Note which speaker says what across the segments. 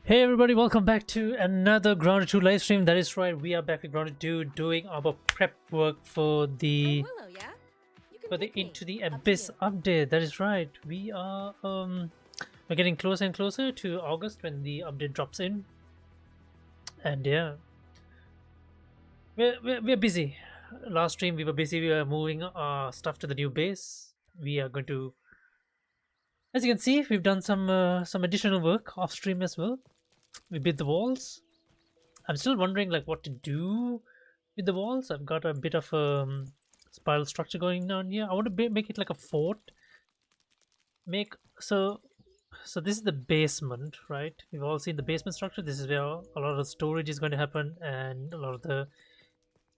Speaker 1: Hey everybody, welcome back to another Grounded 2 live stream. That is right, we are back with Grounded 2 doing our prep work for the
Speaker 2: Willow, yeah? You can pick me.
Speaker 1: Into the
Speaker 2: Up to
Speaker 1: Abyss
Speaker 2: you.
Speaker 1: update. That is right. We're getting closer and closer to August when the update drops in. And yeah, we're busy. Last stream we were busy, we were moving stuff to the new base. We are going to, as you can see, we've done some additional work off stream as well. We built the walls. I'm still wondering like what to do with the walls. I've got a bit of a spiral structure going on here. I want to make it like a fort. Make so this is the basement, right? We've all seen the basement structure. This is where a lot of storage is going to happen, and a lot of the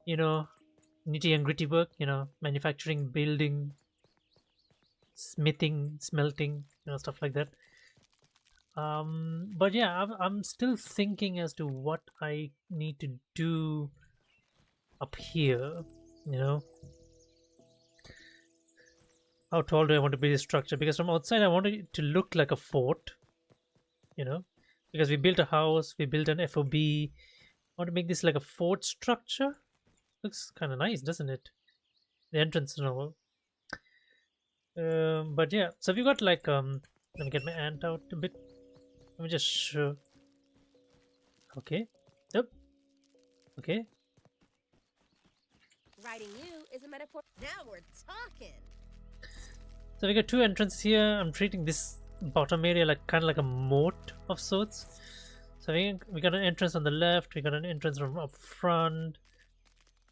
Speaker 1: you know nitty and gritty work. Manufacturing, building, smithing, smelting, stuff like that. But yeah, I'm still thinking as to what I need to do up here. You know, how tall do I want to build this structure? Because from outside, I want it to look like a fort. You know, because we built a house, we built an FOB. I want to make this like a fort structure. Looks kind of nice, doesn't it? The entrance and all. But yeah, so we got like let me get my ant out a bit. Let me just show. Okay. Yep. Okay.
Speaker 2: Riding you is a metaphor. Now we're talking.
Speaker 1: So we got two entrances here. I'm treating this bottom area like kind of like a moat of sorts. So we got an entrance on the left. We got an entrance from up front.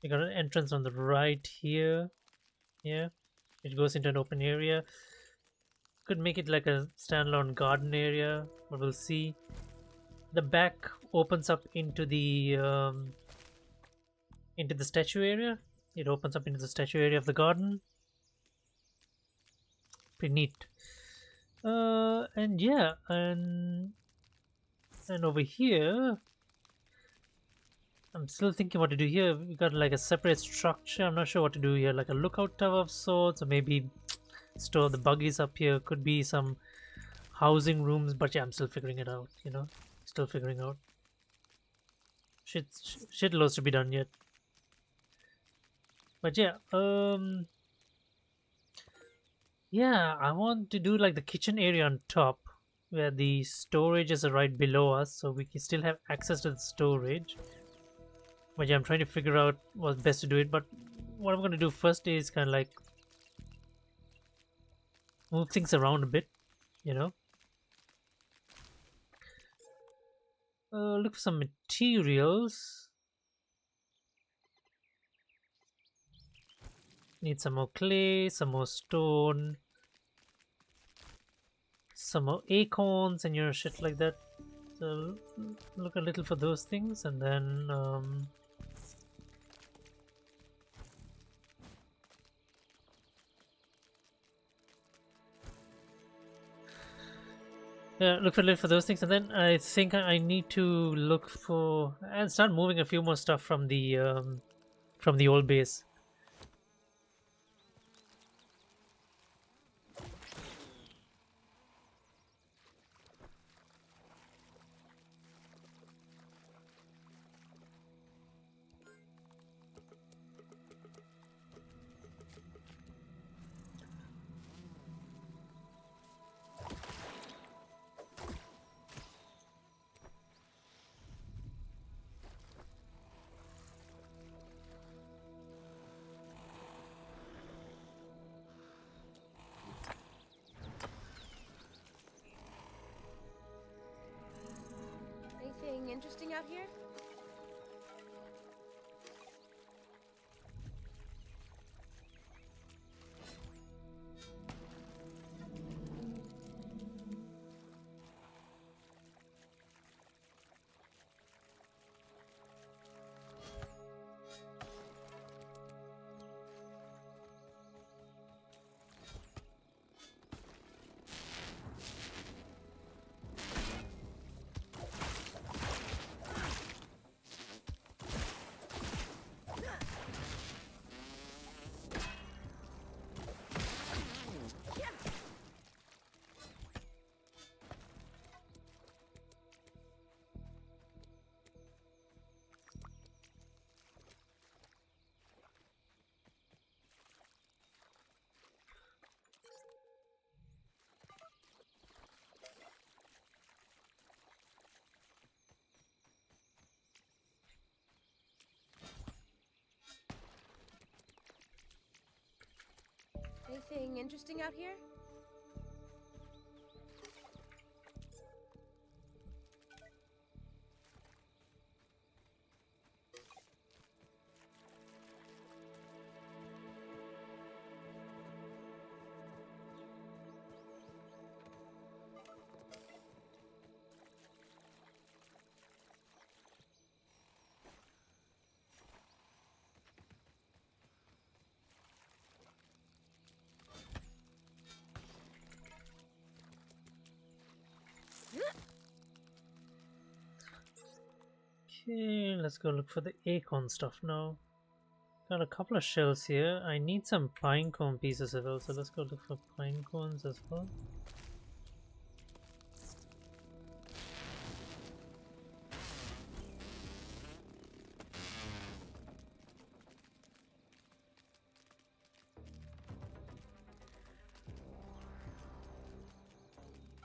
Speaker 1: We got an entrance on the right here. Yeah, it goes into an open area. Could make it like a standalone garden area, but we'll see. The back opens up into the statue area. It opens up into the statue area of the garden. Pretty neat. And yeah, and over here, I'm still thinking what to do here. We got like a separate structure. I'm not sure what to do here, like a lookout tower of sorts, or maybe store the buggies up here. Could be some housing rooms, but yeah, I'm still figuring it out. Still figuring out. Shit loads to be done yet. But yeah, yeah, I want to do like the kitchen area on top where the storage is right below us, so we can still have access to the storage. But yeah, I'm trying to figure out what's best to do it. But what I'm going to do first is kind of like move things around a bit, you know. Look for some materials. Need some more clay, some more stone, some more acorns and shit like that. So look a little for those things, and then yeah, look for a little for those things, and then I think I need to look for and start moving a few more stuff from the old base.
Speaker 2: Anything interesting out here? Anything interesting out here?
Speaker 1: Okay, let's go look for the acorn stuff now. Got a couple of shells here. I need some pine cone pieces as well, so let's go look for pine cones as well.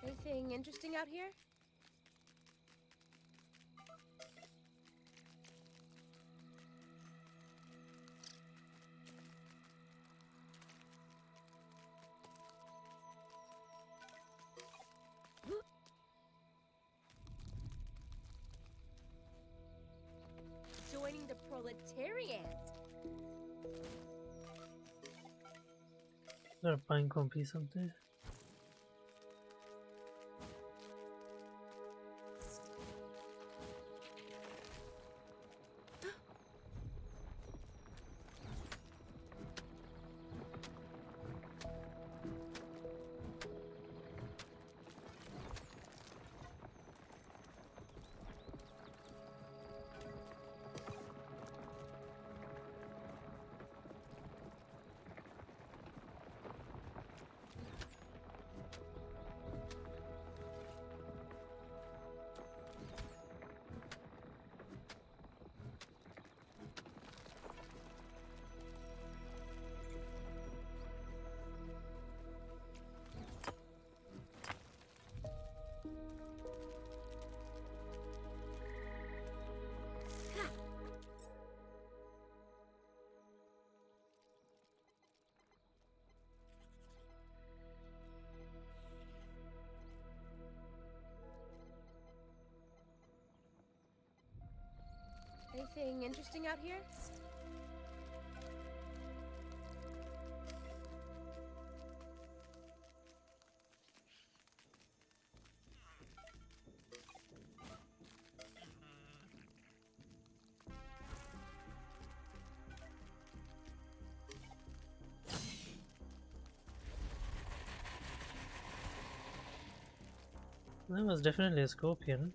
Speaker 2: Anything interesting out here? Joining the proletariat.
Speaker 1: Got a pine cone piece up there.
Speaker 2: Anything interesting out here?
Speaker 1: That was definitely a scorpion.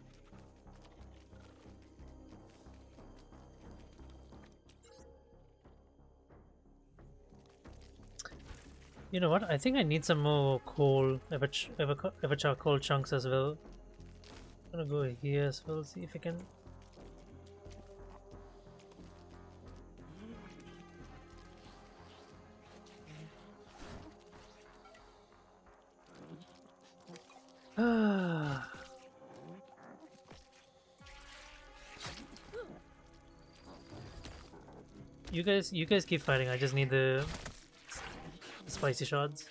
Speaker 1: You know what? I think I need some more coal, ever charcoal chunks as well. I'm gonna go here as well, see if I can. Ah. You guys keep fighting. I just need the spicy shards.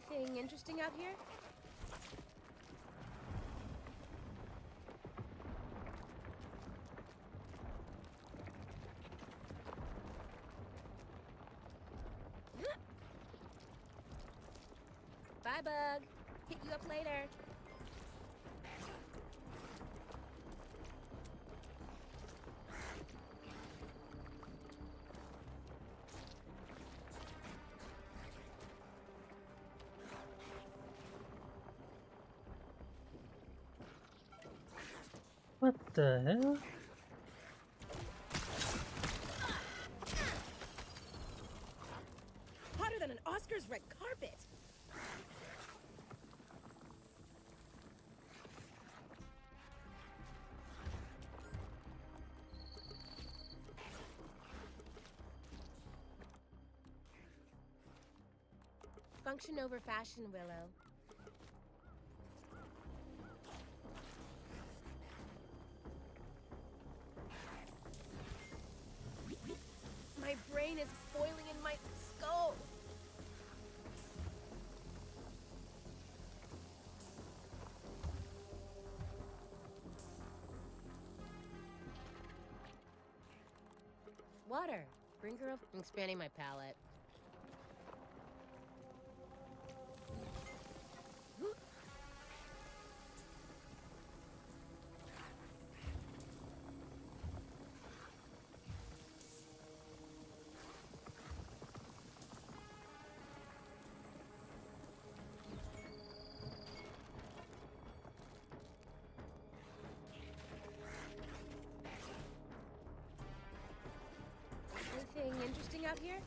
Speaker 2: Anything interesting out here? Bye, Bug. Hit you up later.
Speaker 1: What the hell?
Speaker 2: Hotter than an Oscars red carpet. Function over fashion, Willow. My brain is boiling in my skull. Water. Bring her up. I'm expanding my palate. Anything interesting out here?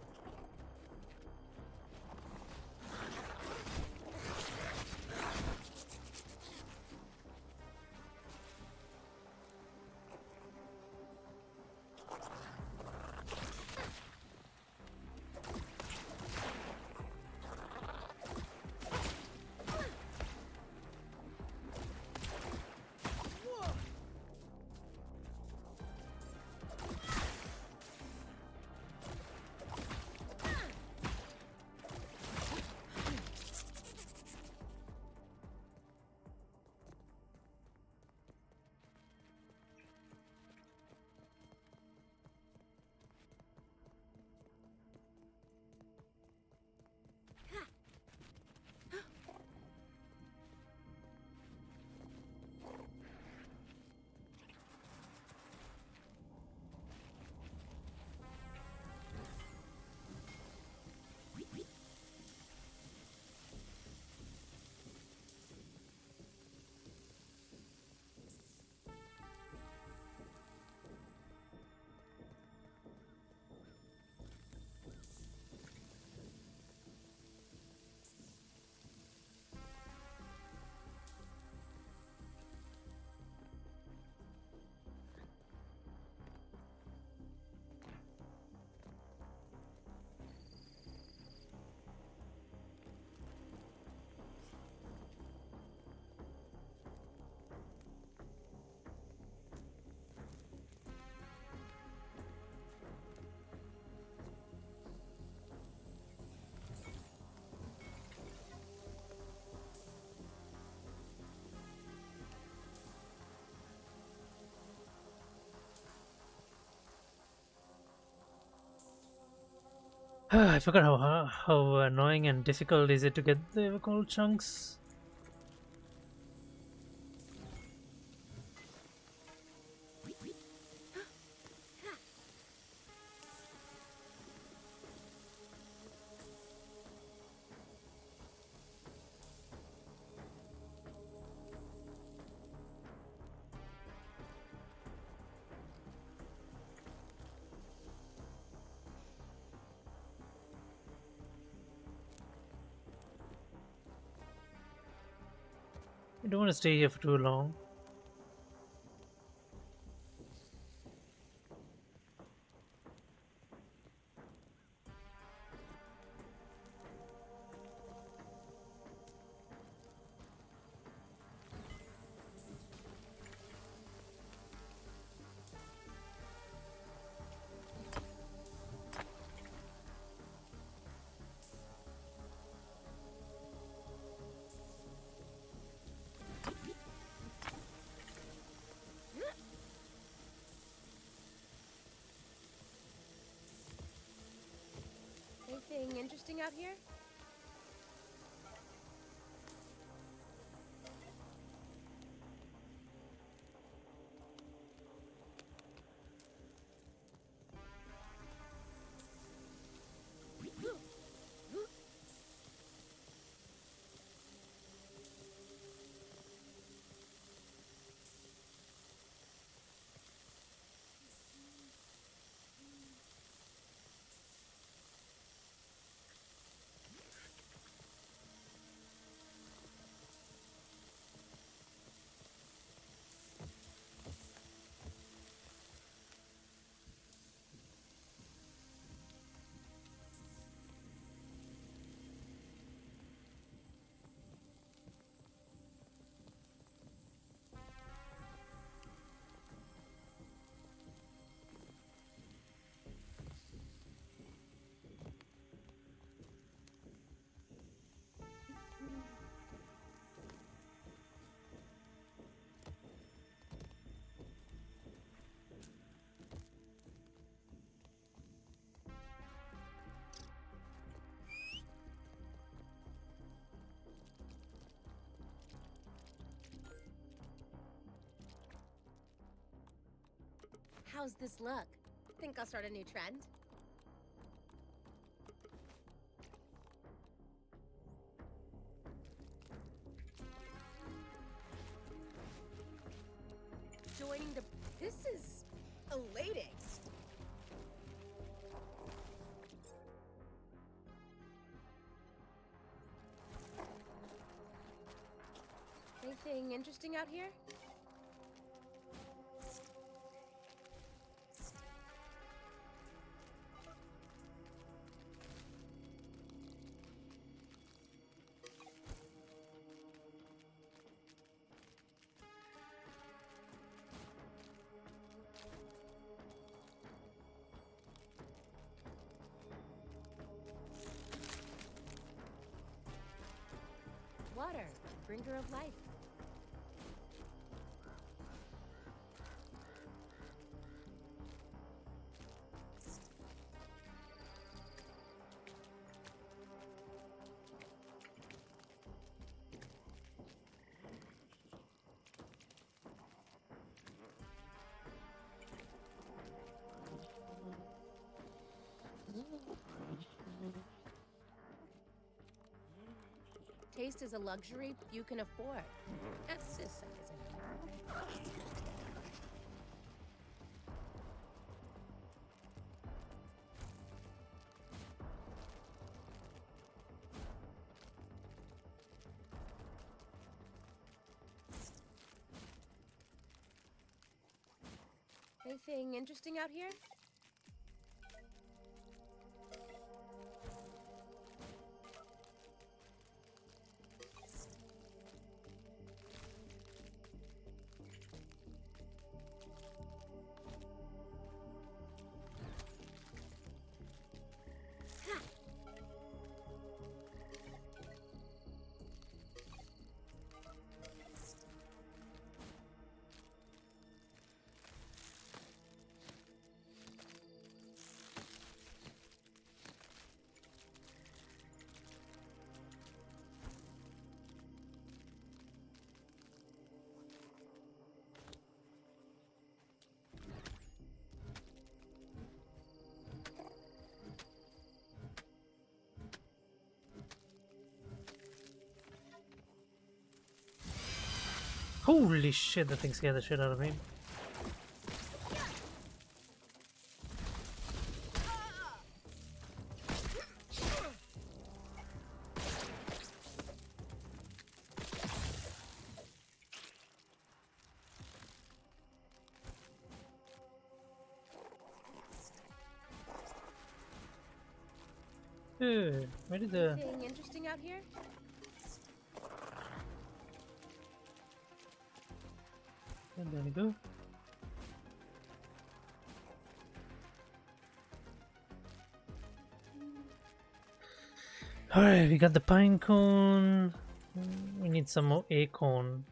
Speaker 1: I forgot how annoying and difficult is it to get the gold chunks. I don't want to stay here for too long.
Speaker 2: Anything interesting out here? How's this look? Think I'll start a new trend? Joining the... This is elating. Anything interesting out here? Water, bringer of life. Taste is a luxury you can afford. That's this Anything interesting out here?
Speaker 1: Holy shit, the thing scared the shit out of me. Where did the...
Speaker 2: Anything interesting out here?
Speaker 1: And there we go. Alright, we got the pine cone. We need some more acorn.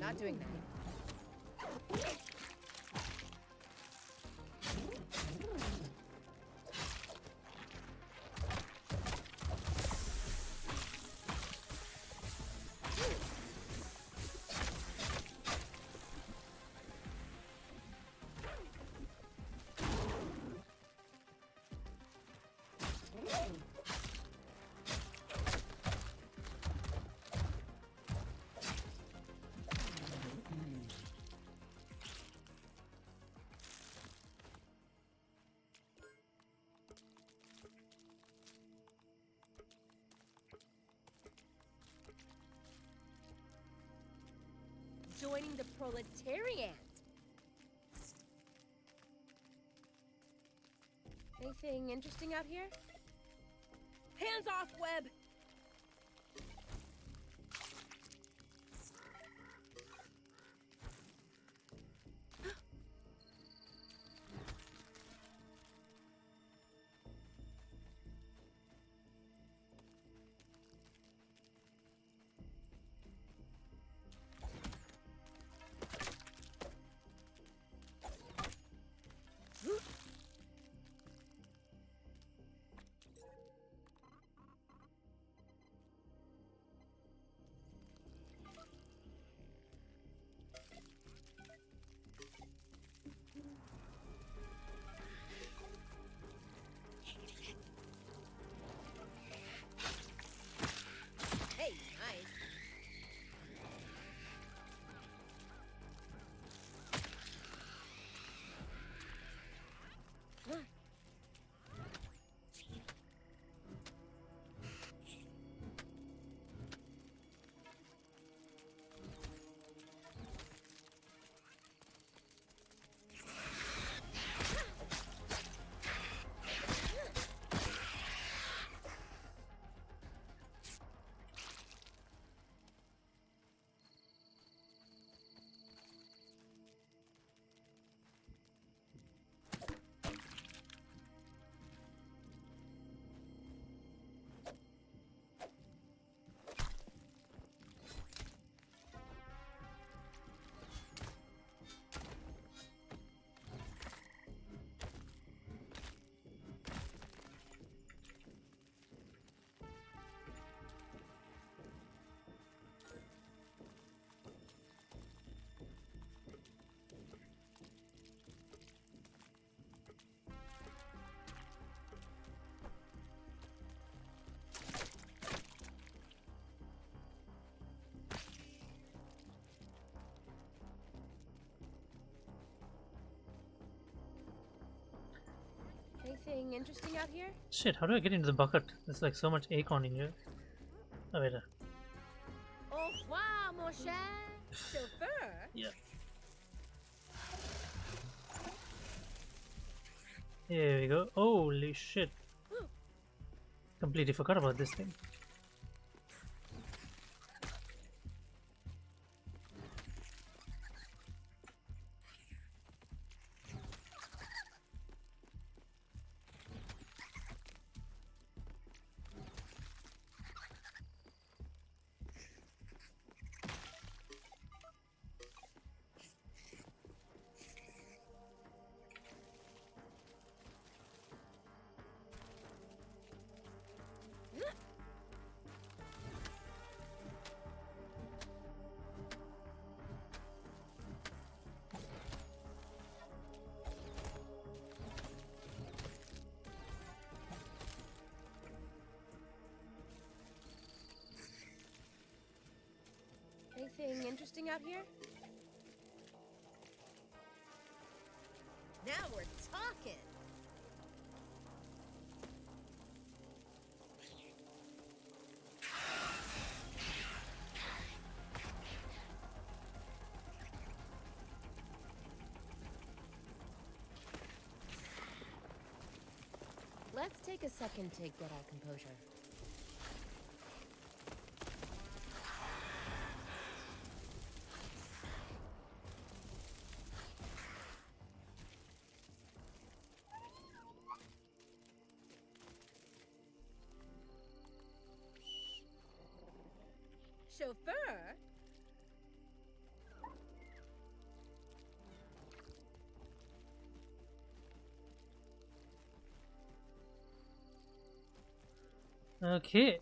Speaker 2: Not doing that. joining the proletariat. Anything interesting out here? Hands off, Webb! Hey, nice. Anything interesting out here?
Speaker 1: Shit, how do I get into the bucket? There's like so much acorn in here. Oh, wait.
Speaker 2: Au revoir, mon cher chauffeur.
Speaker 1: Yeah. Here we go. Holy shit. Completely forgot about this thing.
Speaker 2: Anything interesting out here? Now we're talking. Let's take a second to get our composure. Chauffeur?
Speaker 1: Okay.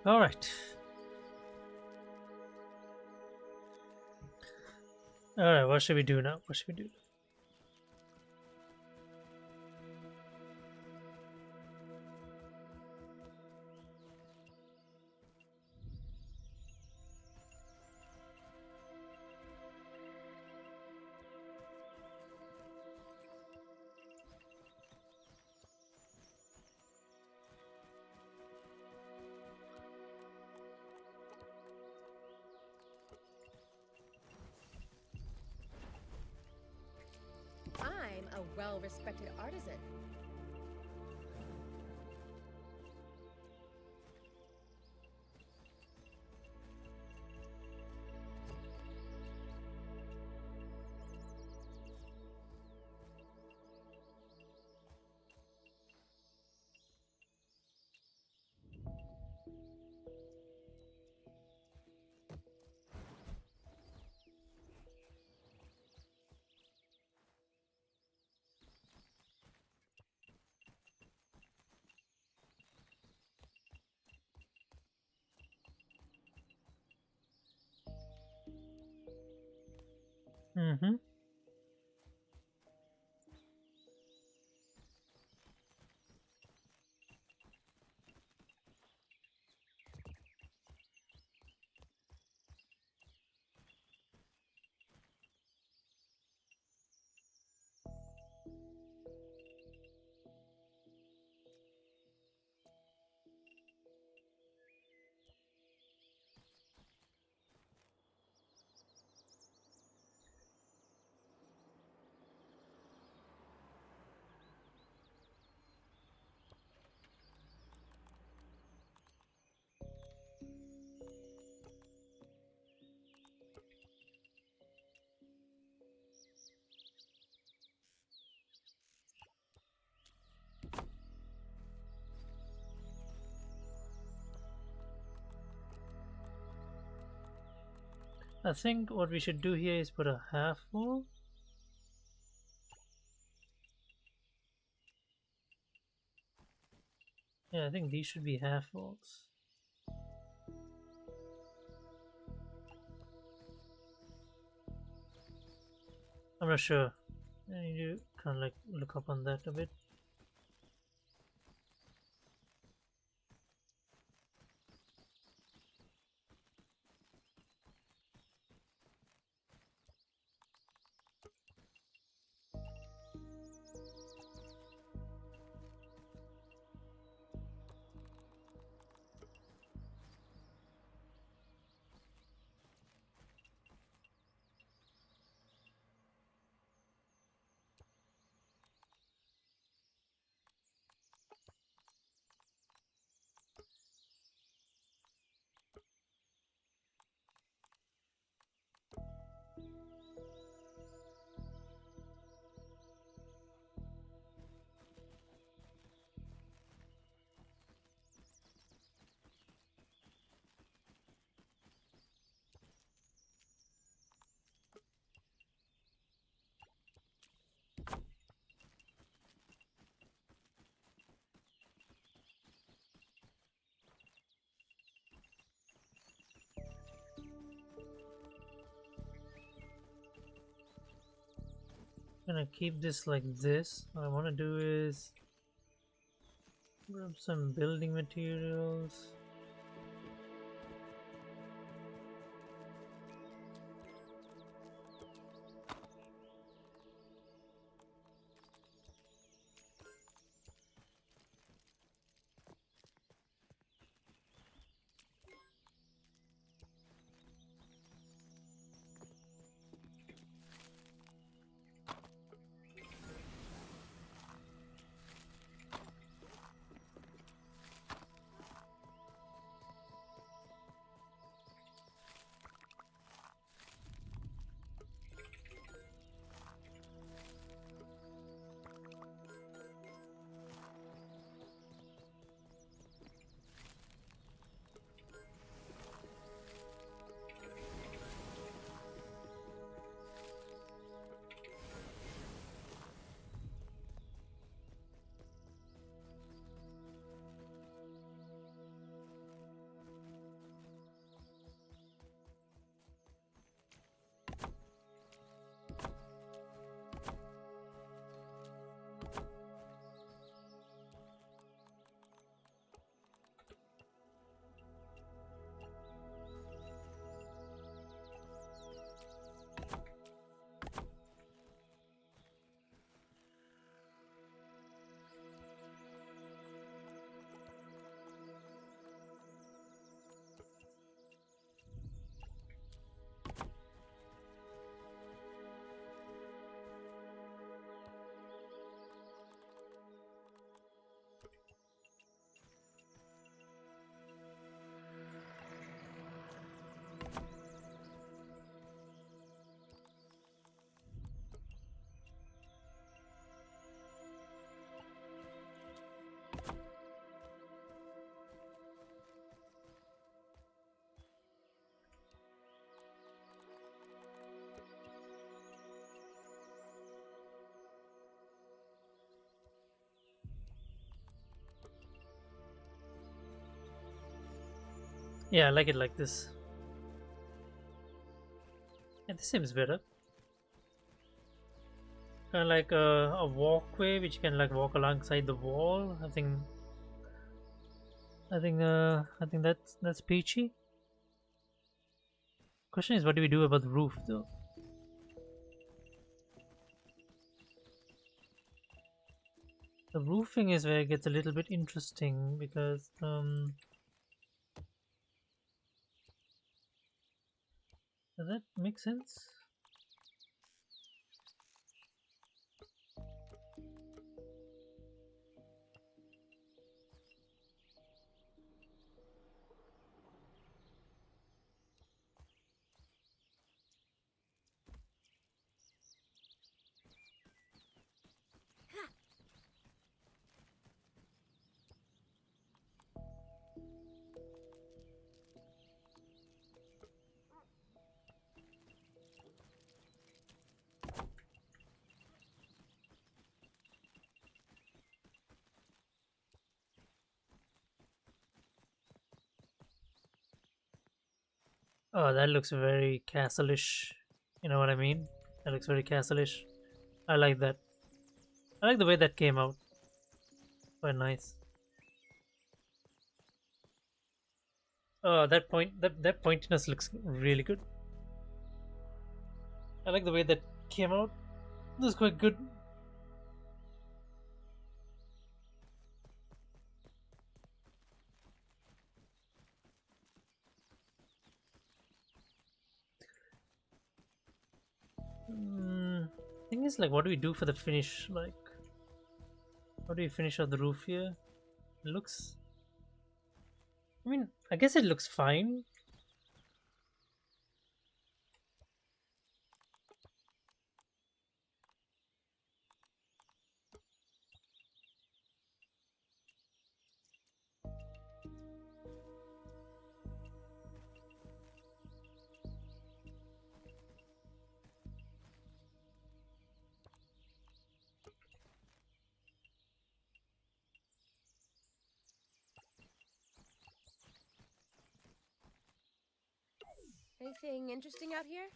Speaker 1: All right. All right. What should we do now? What should we do?
Speaker 2: I'm a well-respected artisan.
Speaker 1: Mm-hmm. I think what we should do here is put a half wall. Yeah, I think these should be half walls. I'm not sure. I need to kind of like look up on that a bit. Gonna keep this like this. What I want to do is grab some building materials. Yeah, I like it like this. Yeah, this seems better. Kind of like a walkway which you can like walk alongside the wall. I think that's peachy. Question is, what do we do about the roof though? The roofing is where it gets a little bit interesting because does that make sense? Oh, that looks very castle-ish. You know what I mean? That looks very castle-ish. I like that. I like the way that came out. Quite nice. Oh, that pointiness looks really good. I like the way that came out. This is quite good. Thing is, like, what do we do for the finish? Like, how do we finish off the roof here? It looks. I mean, I guess it looks fine.
Speaker 2: Anything interesting out here?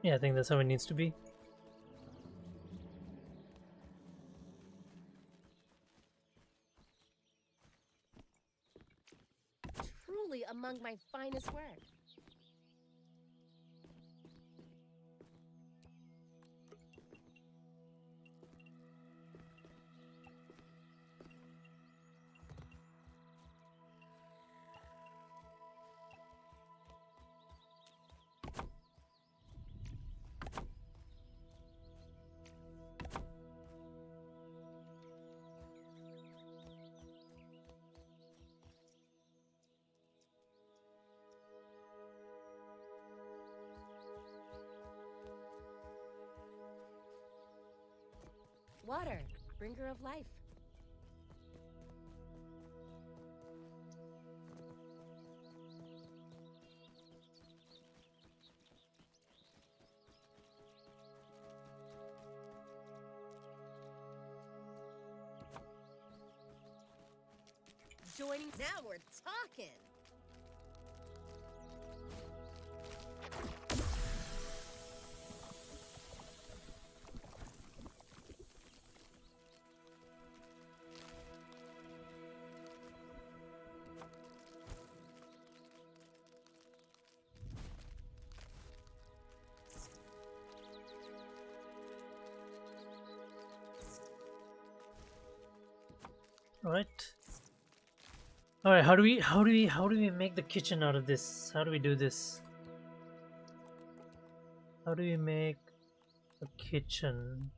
Speaker 1: Yeah, I think that's how it needs to be.
Speaker 2: Truly among my finest work. Water, bringer of life. Joining. Now we're talking.
Speaker 1: All right. All right. How do we make the kitchen out of this? How do we do this? How do we make a kitchen?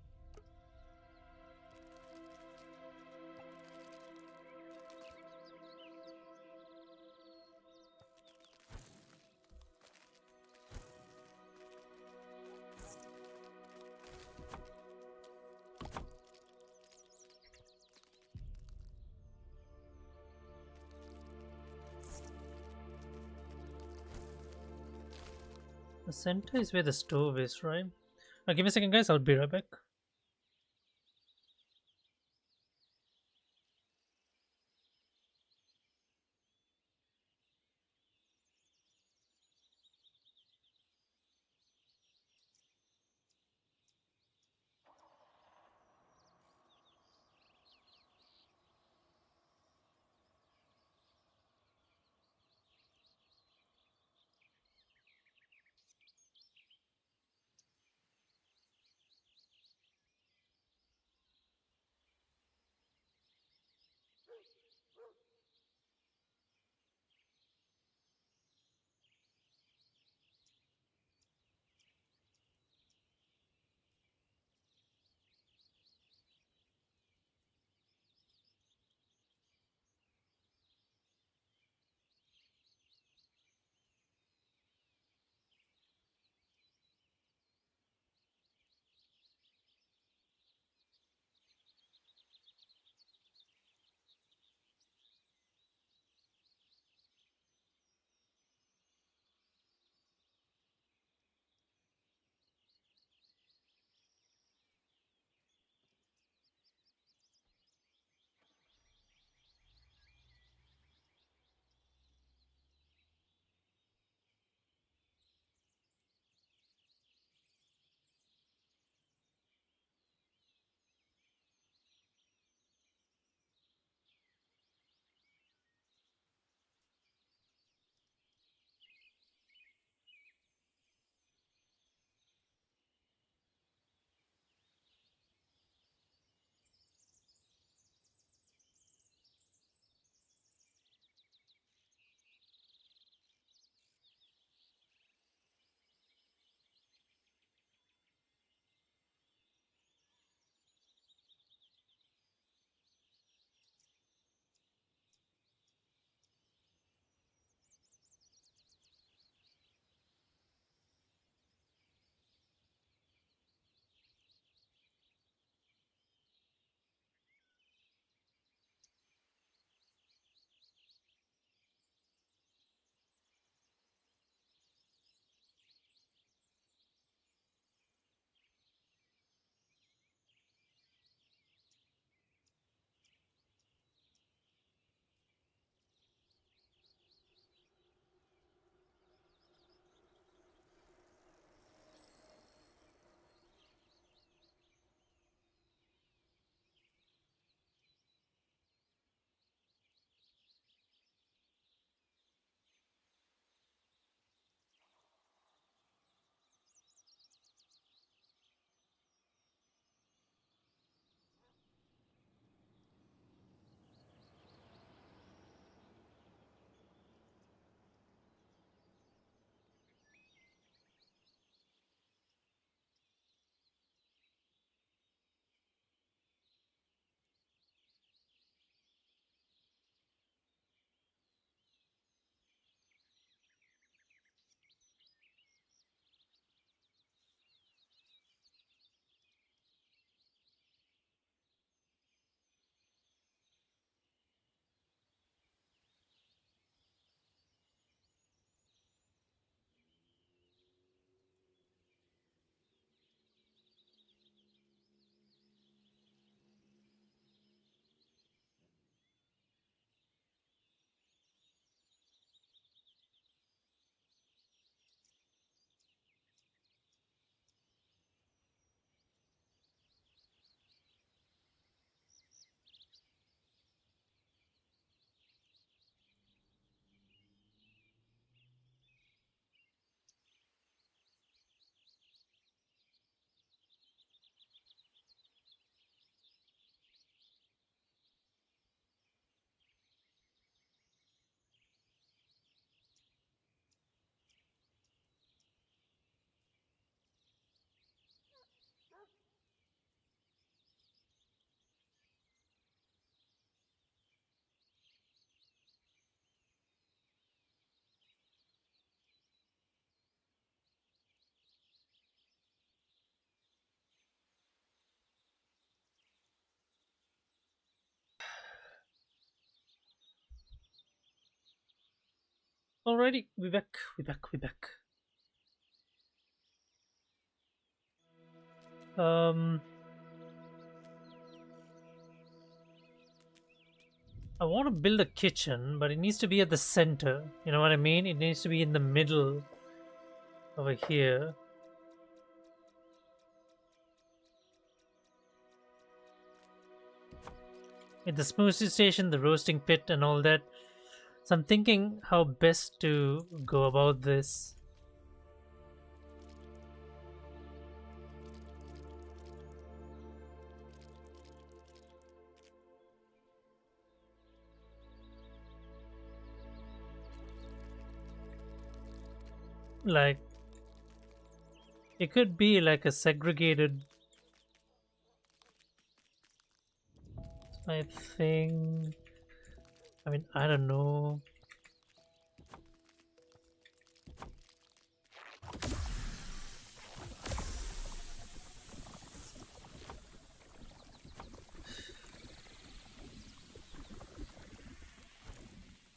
Speaker 1: The center is where the stove is, right? Give me a second, guys. I'll be right back. Alrighty, we back, we back, we back. I want to build a kitchen, but it needs to be at the center. You know what I mean? It needs to be in the middle over here. With the smoothie station, the roasting pit, and all that. So I'm thinking how best to go about this. Like, it could be like a segregated, I think. I mean, I don't know.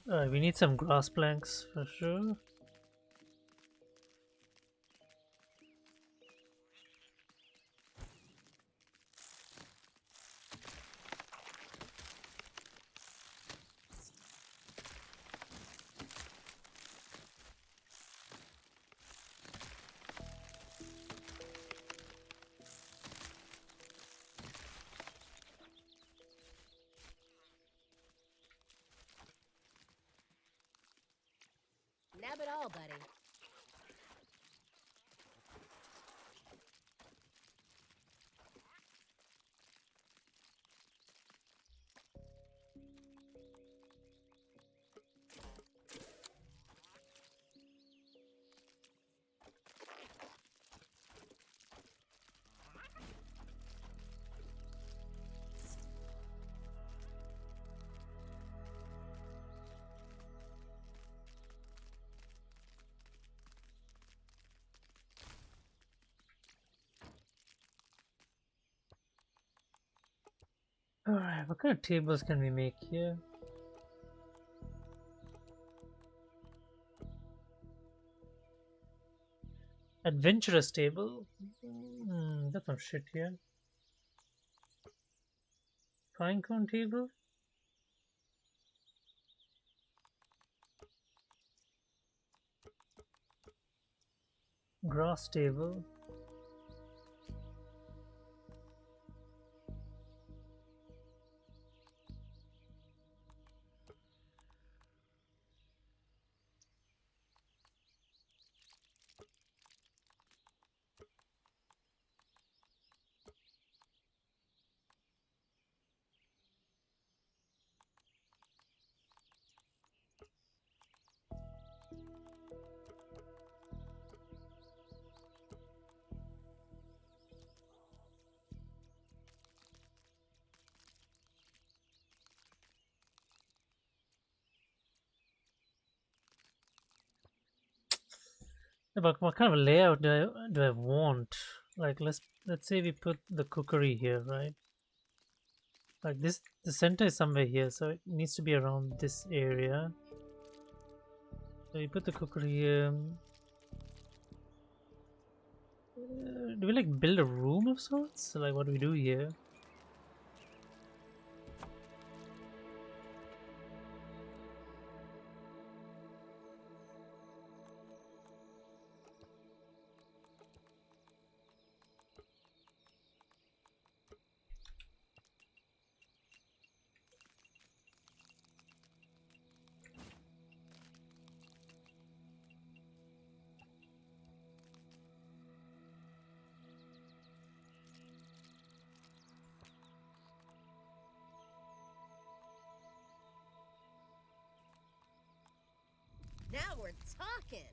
Speaker 1: We need some grass planks for sure.
Speaker 2: Nab it all, buddy.
Speaker 1: Alright, what kind of tables can we make here? Adventurous table? That's some shit here. Pinecone table? Grass table? Yeah, but what kind of layout do I want? Like let's say we put the cookery here, right? Like this, the center is somewhere here, so it needs to be around this area. So we put the cookery here. Do we like build a room of sorts? Like what do we do here?
Speaker 2: Now we're talking.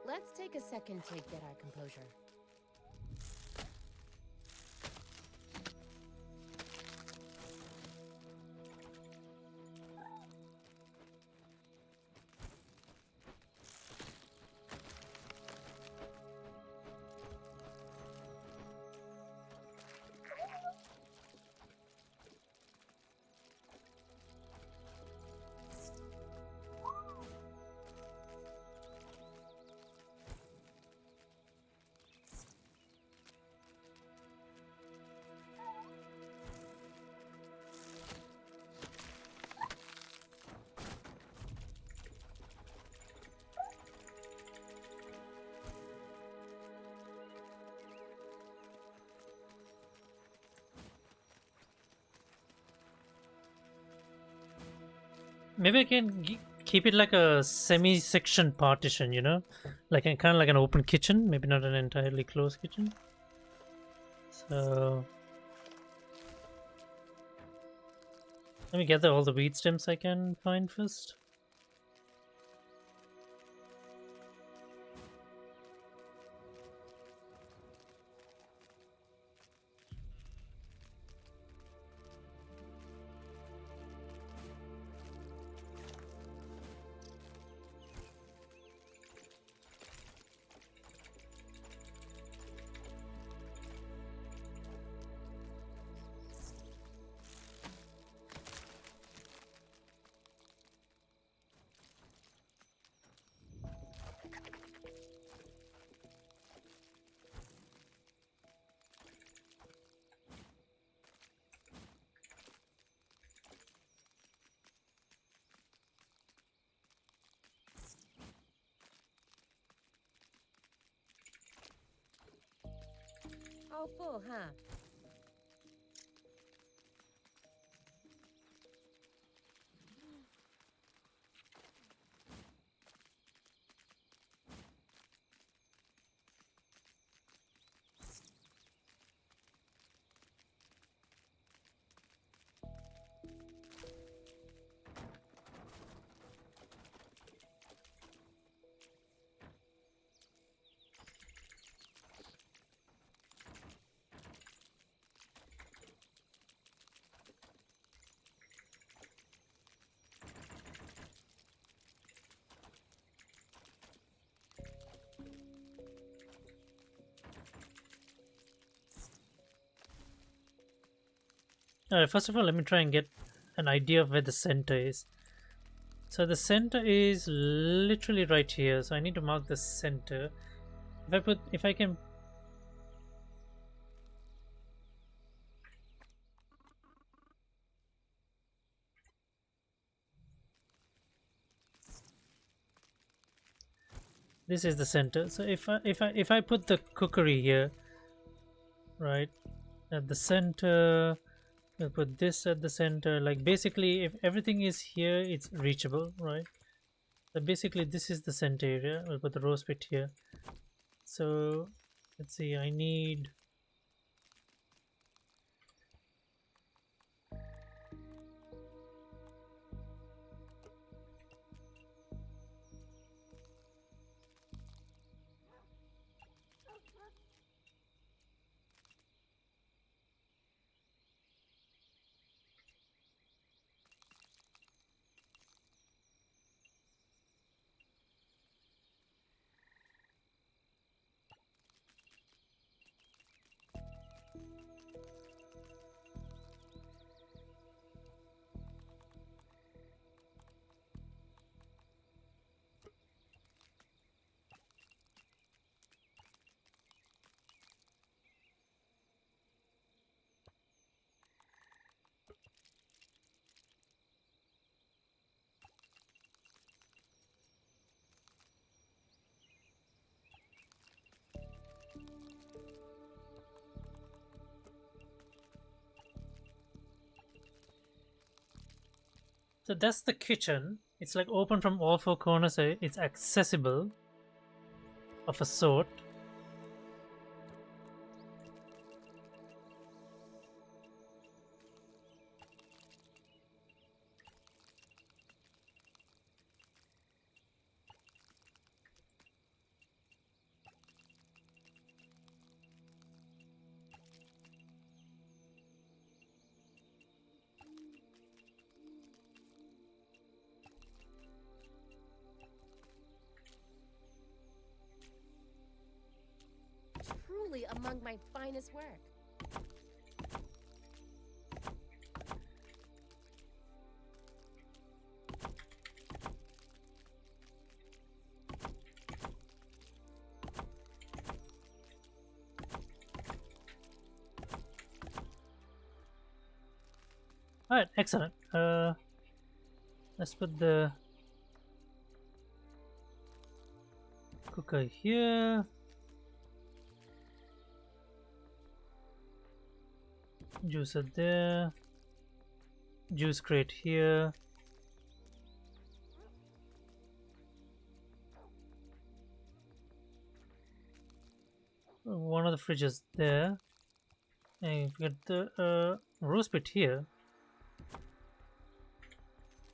Speaker 2: Let's take a second to get our composure.
Speaker 1: Maybe I can keep it like a semi-section partition, you know, like a, kind of like an open kitchen, maybe not an entirely closed kitchen. So let me gather all the weed stems I can find first.
Speaker 2: All full, huh?
Speaker 1: Alright, first of all, let me try and get an idea of where the center is. So the center is literally right here. So I need to mark the center. If I can. This is the center. So if I put the cookery here, right, at the center, I'll put this at the center. Like basically, if everything is here, it's reachable, right? So basically, this is the center area. I'll put the roast pit here. So let's see. I need. So that's the kitchen. It's like open from all four corners. So it's accessible of a sort.
Speaker 2: Truly among my finest work.
Speaker 1: All right, excellent. Let's put the cooker here. Juicer there. Juice crate here. One of the fridges there. And we got the roast pit here.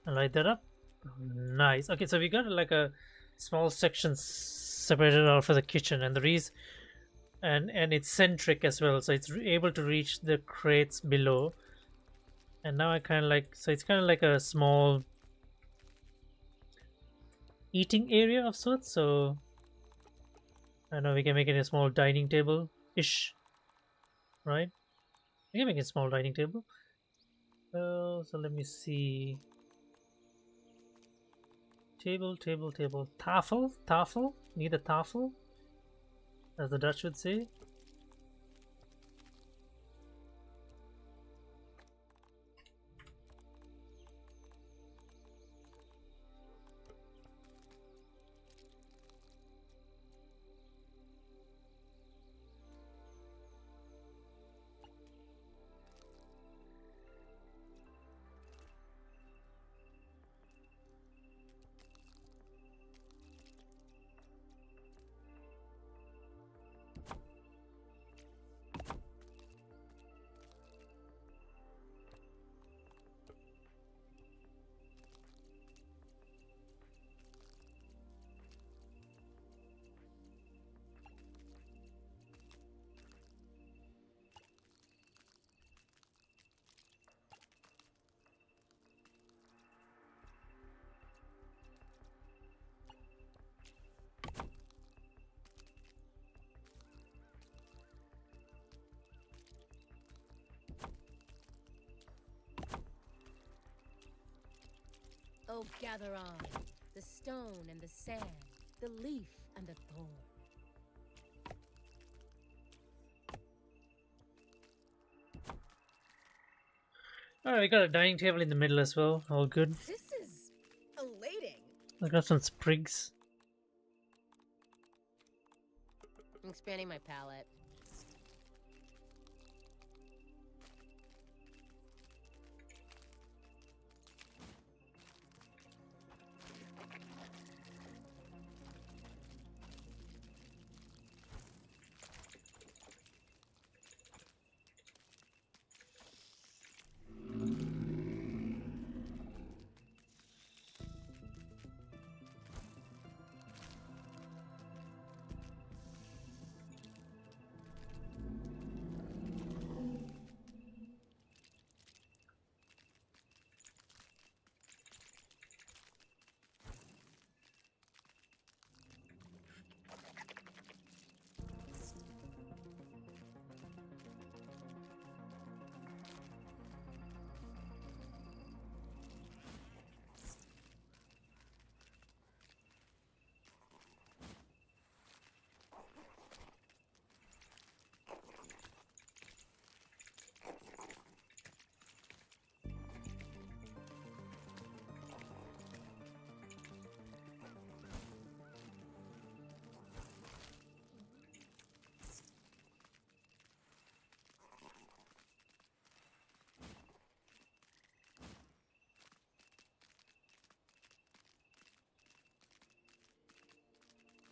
Speaker 1: And light that up. Nice. Okay, so we got like a small section separated out for the kitchen, and the reason and it's centric as well, so it's able to reach the crates below. And now I kind of like, so it's kind of like a small eating area of sorts. So I know we can make it a small dining table ish, right? We can make it a small dining table. So let me see. Table. Tafel. Need a tafel, as the Dutch would say.
Speaker 2: Oh, gather on the stone and the sand, the leaf and the thorn.
Speaker 1: All right, we got a dining table in the middle as well. All good.
Speaker 2: This is elating.
Speaker 1: I got some sprigs.
Speaker 2: I'm expanding my palette.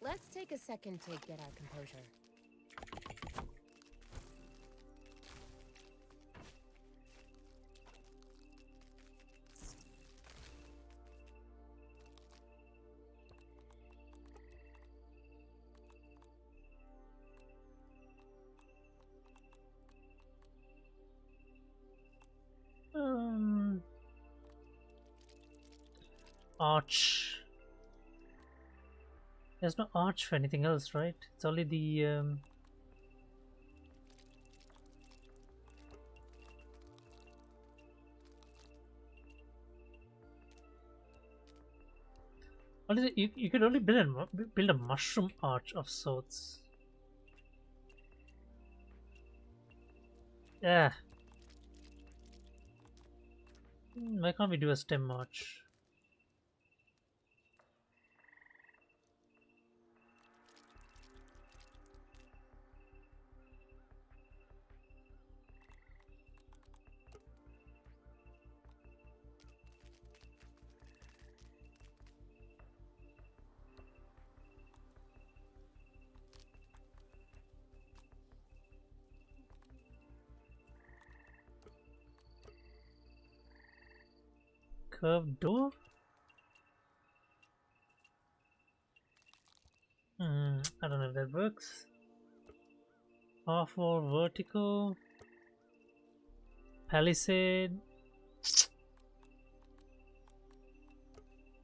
Speaker 2: Let's take a second to get our composure.
Speaker 1: Arch. There's no arch for anything else, right? It's only the what is it? You could only build a mushroom arch of sorts. Yeah. Why can't we do a stem arch? curved door. I don't know if that works. Half wall vertical. Palisade.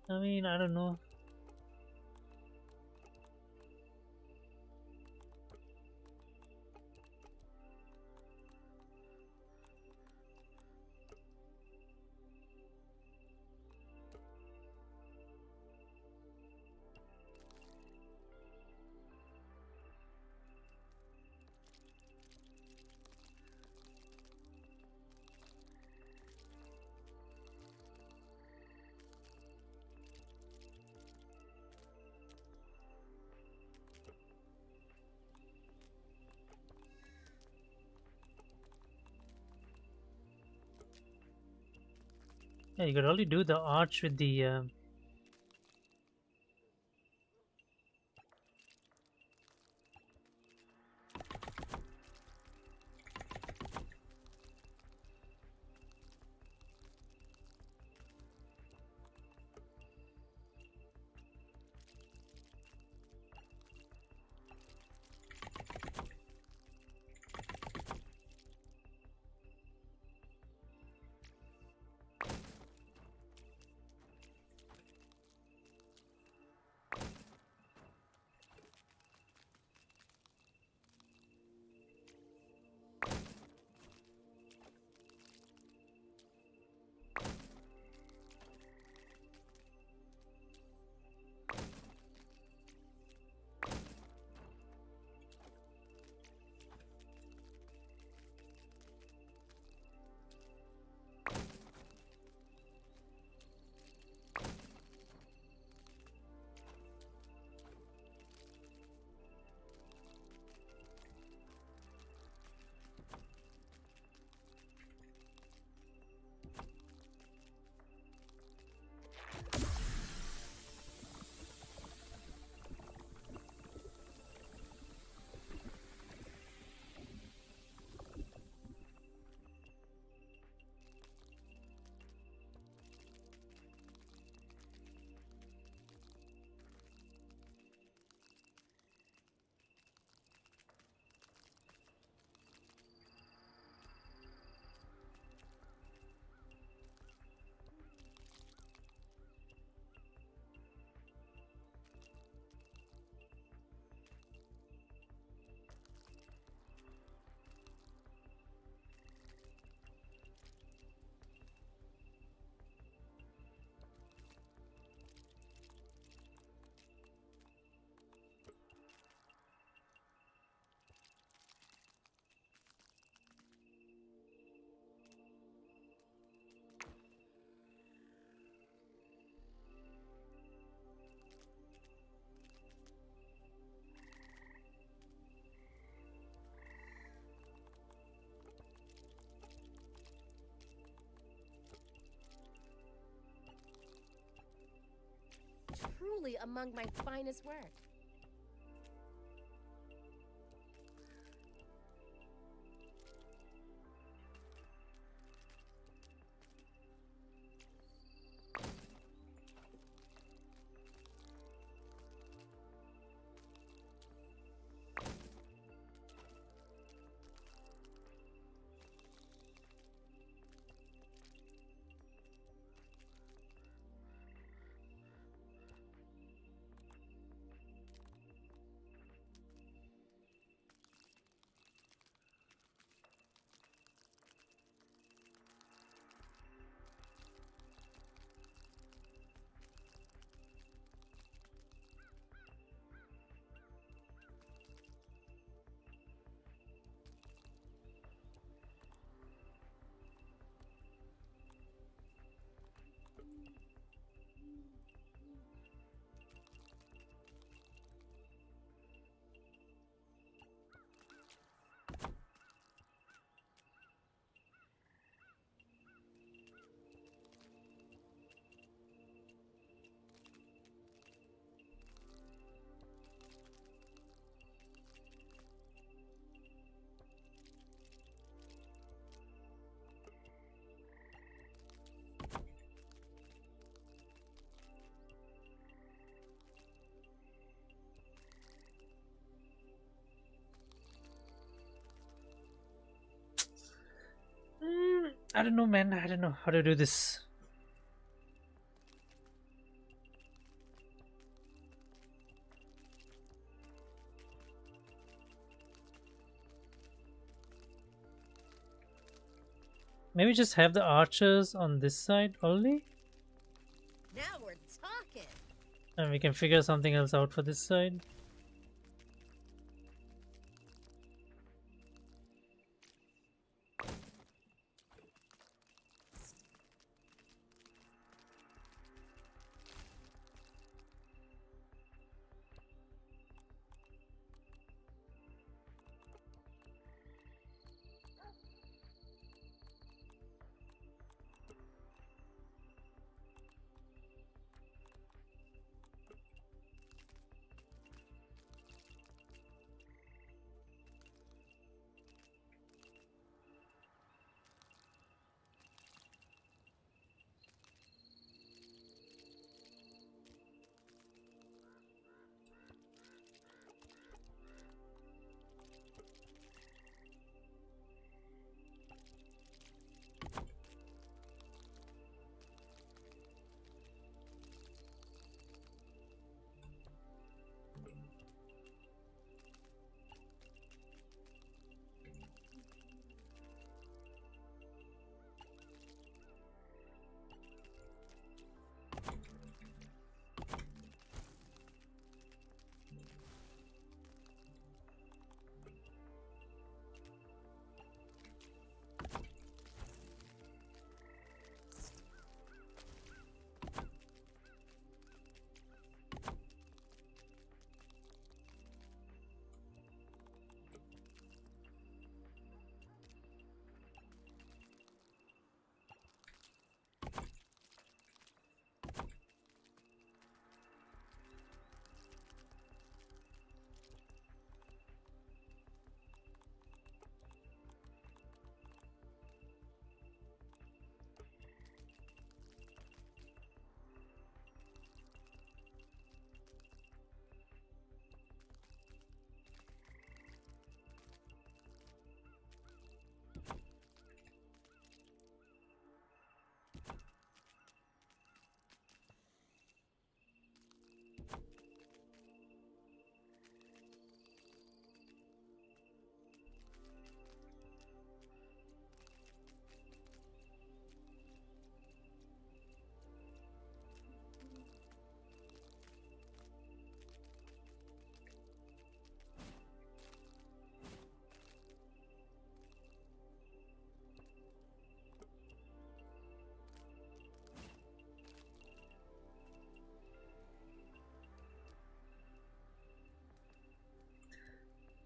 Speaker 1: I mean, I don't know. Yeah, you could only do the arch with the
Speaker 2: Truly among my finest work.
Speaker 1: I don't know, man. I don't know how to do this. Maybe just have the archers on this side only,
Speaker 2: Now we're talking.
Speaker 1: and we can figure something else out for this side.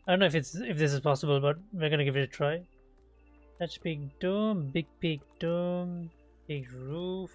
Speaker 1: I don't know if this is possible, but we're gonna give it a try. Touch big dome, big dome, big roof.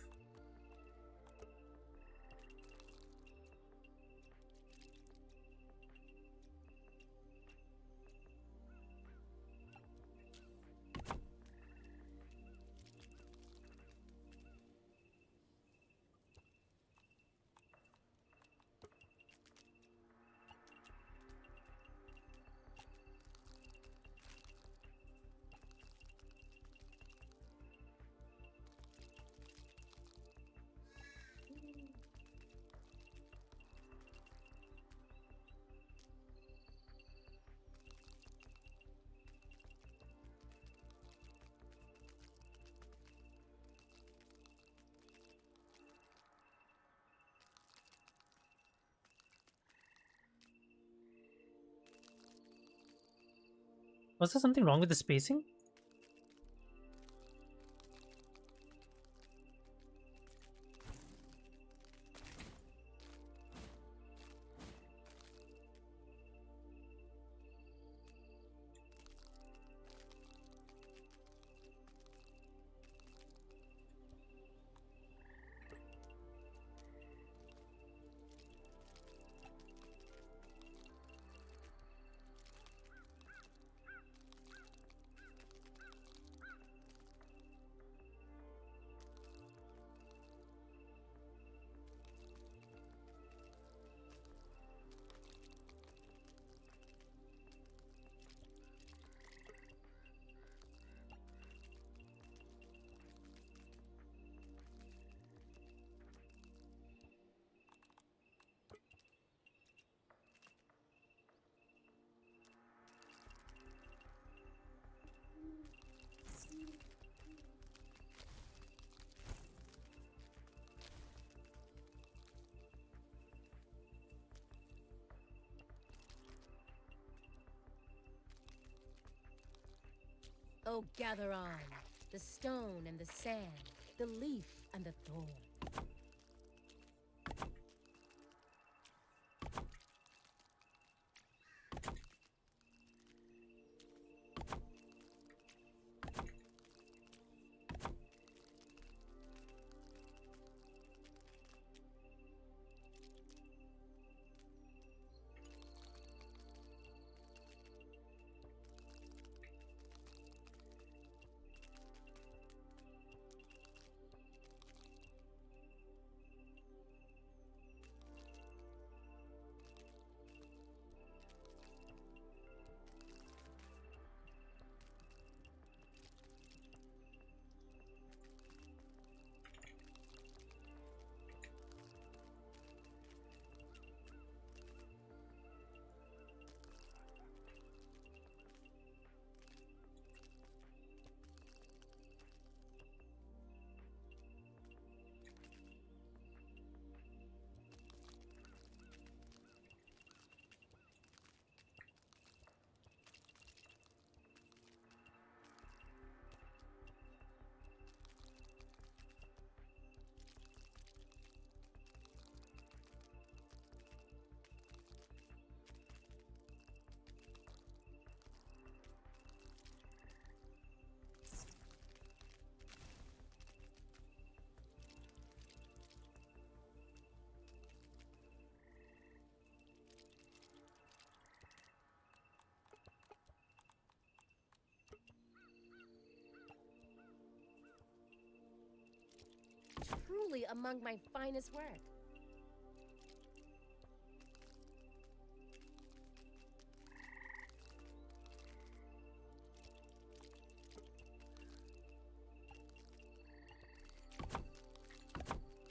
Speaker 1: Was there something wrong with the spacing?
Speaker 2: Oh, gather on. The stone and the sand, the leaf and the thorn. Truly among my finest work.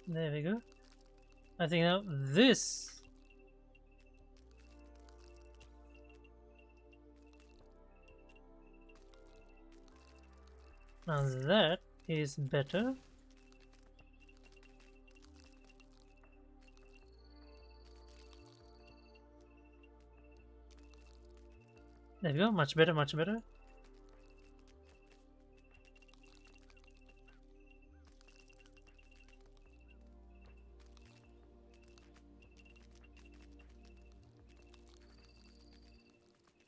Speaker 1: There we go. I think now this. Now that is better. There we go, much better, much better.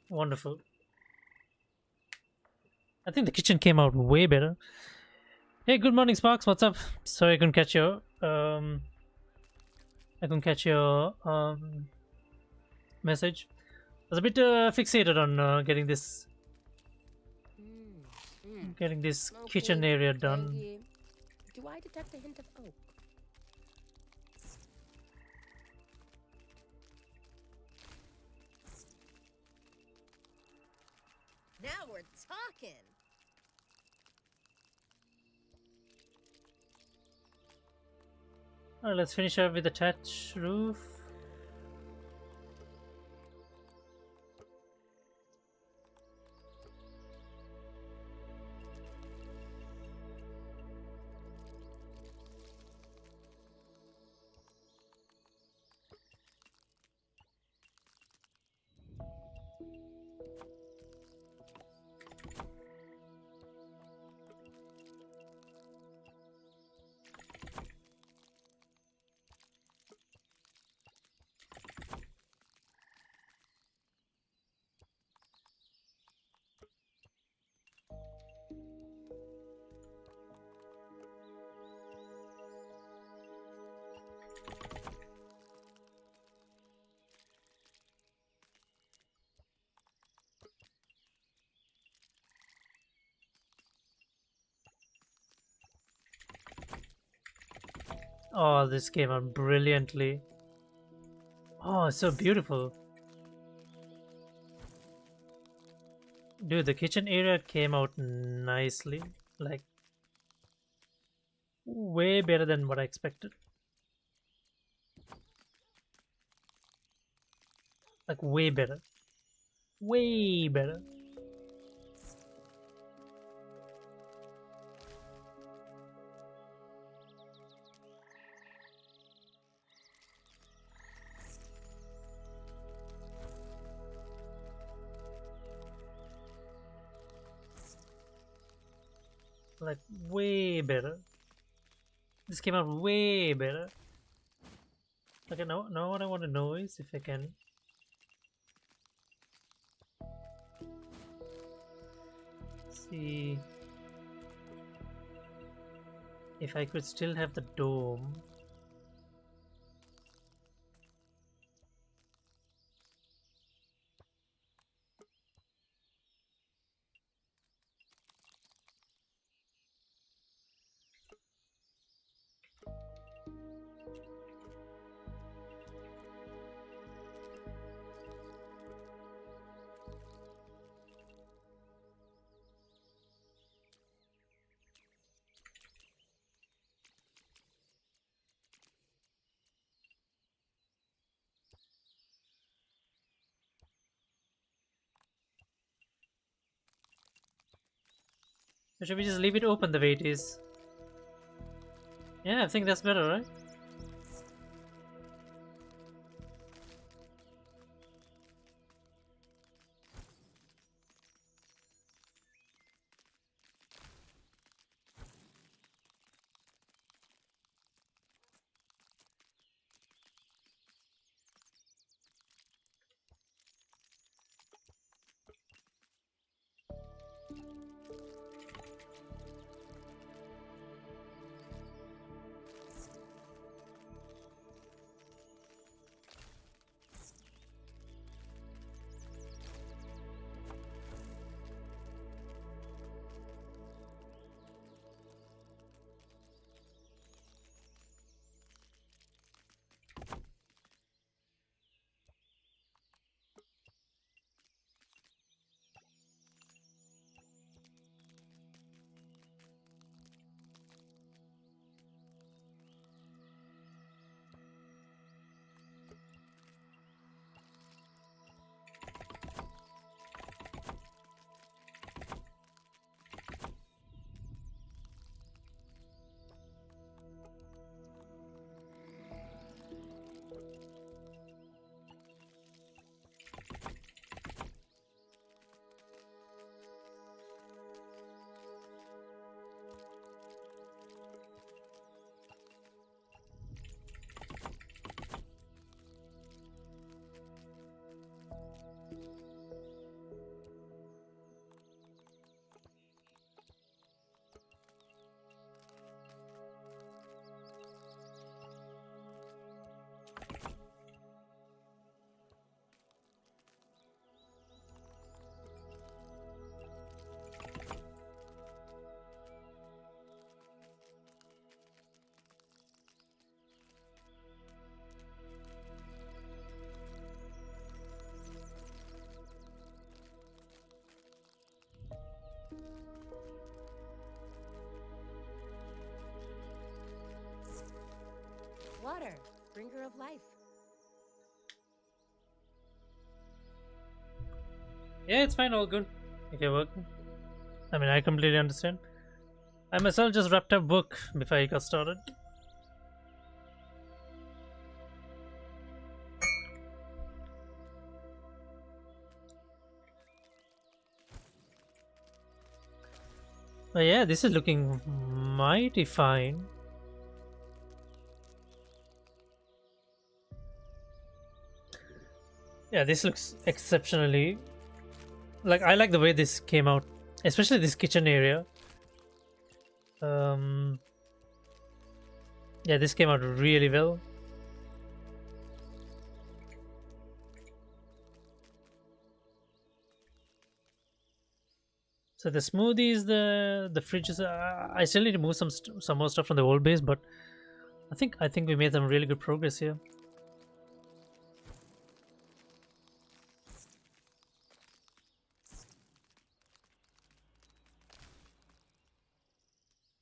Speaker 1: Wonderful. I think the kitchen came out way better. Hey, good morning, Sparks. What's up? Sorry, I couldn't catch your message. I was a bit fixated on getting this kitchen
Speaker 2: Smoky,
Speaker 1: area done.
Speaker 2: tangy. Do I detect a hint of oak? Now we're talking.
Speaker 1: Alright, let's finish up with the thatch roof. Oh, this came out brilliantly. Oh, it's so beautiful. Dude, the kitchen area came out nicely. Like, way better than what I expected. Like, way better. Way better. like way better. This came out way better. Okay, now what I want to know is if I can see if I could still have the dome. Or should we just leave it open the way it is? Yeah, I think that's better, right?
Speaker 2: Water, bringer of life.
Speaker 1: Yeah, it's fine, all good. If you're working. I mean, I completely understand. I myself just wrapped up work before I got started. But yeah, this is looking mighty fine. Yeah, this looks exceptionally, like, I like the way this came out, especially this kitchen area. Yeah, this came out really well. So the smoothies, the fridges. I still need to move some more stuff from the old base, but I think we made some really good progress here.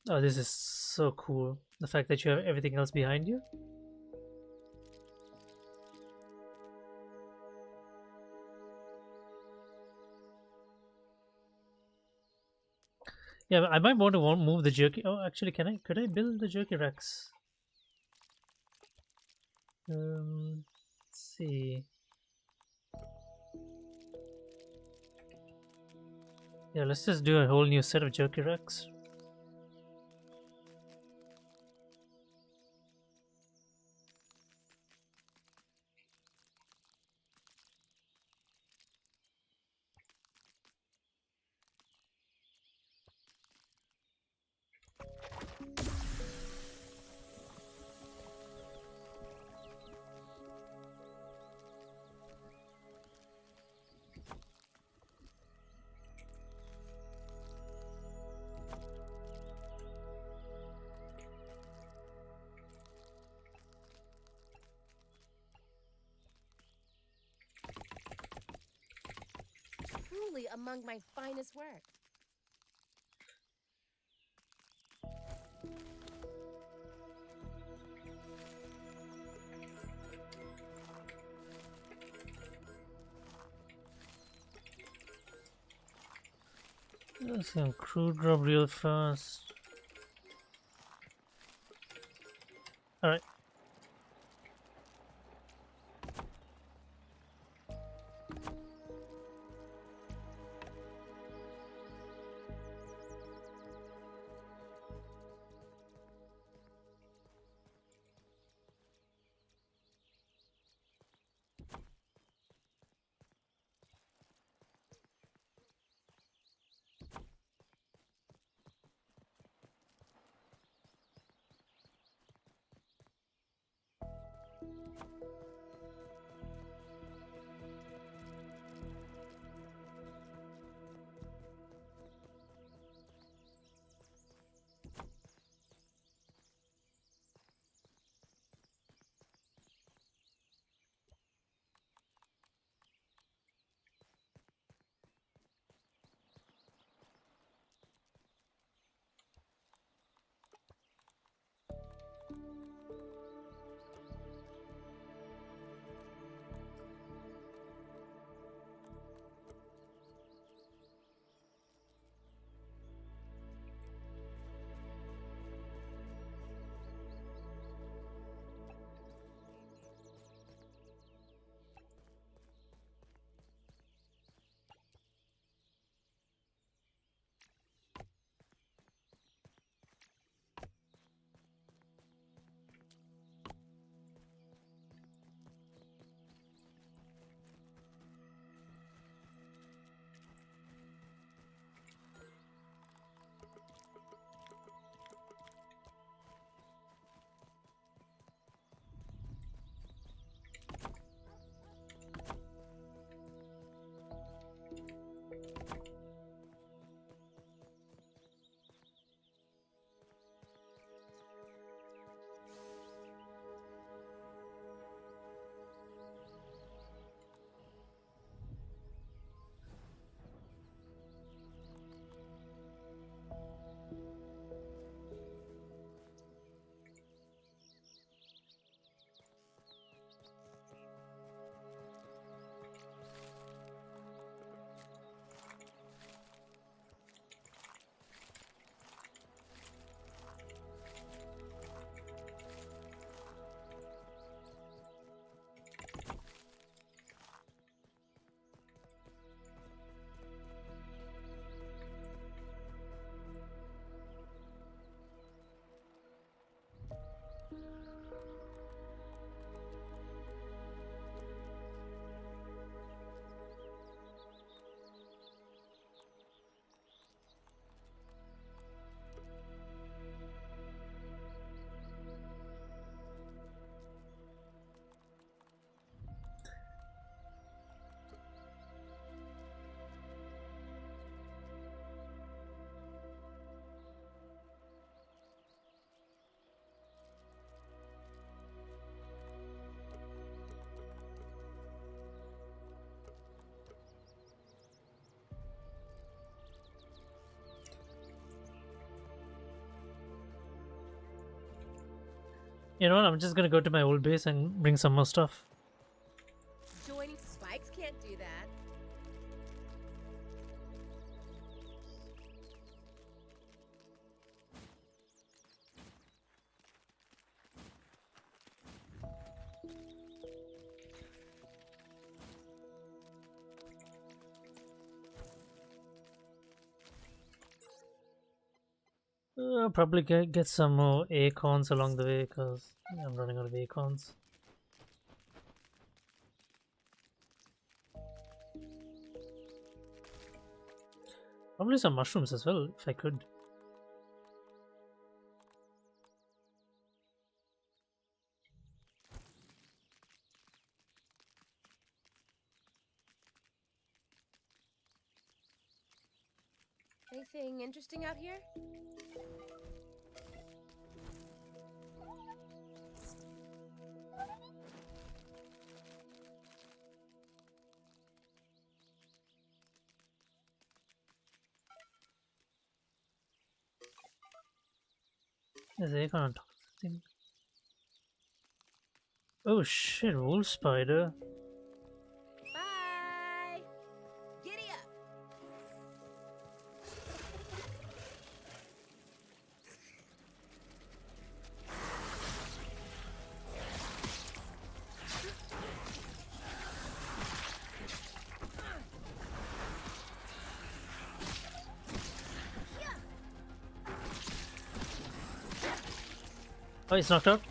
Speaker 1: Oh, this is so cool. The fact that you have everything else behind you. Yeah, I might want to move the jerky. Oh, actually, could I build the jerky racks? Let's see. Yeah, let's just do a whole new set of jerky racks.
Speaker 2: truly among my finest work.
Speaker 1: Some crew drop real fast. Alright. You know what? I'm just gonna go to my old base and bring some more stuff.
Speaker 2: Joining Spikes can't do that.
Speaker 1: Probably get some more acorns along the way because I'm running out of acorns. Probably some mushrooms as well if I could.
Speaker 2: Anything interesting out here?
Speaker 1: There's a on top of the thing. Oh shit, wolf spider.
Speaker 2: Bye. Giddy up.
Speaker 1: Oh, he's knocked out.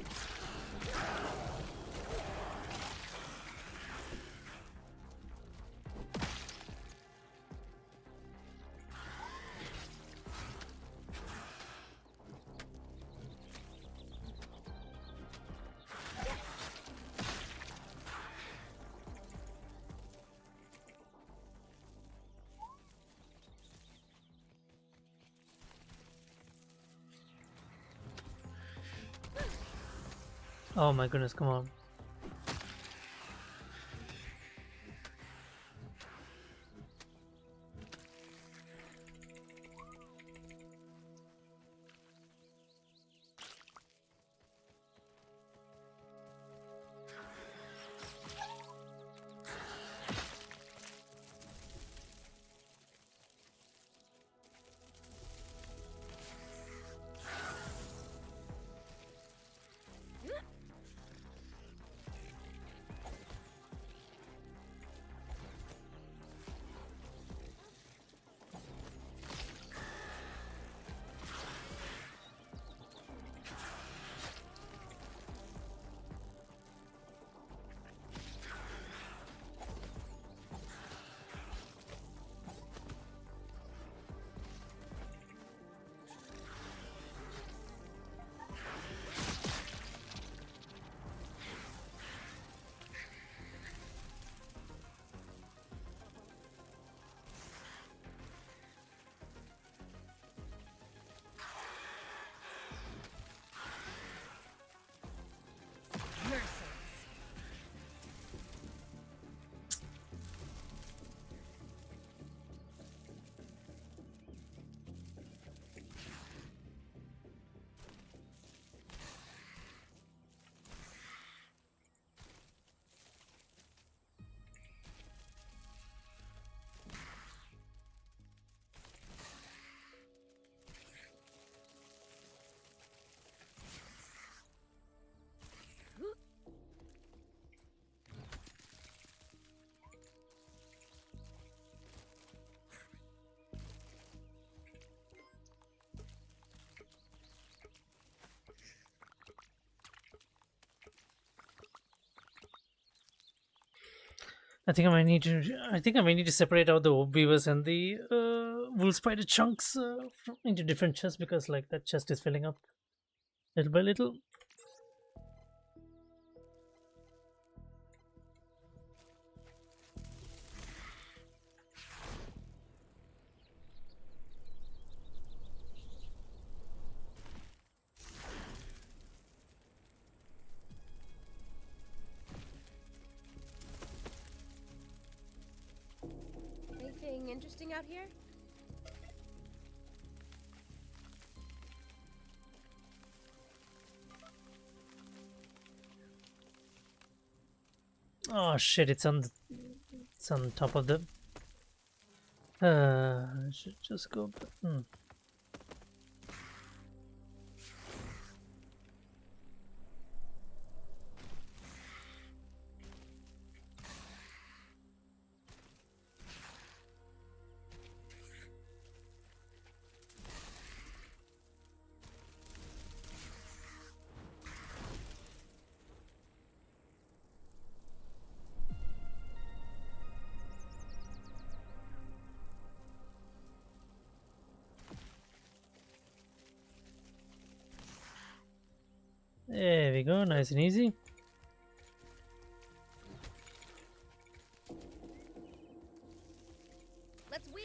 Speaker 1: Oh my goodness, come on. I think I might need to. I think I might need to separate out the orb weavers and the wolf spider chunks into different chests because, like, that chest is filling up little by little.
Speaker 2: Anything interesting out here?
Speaker 1: Oh shit! It's on top of the. I should just go. There we go, nice and easy.
Speaker 2: Let's weave.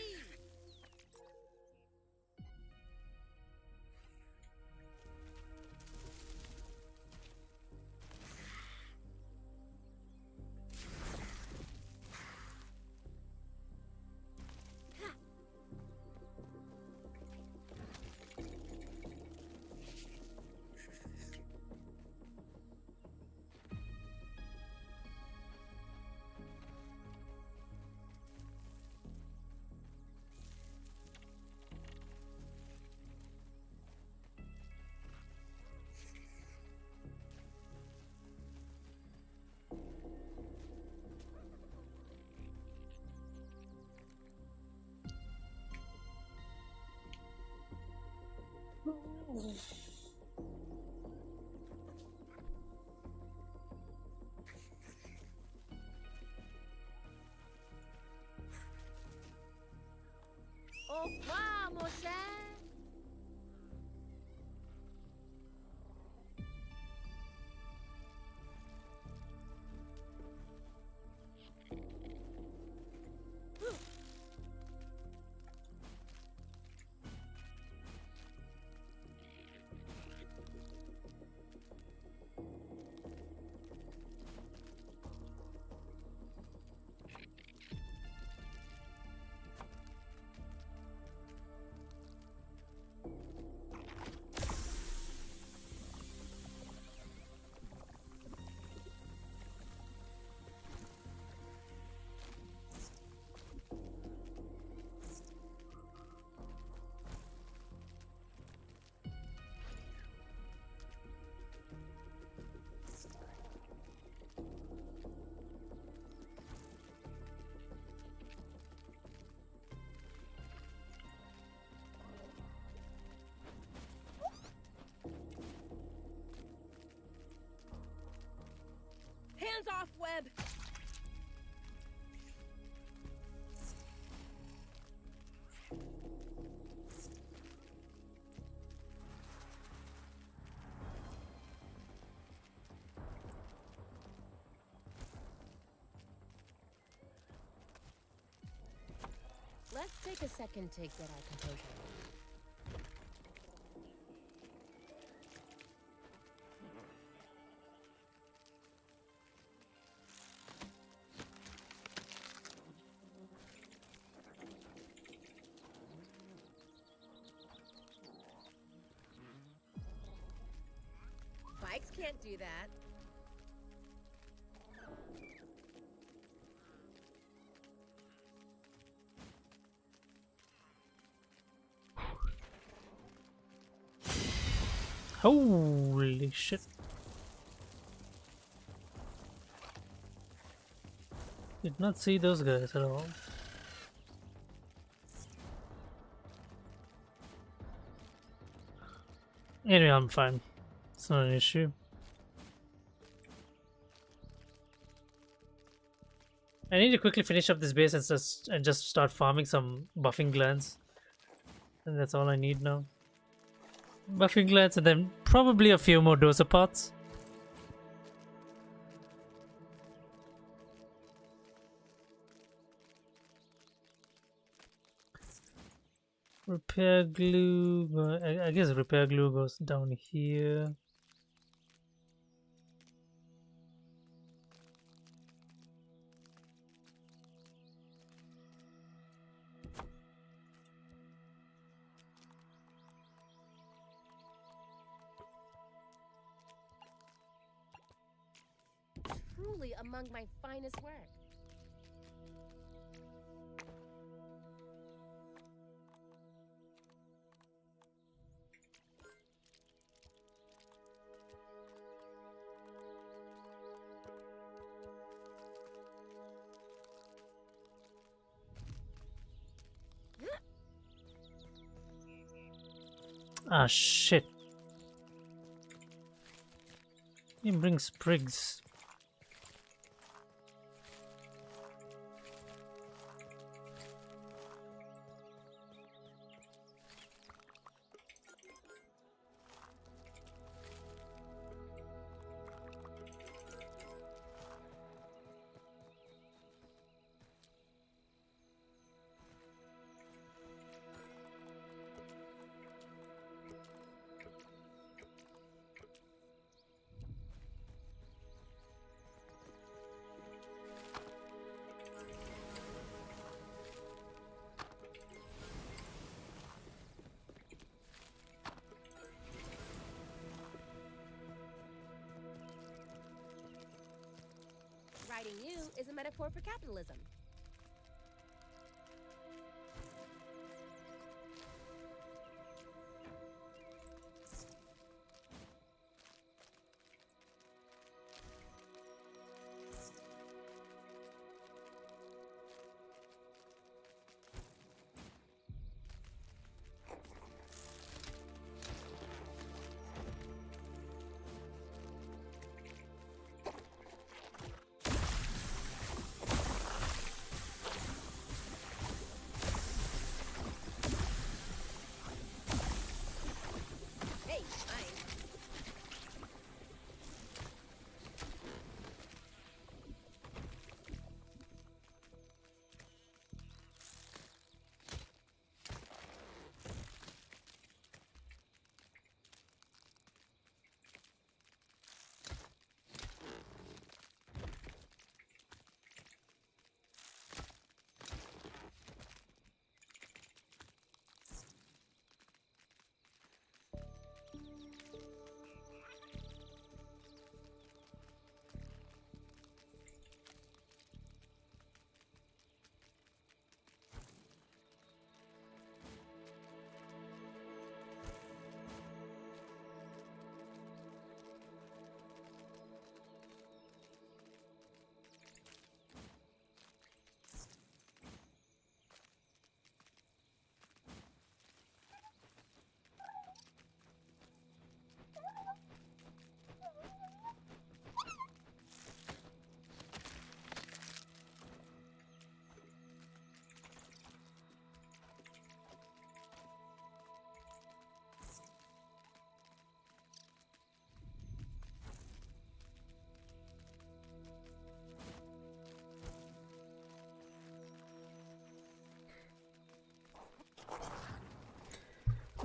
Speaker 2: Au revoir, mon cher. Hands off, Webb! Let's take a second to get our composure. Bikes can't do that.
Speaker 1: Holy shit. Did not see those guys at all. Anyway, I'm fine. It's not an issue. I need to quickly finish up this base and just start farming some buffing glands. And that's all I need now. Buffing glands and then probably a few more doser pots. Repair glue, I guess repair glue goes down here.
Speaker 2: Truly among my finest work.
Speaker 1: Ah, shit. He brings sprigs.
Speaker 2: Writing you is a metaphor for capitalism.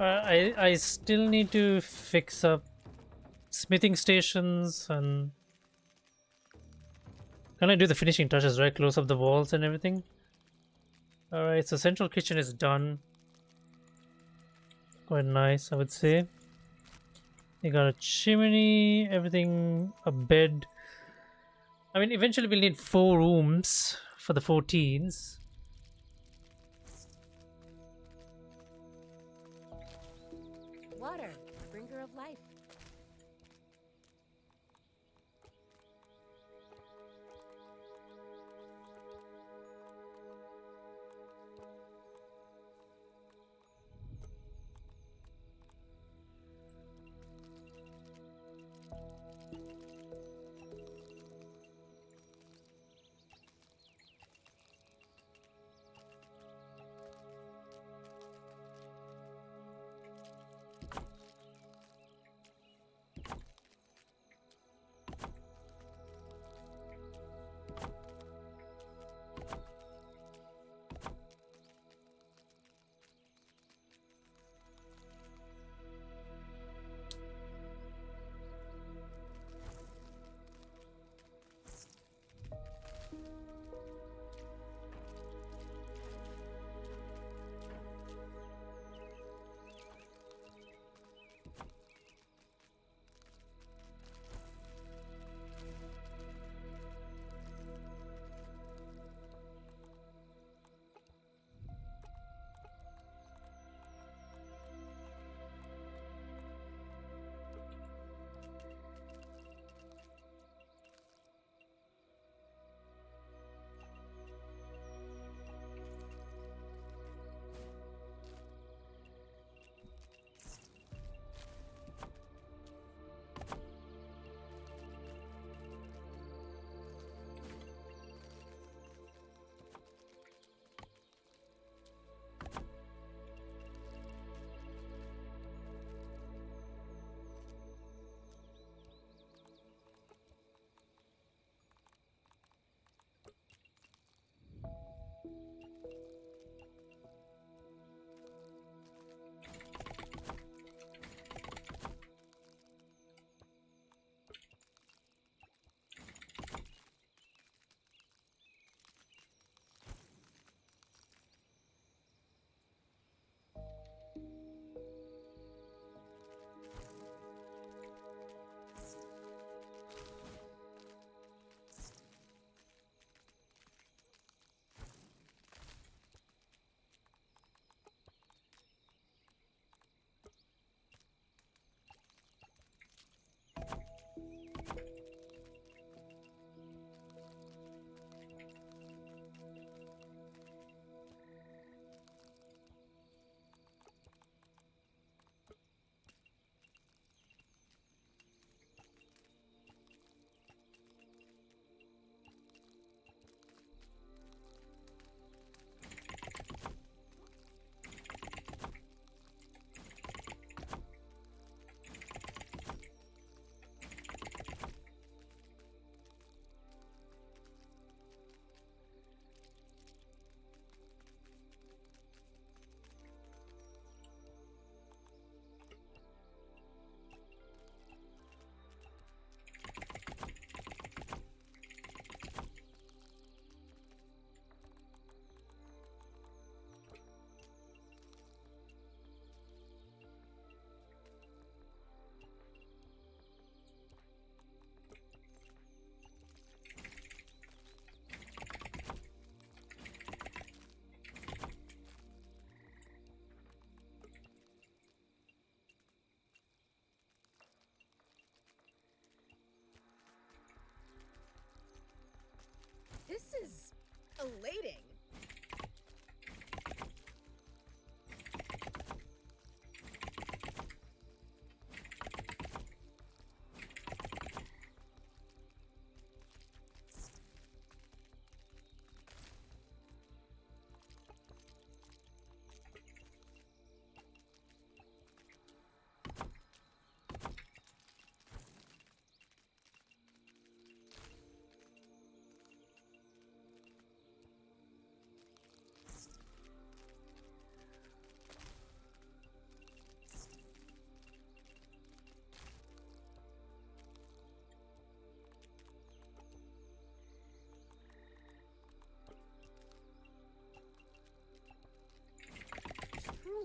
Speaker 1: I still need to fix up smithing stations and can I do the finishing touches, right? Close up the walls and everything. Alright, so central kitchen is done. Quite nice, I would say. You got a chimney, everything, a bed. I mean, eventually we'll need 4 rooms for the 4 teens.
Speaker 2: Water, bringer of life.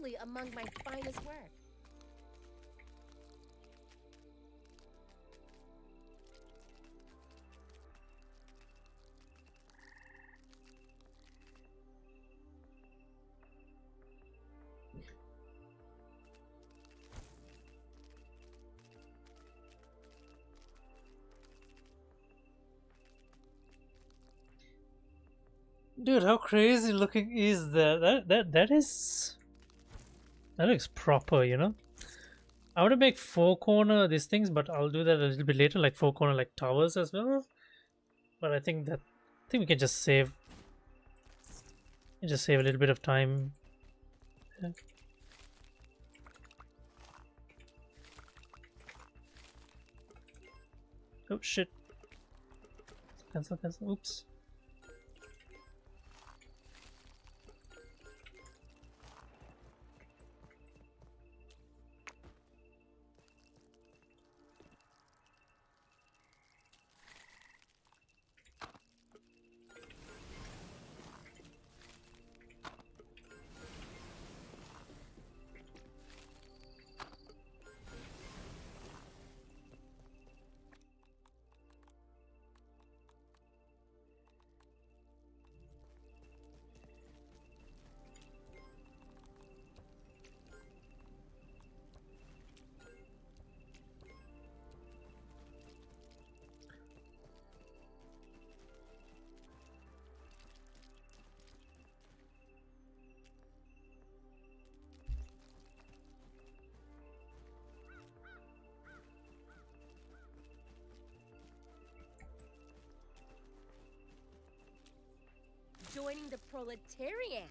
Speaker 2: truly among my finest work.
Speaker 1: Dude, how crazy looking is that? That looks proper, you know. I want to make four corner these things, but I'll do that a little bit later, like four corner like towers as well. But I think we can just save a little bit of time. Yeah. Oh shit. Cancel. Oops.
Speaker 2: Joining the proletariat.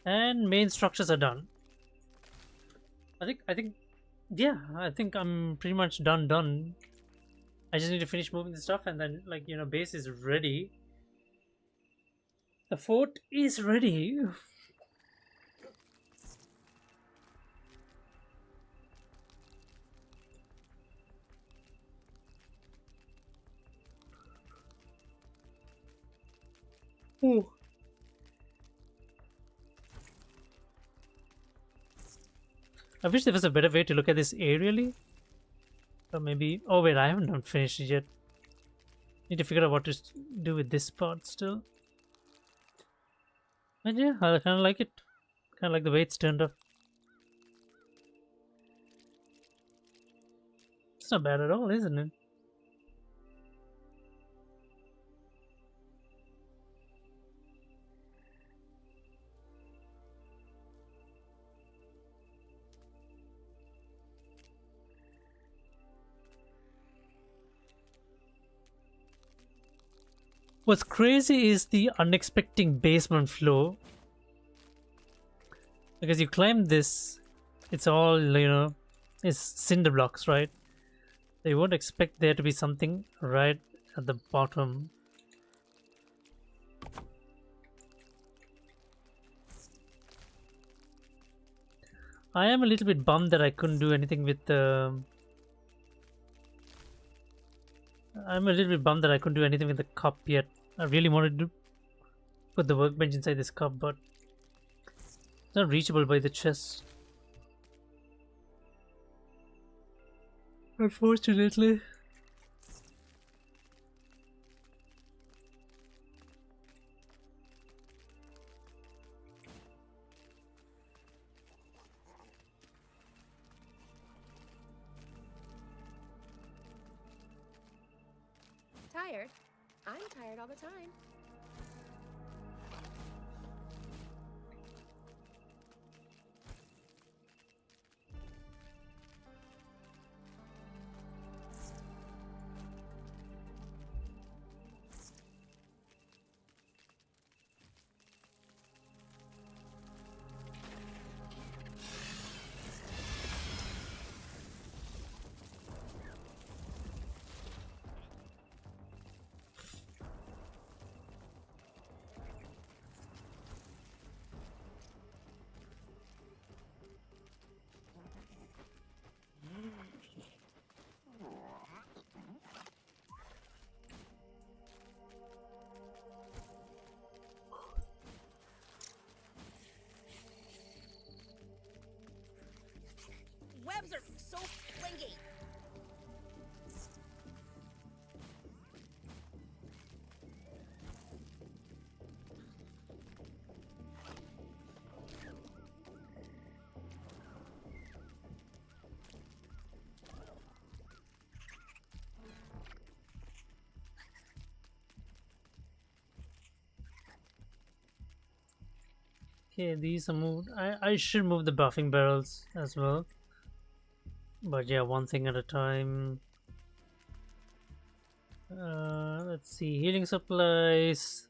Speaker 1: And main structures are done. Yeah, I think I'm pretty much done. I just need to finish moving the stuff and then, like, you know, base is ready. The fort is ready. Ooh. I wish there was a better way to look at this aerially. Or maybe... Oh wait, I haven't done finished it yet. Need to figure out what to do with this part still. But yeah, I kind of like it. Kind of like the way it's turned up. It's not bad at all, isn't it? What's crazy is the unexpected basement flow. Because you climb this, it's all, you know, it's cinder blocks, right? So you won't expect there to be something right at the bottom. I am a little bit bummed that I couldn't do anything with the. I'm a little bit bummed that I couldn't do anything with the cup yet. I really wanted to put the workbench inside this cup, but it's not reachable by the chest. Unfortunately.
Speaker 2: Tired? I'm tired all the time. Webs are so flingy.
Speaker 1: Okay, these are moved. I should move the buffing barrels as well. But yeah, one thing at a time. Let's see, healing supplies.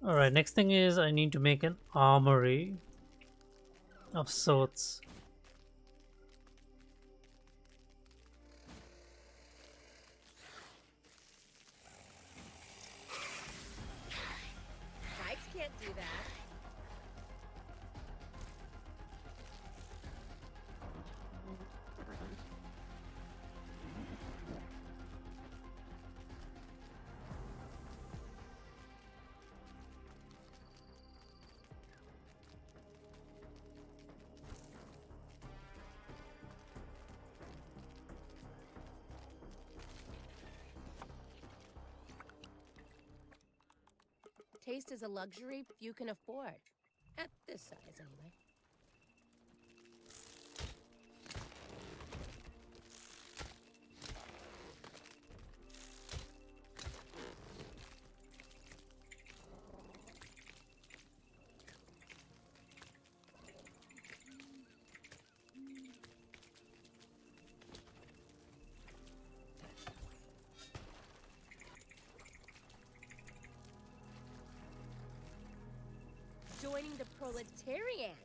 Speaker 1: Alright, next thing is I need to make an armory of sorts.
Speaker 2: Bikes can't do that. Taste is a luxury few can afford. At this size, anyway. Joining the proletariat.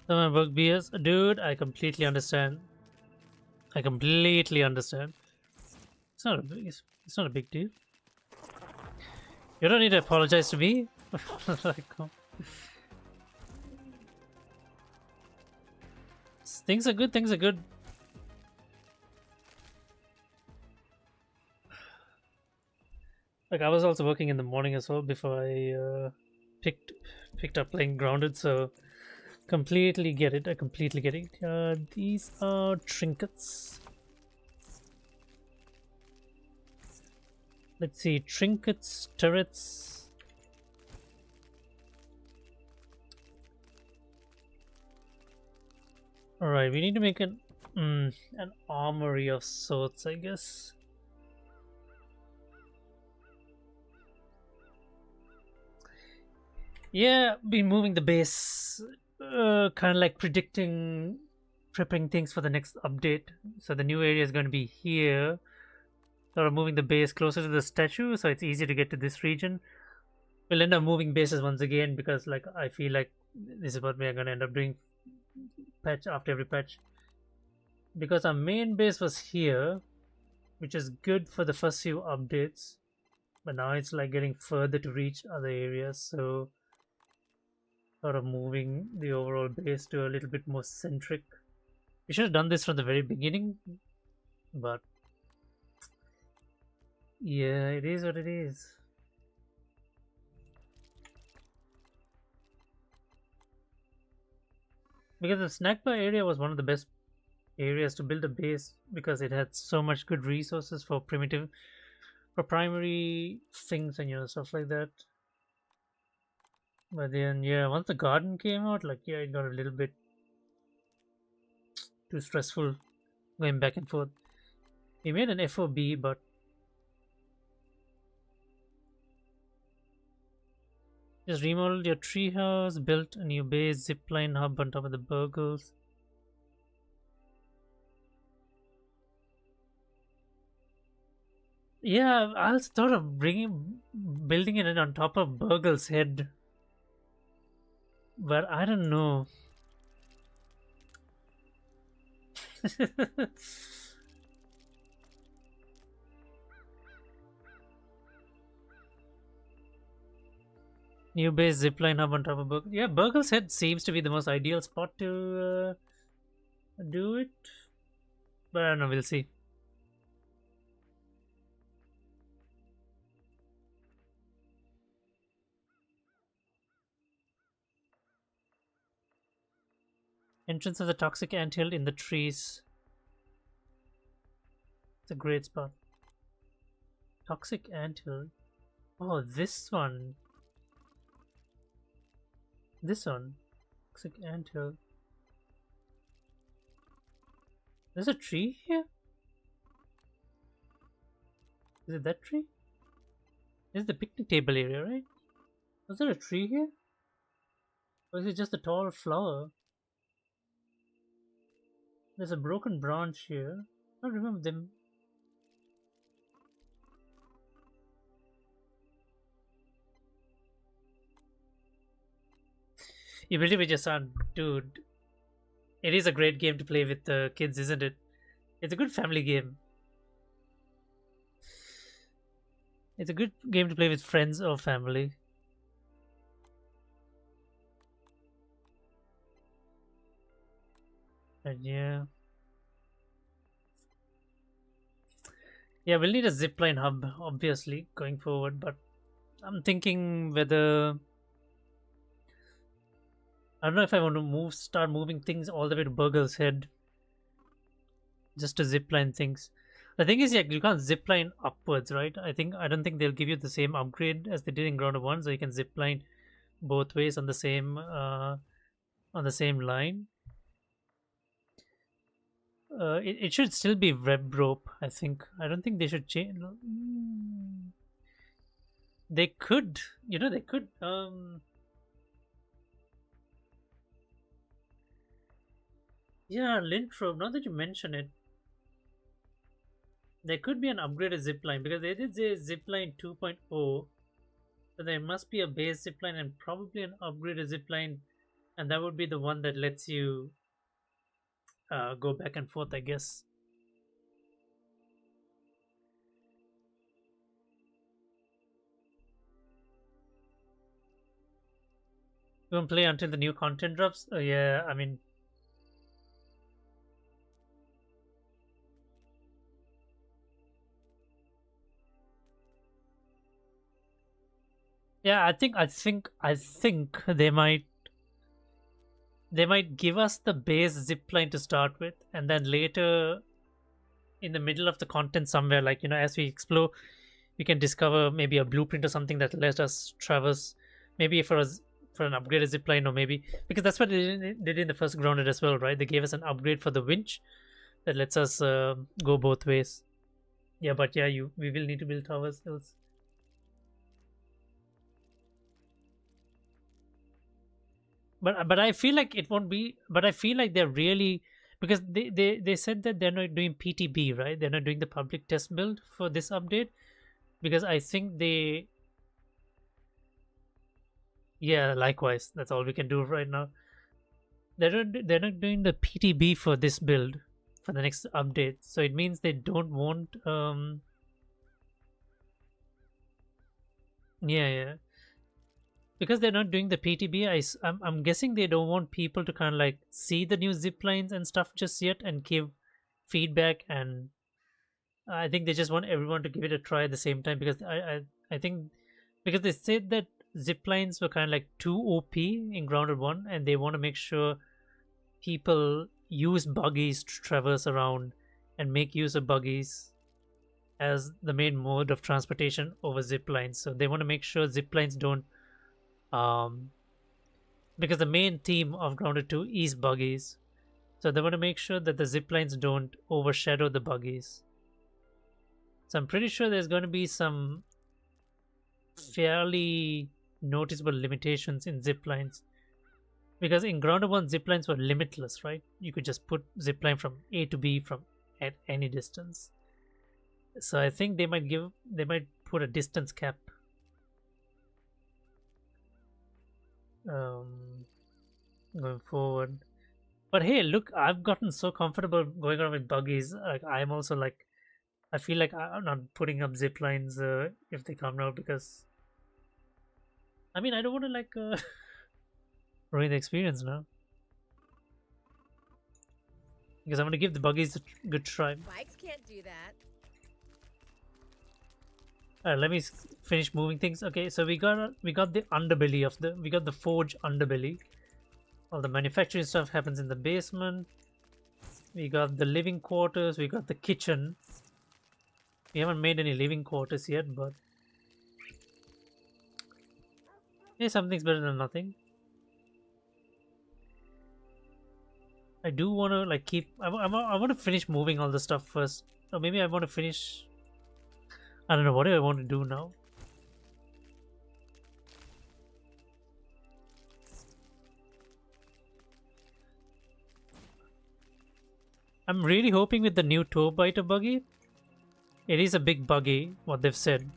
Speaker 1: So my bug BS, dude, I completely understand. I completely understand. It's not a big deal. You don't need to apologize to me. Like, things are good. Things are good. Like I was also working in the morning as well before I picked up playing Grounded, so completely get it. I completely get it. These are trinkets. Let's see, trinkets, turrets. Alright, we need to make an An armory of sorts, I guess. Yeah, been moving the base, kind of like prepping things for the next update. So the new area is going to be here. Sort of moving the base closer to the statue, so it's easy to get to this region. We'll end up moving bases once again because, like, I feel like this is what we are going to end up doing, patch after every patch. Because our main base was here, which is good for the first few updates, but now it's like getting further to reach other areas, so sort of moving the overall base to a little bit more centric. We should have done this from the very beginning, but yeah, it is what it is. Because the snack bar area was one of the best areas to build a base because it had so much good resources for primary things and stuff like that. But then yeah, once the garden came out, like yeah, it got a little bit too stressful going back and forth. We made an FOB, but just remodeled your treehouse, built a new base, zipline hub on top of the burgles. Yeah, I was thought of building it on top of Burgle's head, but I don't know. New base zipline hub on top of Burgle. Yeah, Burgle's head seems to be the most ideal spot to do it, but I don't know. We'll see. Entrance of the toxic anthill in the trees. It's a great spot. Toxic anthill. Oh, this one. This one. Toxic anthill. There's a tree here? Is it that tree? This is the picnic table area, right? Was there a tree here? Or is it just a tall flower? There's a broken branch here. I don't remember them. You believe it, your son? Dude. It is a great game to play with the kids, isn't it? It's a good family game. It's a good game to play with friends or family. And yeah. Yeah, we'll need a zipline hub, obviously, going forward, but I'm thinking whether I don't know if I want to start moving things all the way to Burgle's head. Just to zipline things. The thing is, yeah, you can't zipline upwards, right? I don't think they'll give you the same upgrade as they did in Ground of One, so you can zipline both ways on the same line. It should still be web rope, I think. I don't think they should change. They could, they could. Yeah, lint rope. Now that you mention it, there could be an upgraded zipline because they did say zipline 2.0. So there must be a base zipline and probably an upgraded zipline, and that would be the one that lets you go back and forth, I guess. You won't play until the new content drops? Oh, yeah, I mean. Yeah, I think they might give us the base zipline to start with, and then later in the middle of the content somewhere, like as we explore, we can discover maybe a blueprint or something that lets us traverse, maybe for an upgraded zipline, or maybe because that's what they did in the first Grounded as well, right? They gave us an upgrade for the winch, that lets us go both ways. Yeah, but yeah, we will need to build towers else. But I feel like it won't be. But I feel like they're really, because they said that they're not doing PTB, right? They're not doing the public test build for this update, because I think they, yeah, likewise, that's all we can do right now. They're not doing the PTB for this build for the next update, so it means they don't want yeah, yeah, because they're not doing the PTB. I'm guessing they don't want people to kind of like see the new zip lines and stuff just yet and give feedback, and I think they just want everyone to give it a try at the same time, because I think, because they said that zip lines were kind of like too OP in Grounded 1, and they want to make sure people use buggies to traverse around and make use of buggies as the main mode of transportation over zip lines. So they want to make sure zip lines don't, um, because the main theme of Grounded 2 is buggies. So they want to make sure that the zip lines don't overshadow the buggies. So I'm pretty sure there's going to be some fairly noticeable limitations in zip lines, because in Grounded 1 zip lines were limitless, right? You could just put zip line from A to B from at any distance. So I think they might put a distance cap. Going forward. But hey, look, I've gotten so comfortable going around with buggies. Like, I'm also like, I feel like I'm not putting up zip lines if they come out, because I mean, I don't want to like ruin the experience now, because I'm going to give the buggies a good try.
Speaker 2: Bikes can't do that.
Speaker 1: Let me finish moving things. Okay, so we got the underbelly of the, we got the forge underbelly. All the manufacturing stuff happens in the basement. We got the living quarters. We got the kitchen. We haven't made any living quarters yet, but hey, something's better than nothing. I do want to like keep. I want to finish moving all the stuff first, or maybe I want to finish. I don't know, what do I want to do now? I'm really hoping with the new toe biter buggy. It is a big buggy, what they've said.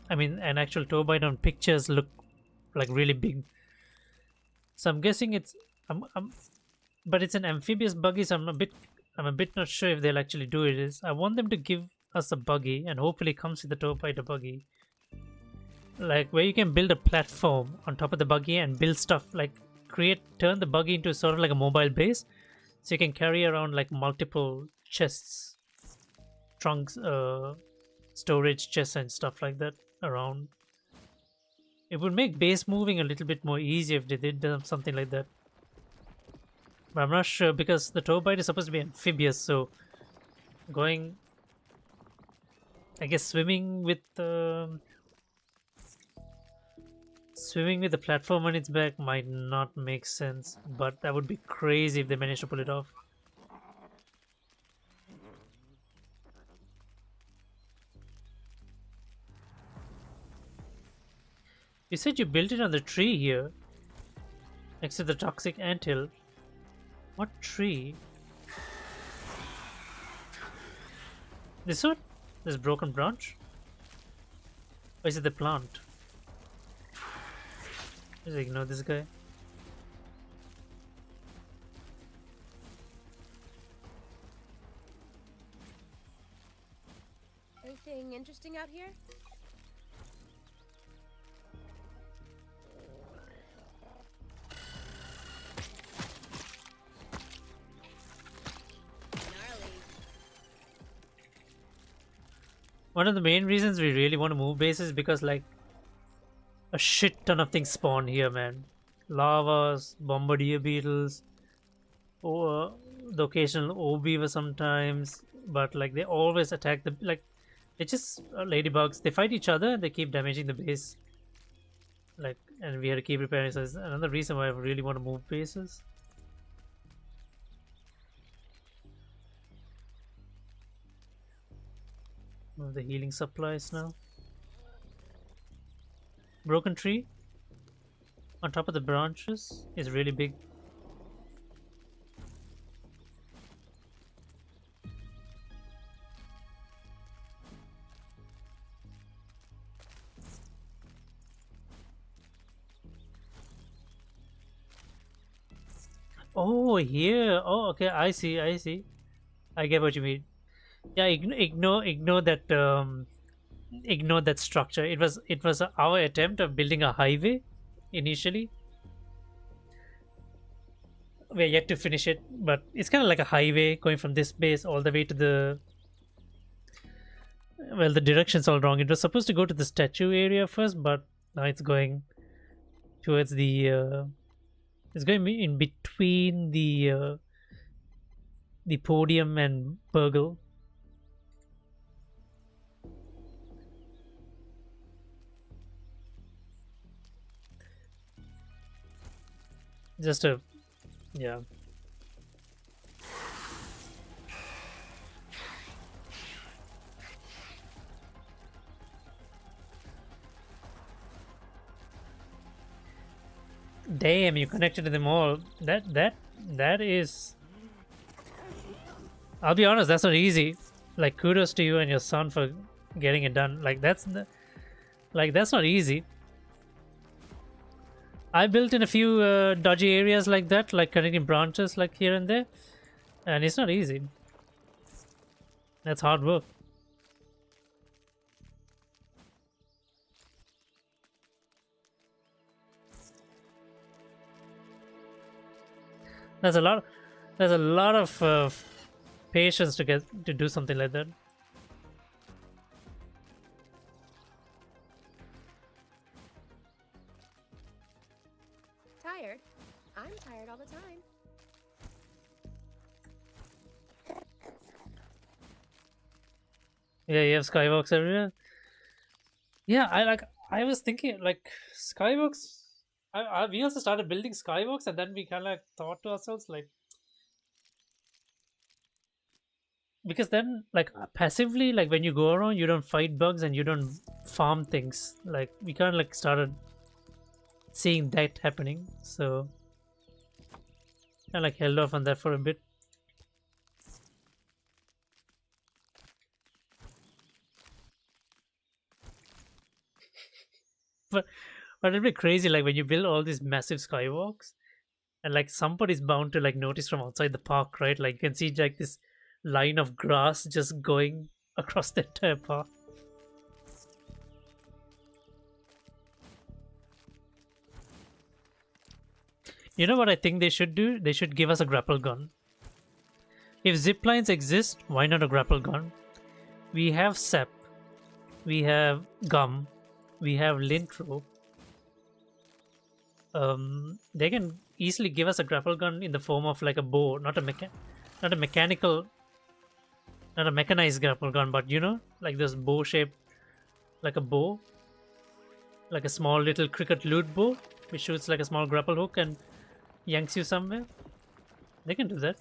Speaker 1: I mean, an actual toe bite on pictures look like really big. So I'm guessing it's but it's an amphibious buggy, so I'm a bit not sure if they'll actually do it. Is I want them to give us a buggy, and hopefully it comes with the toe biter buggy, like where you can build a platform on top of the buggy and build stuff, like turn the buggy into sort of like a mobile base, so you can carry around like multiple chests, trunks, storage chests and stuff like that around. It would make base moving a little bit more easier if they did something like that, but I'm not sure, because the toe bite is supposed to be amphibious, so going, I guess, swimming with the platform on its back might not make sense, but that would be crazy if they managed to pull it off. You said you built it on the tree here, next to the toxic anthill. What tree? This one? This broken branch? Or is it the plant? Just ignore this guy.
Speaker 2: Anything interesting out here? Gnarly.
Speaker 1: One of the main reasons we really want to move bases is because like a shit ton of things spawn here, man. Lavas, bombardier beetles, or the occasional O-beaver sometimes, but like they always attack the, like, it's just ladybugs. They fight each other and they keep damaging the base. Like, and we had to keep repairing. So it's another reason why I really want to move bases. Move the healing supplies now. Broken tree on top of the branches is really big. Oh, here. Oh, okay. I see. I see. I get what you mean. Yeah, ignore that. Ignore that structure. It was our attempt of building a highway initially. We're yet to finish it, but it's kind of like a highway going from this base all the way to the. Well, the direction's all wrong. It was supposed to go to the statue area first, but now it's going towards the. It's going in between the podium and Burgle. Just a, yeah. Damn, you connected to them all. That is. I'll be honest, that's not easy. Like, kudos to you and your son for getting it done. Like that's not easy. I built in a few dodgy areas like that, like connecting branches like here and there, and it's not easy. That's hard work. There's a lot. There's a lot of patience to get to do something like that.
Speaker 2: Tired? I'm tired all the time.
Speaker 1: Yeah, you have skywalks everywhere. Yeah, I was thinking like skywalks. We also started building skywalks, and then we kind of like thought to ourselves like, because then like passively, like when you go around, you don't fight bugs and you don't farm things. Like we kind of like started seeing that happening, so I like held off on that for a bit. But it'd be crazy like when you build all these massive skywalks, and like somebody's bound to like notice from outside the park, right? Like you can see like this line of grass just going across the entire park. You know what I think they should do? They should give us a grapple gun. If zip lines exist, why not a grapple gun? We have sap, we have gum, we have lint rope. They can easily give us a grapple gun in the form of like a bow, not a mechanical, not a mechanized grapple gun, but you know, like this bow shape, like a bow, like a small little cricket loot bow, which shoots like a small grapple hook and yanks you somewhere. They can do that.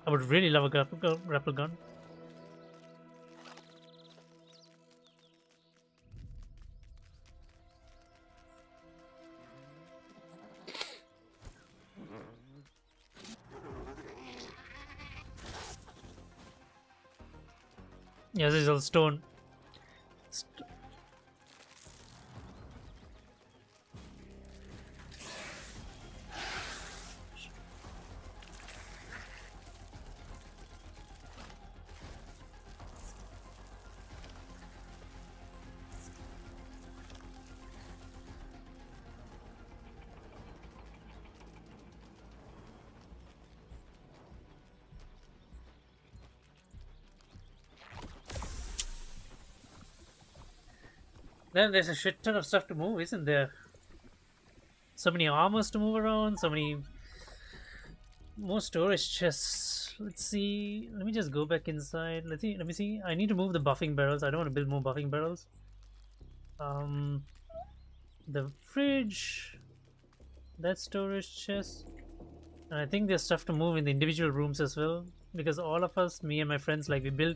Speaker 1: I would really love a grapple gun. Yeah, this is all stone. Then there's a shit ton of stuff to move, isn't there? So many armors to move around, so many more storage chests. Let's see. Let me just go back inside. Let's see. Let me see. I need to move the buffing barrels. I don't want to build more buffing barrels. The fridge. That storage chest. And I think there's stuff to move in the individual rooms as well. Because all of us, me and my friends, like we built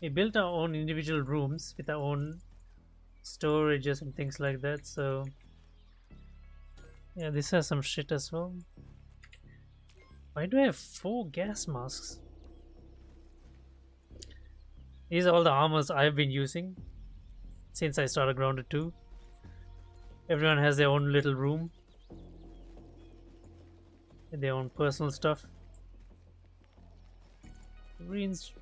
Speaker 1: We built our own individual rooms with our own storages and things like that. So yeah, this has some shit as well. Why do I have 4 gas masks? These are all the armors I've been using since I started Grounded 2. Everyone has their own little room with their own personal stuff. Greens.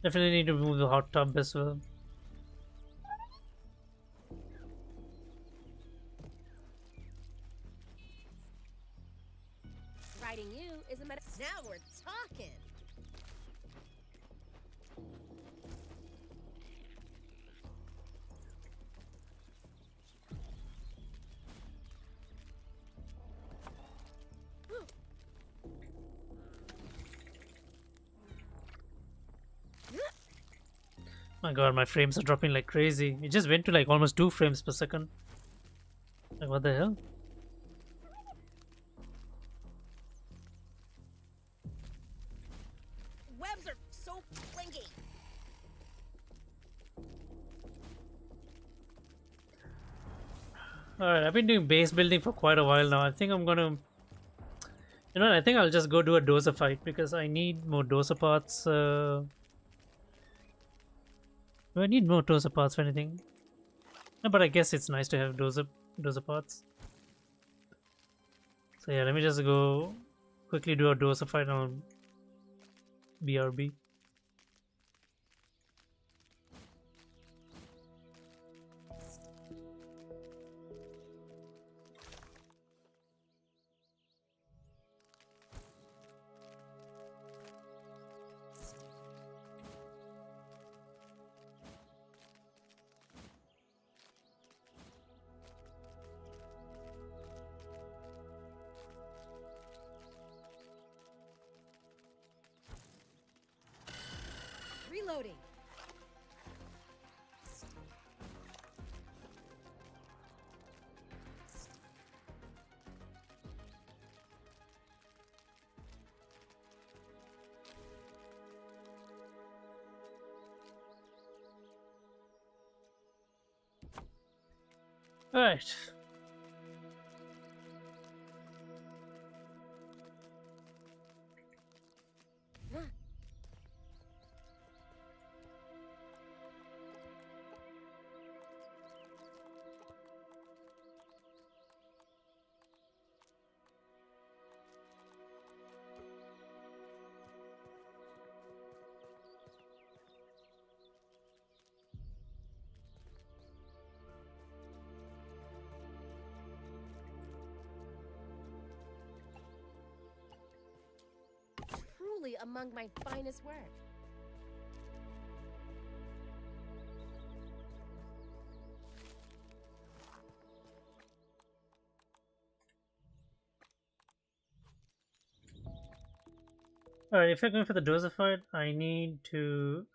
Speaker 1: Definitely need to move the hot tub as well.
Speaker 2: Riding you is a Now we're talking.
Speaker 1: My god, my frames are dropping like crazy. It just went to like almost 2 frames per second. Like, what the hell?
Speaker 2: Webs are so clingy.
Speaker 1: Alright, I've been doing base building for quite a while now. I think I'm gonna... You know, I think I'll just go do a dozer fight because I need more dozer parts. Do I need more dozer parts for anything? No, but I guess it's nice to have dozer parts. So yeah, let me just go quickly do a dozer fight on BRB.
Speaker 2: Reloading.
Speaker 1: Alright.
Speaker 2: Truly among my finest work.
Speaker 1: Alright, if I'm going for the dozer fight, I need to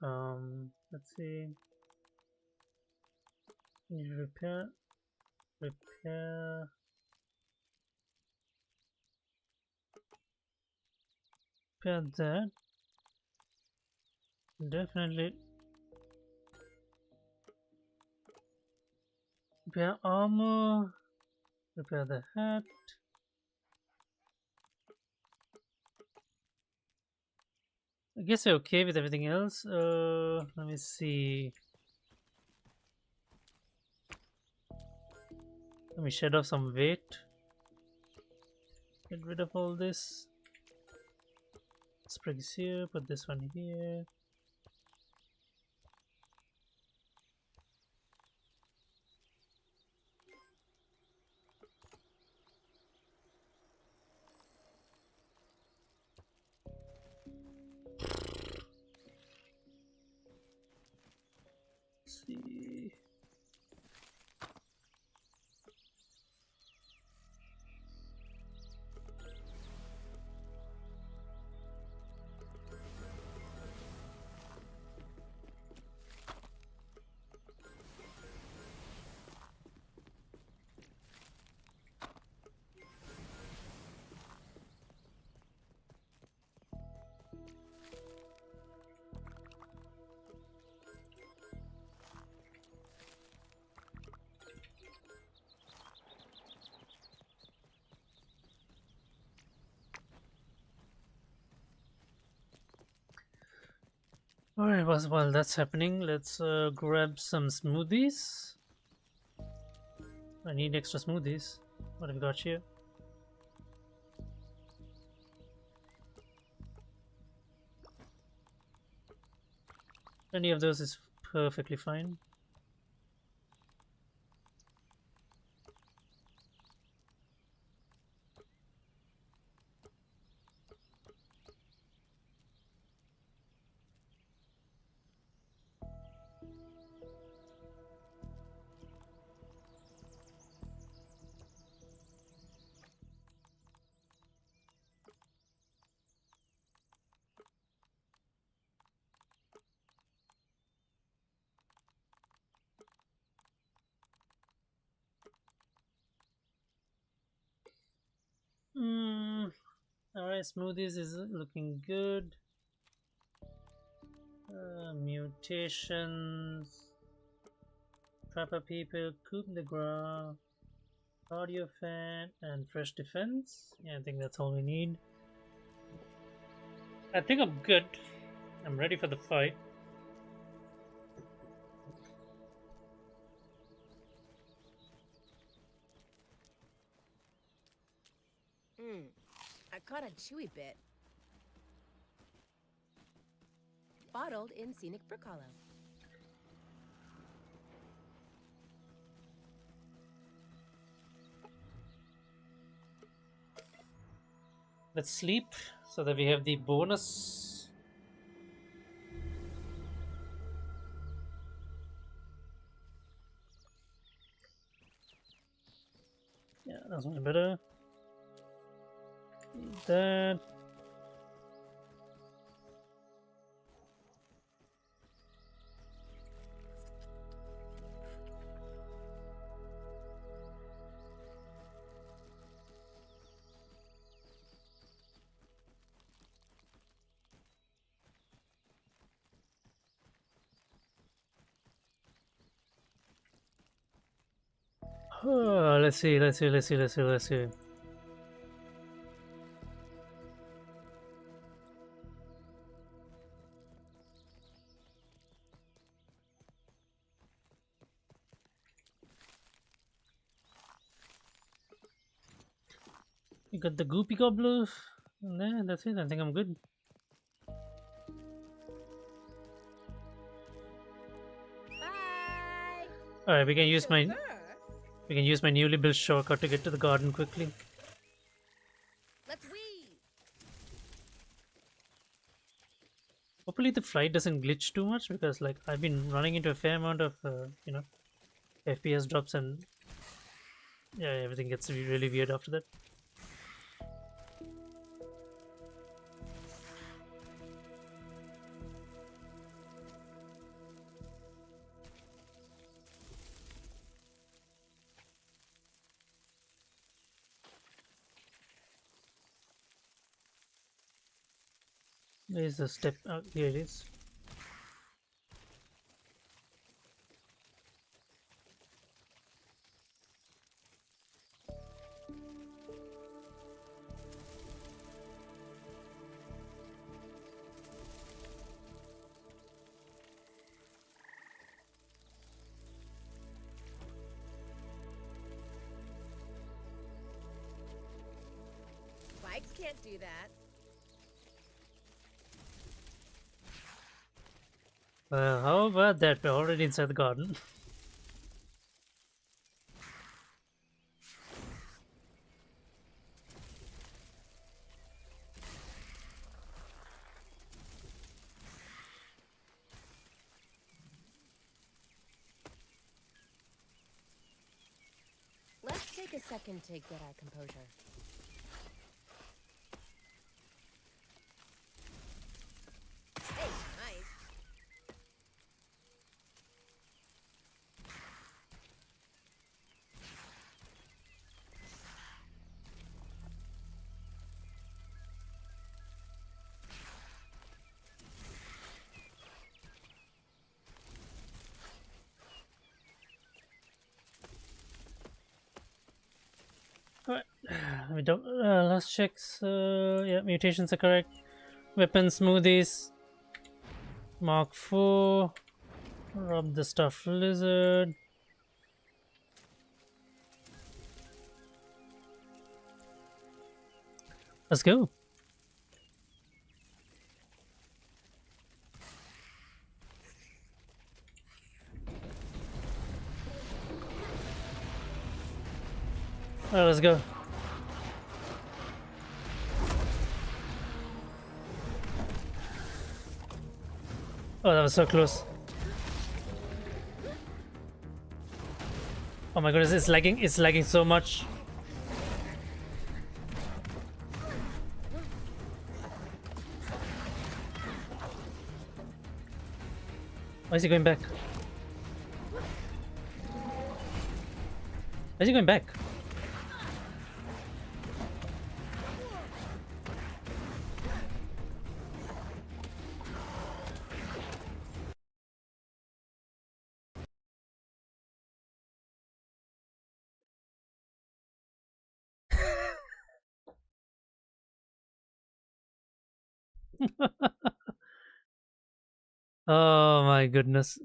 Speaker 1: let's see. Need to repair repair that. Definitely repair armor, repair the hat. I guess I'm okay with everything else. Let me see. Let me shed off some weight. Get rid of all this. Sprigs here, put this one here. Let's see. Alright, while that's happening, let's grab some smoothies. I need extra smoothies. What have we got here? Any of those is perfectly fine. Alright, smoothies is looking good. Mutations. Trapper people, Coup de Gras, Audio Fan, and Fresh Defense. Yeah, I think that's all we need. I think I'm good. I'm ready for the fight.
Speaker 2: I caught a chewy bit. Bottled in scenic Brook Hollow.
Speaker 1: Let's sleep so that we have the bonus. Yeah, that's much better. Need that. Oh, let's see. You got the Goopy Gobbler. There, that's it. I think I'm good.
Speaker 2: Bye.
Speaker 1: Alright, we can use my
Speaker 2: Chauffeur,
Speaker 1: newly built shortcut to get to the garden quickly.
Speaker 2: let's weave.
Speaker 1: Hopefully the flight doesn't glitch too much, because like I've been running into a fair amount of FPS drops, and yeah, everything gets really weird after that. There's the step. Here it is.
Speaker 2: Bikes can't do that.
Speaker 1: How about that? We're already inside the garden.
Speaker 2: Let's take a second to get our composure. Hey, nice.
Speaker 1: Alright, we don't. Last checks. Yeah, mutations are correct. Weapon smoothies. Mark 4. Rob the stuffed lizard. Let's go. Alright, let's go. Oh, that was so close. Oh my goodness, it's lagging so much. Why is he going back? Why is he going back? Oh my goodness.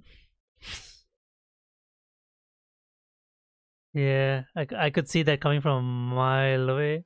Speaker 1: Yeah, I could see that coming from a mile away.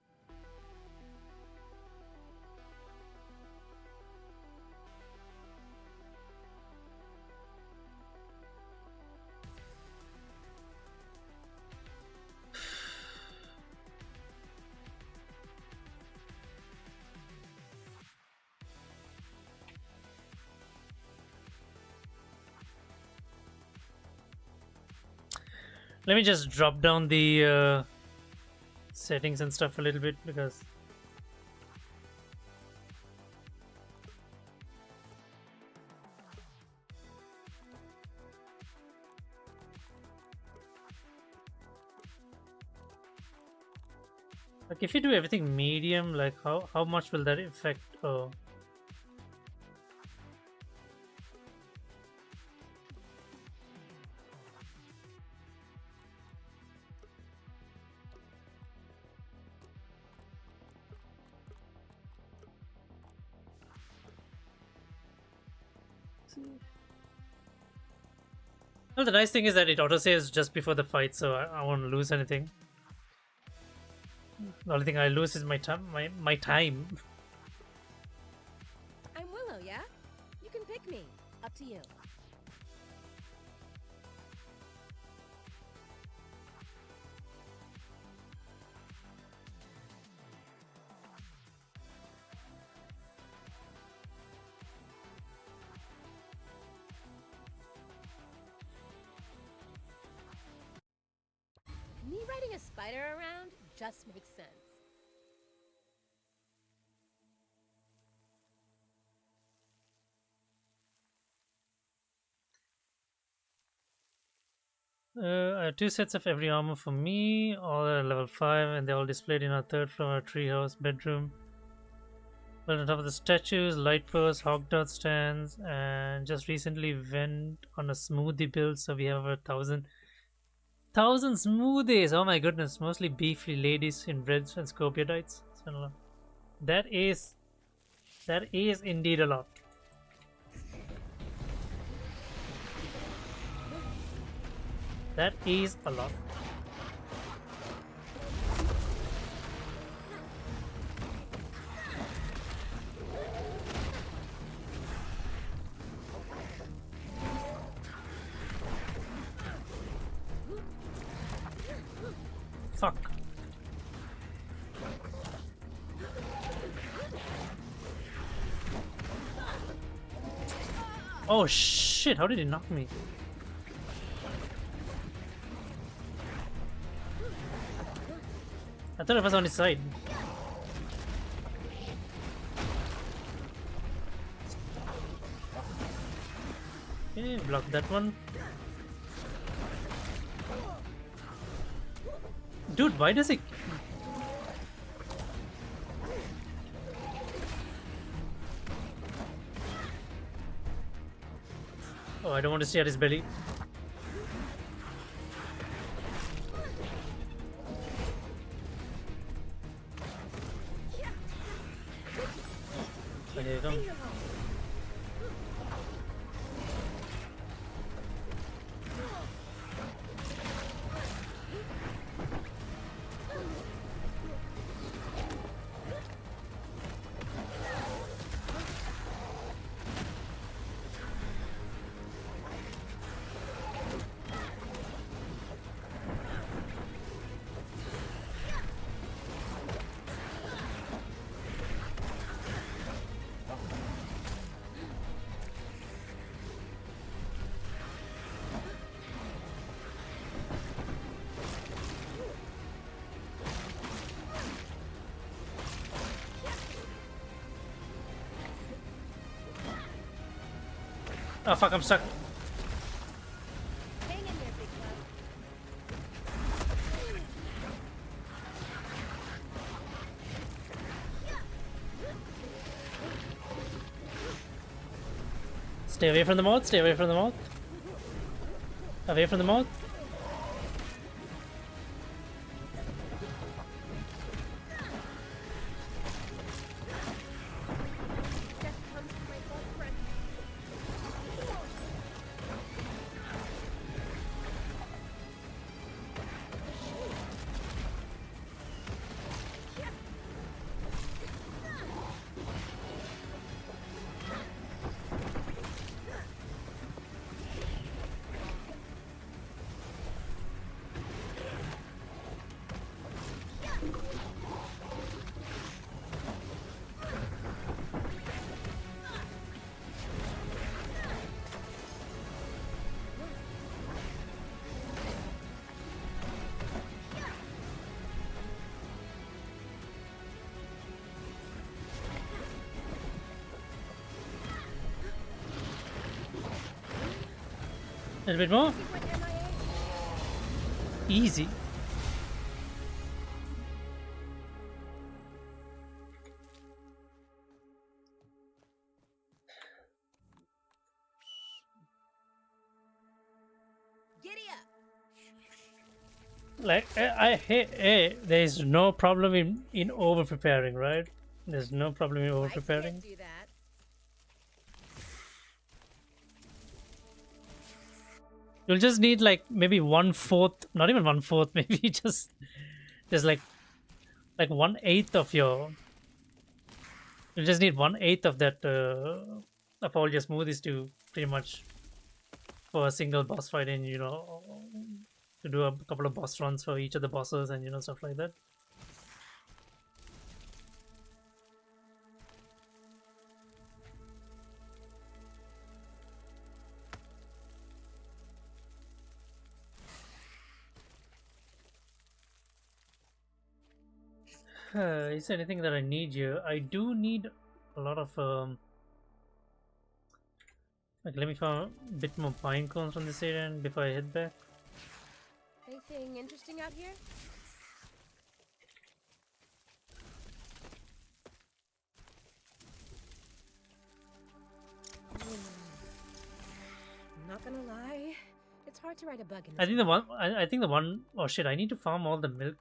Speaker 1: Let me just drop down the settings and stuff a little bit because like if you do everything medium, like how much will that affect? Oh, well, the nice thing is that it autosaves just before the fight, so I won't lose anything. The only thing I lose is my time. My time.
Speaker 2: I'm Willow, yeah? You can pick me. Up to you. Me riding a spider around just makes sense.
Speaker 1: I have 2 sets of every armor for me, all are level 5, and they're all displayed in our 3rd floor treehouse bedroom. Built on top of the statues, light posts, hog dot stands, and just recently went on a smoothie build, so we have 1,000 smoothies. Oh my goodness, mostly beefy ladies in breads and scorpionites. That is indeed a lot. That is a lot. Fuck. Oh shit, how did he knock me? I thought it was on his side. Okay, block that one. Dude, why does it... Oh, I don't want to stay at his belly. Okay, come. Oh fuck, I'm stuck.
Speaker 2: Hang in there, big love.
Speaker 1: Stay away from the mouth, stay away from the mouth. Away from the mouth.
Speaker 2: Death comes to my old friend.
Speaker 1: A little bit more.
Speaker 2: He went MIA.
Speaker 1: Easy.
Speaker 2: Giddy up.
Speaker 1: Like hey, there is no problem in over preparing, right? There's no problem in over
Speaker 2: I
Speaker 1: preparing.
Speaker 2: can't do that.
Speaker 1: You'll just need like maybe 1/4, not even 1/4, maybe just like 1/8 of your. You'll just need 1/8 of that of all your smoothies to pretty much for a single boss fight, and to do a couple of boss runs for each of the bosses and stuff like that. Is there anything that I need here? I do need a lot of like, let me find a bit more pine cones from this area and before I head back.
Speaker 2: Anything interesting out here? I'm not gonna lie, it's hard to ride a bug in this.
Speaker 1: I think the one. I think the one. Oh shit! I need to farm all the milk.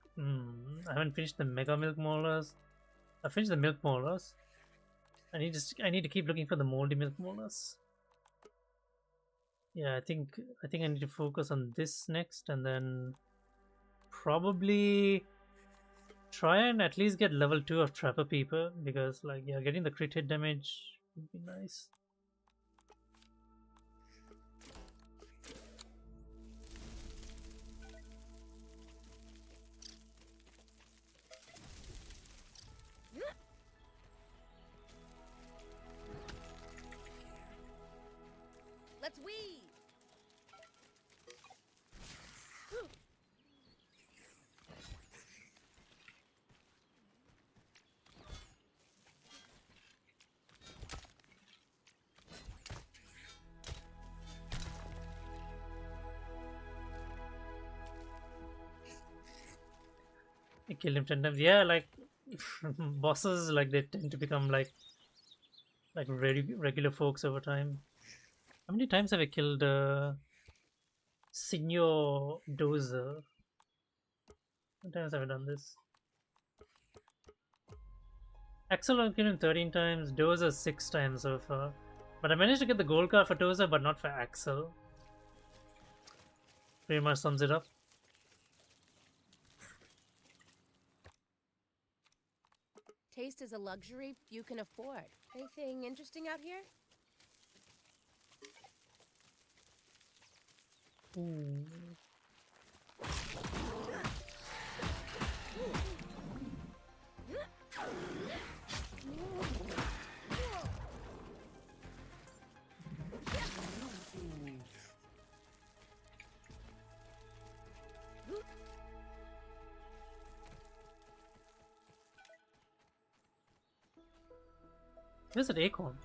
Speaker 1: I haven't finished the mega milk molars. I finished the milk molars. I need to keep looking for the moldy milk molars. Yeah, I think I need to focus on this next, and then probably try and at least get level 2 of Trapper Peeper, because like, yeah, getting the crit hit damage would be nice.
Speaker 2: Let's weave.
Speaker 1: I killed him 10 times. Yeah, like bosses, like they tend to become like regular folks over time. How many times have I killed Signor Dozer? How many times have I done this? Axel I've killed him 13 times, Dozer 6 times so far. But I managed to get the gold card for Dozer, but not for Axel. Pretty much sums it up.
Speaker 2: Taste is a luxury few can afford. Anything interesting out here?
Speaker 1: Ooh. Where's that acorn?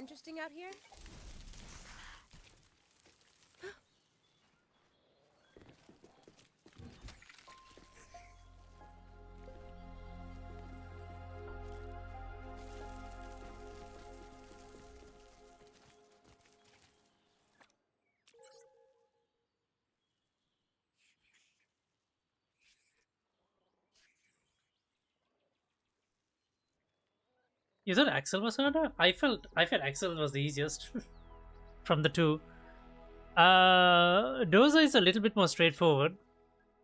Speaker 2: interesting out here?
Speaker 1: You thought Axel was harder? I felt Axel was the easiest from the two. Doza is a little bit more straightforward,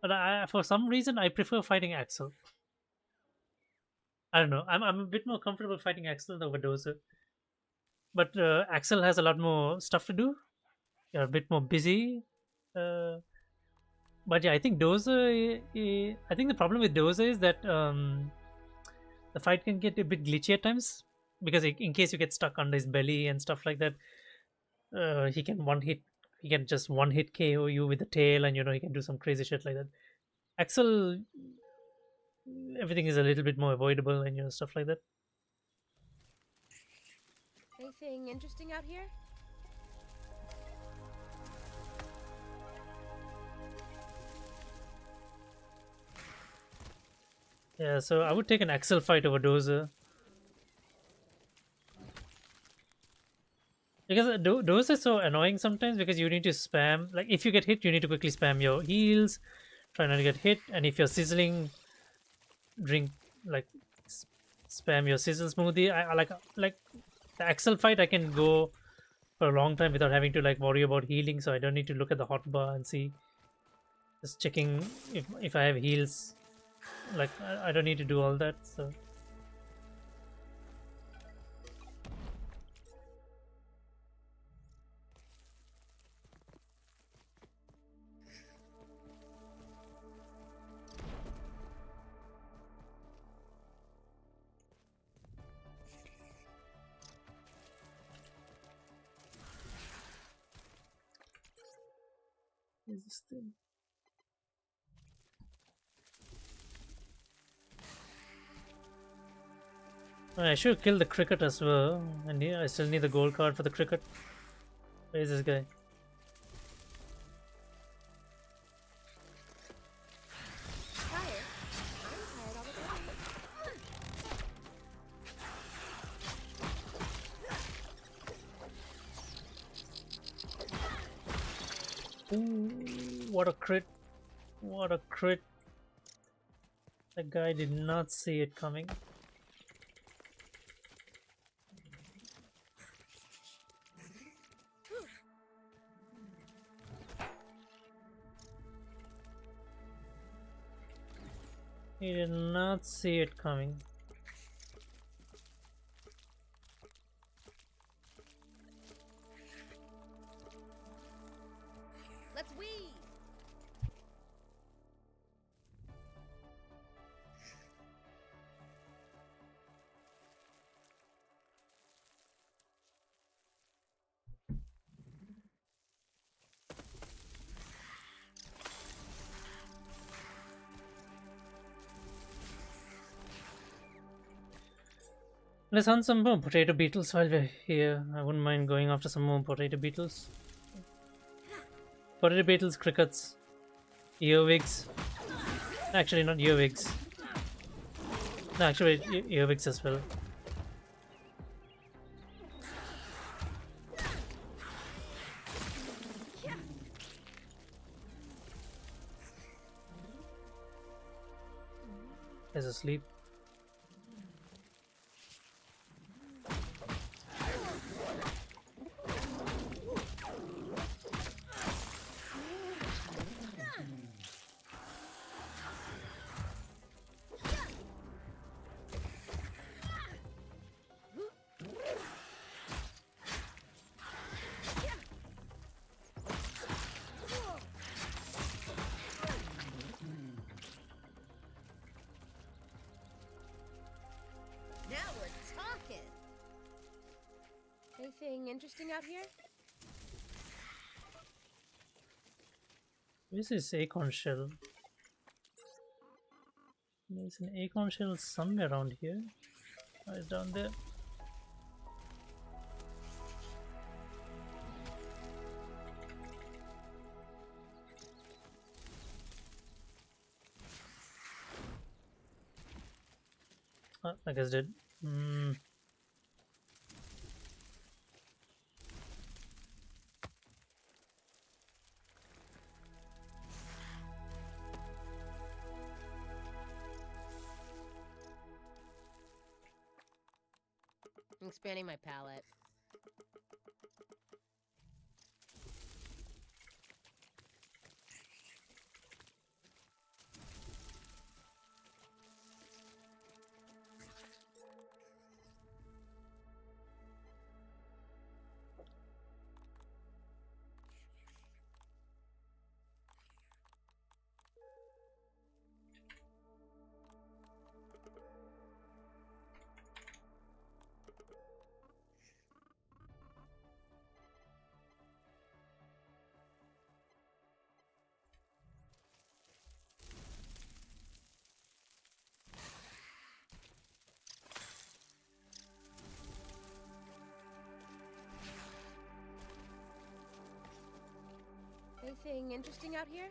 Speaker 1: but for some reason I prefer fighting Axel. I don't know. I'm a bit more comfortable fighting Axel over Doza, but Axel has a lot more stuff to do. You're a bit more busy. Uh, but yeah, I think Doza. I think the problem with Doza is that the fight can get a bit glitchy at times because in case you get stuck under his belly and stuff like that, he can one hit. He can just one hit KO you with the tail, and he can do some crazy shit like that. Axel, everything is a little bit more avoidable and stuff like that.
Speaker 2: Anything interesting out here?
Speaker 1: Yeah, so I would take an Axel fight over Dozer. Because Dozer is so annoying sometimes because you need to spam. Like, if you get hit, you need to quickly spam your heals, try not to get hit. And if you're sizzling, drink, like, spam your sizzle smoothie. I like the Axel fight, I can go for a long time without having to, like, worry about healing. So I don't need to look at the hotbar and see. Just checking if I have heals. Like, I don't need to do all that, so is this thing. I should kill the cricket as well, and yeah, I still need the gold card for the cricket. Where is this guy?
Speaker 2: Tired? I'm tired all the time.
Speaker 1: Ooh, what a crit! What a crit! That guy did not see it coming. He did not see it coming.
Speaker 2: Let's weave!
Speaker 1: Let's hunt some more potato beetles while we're here. I wouldn't mind going after some more potato beetles. Potato beetles, crickets, earwigs. Actually, not earwigs. No, actually, earwigs as well. He's asleep.
Speaker 2: Now we're talking! Anything interesting out here?
Speaker 1: Where's this acorn shell? There's an acorn shell somewhere around here. Oh, it's down there. I guess did.
Speaker 2: I'm expanding my palette. Anything interesting out here?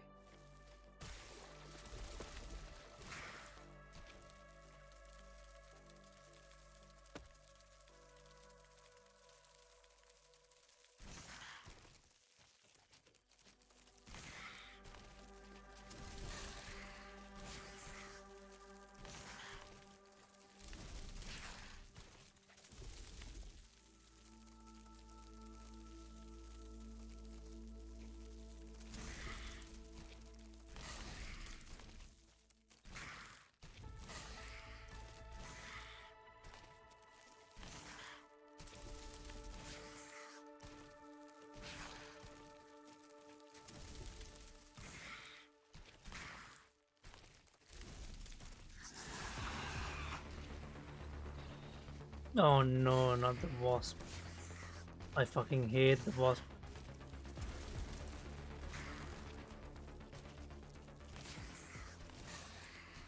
Speaker 1: Oh no, not the wasp. I fucking hate the wasp.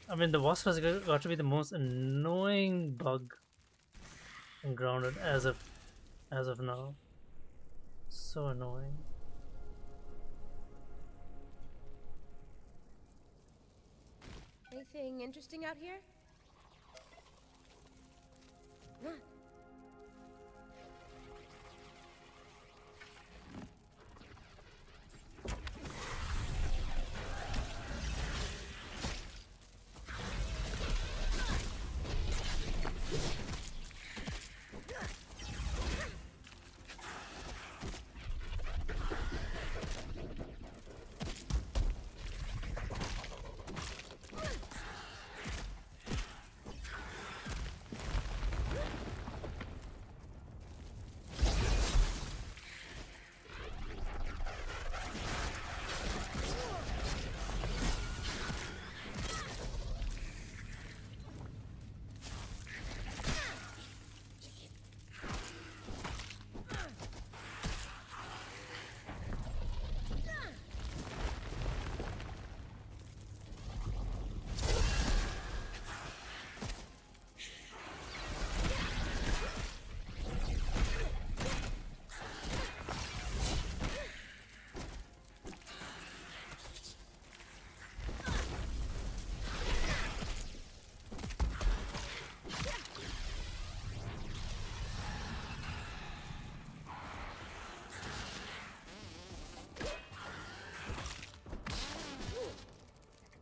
Speaker 1: I mean, the wasp has got to be the most annoying bug in Grounded as of now. So annoying.
Speaker 2: Anything interesting out here? Look.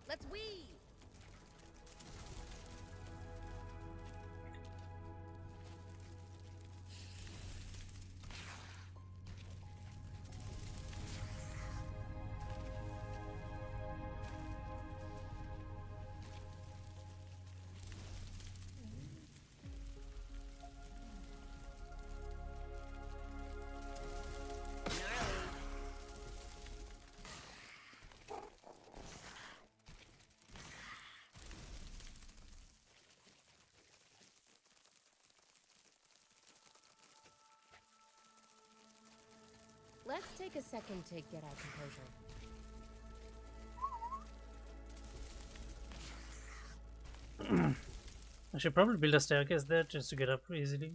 Speaker 2: Let's weave. Let's take a second to get our composure.
Speaker 1: I should probably build a staircase there just to get up easily.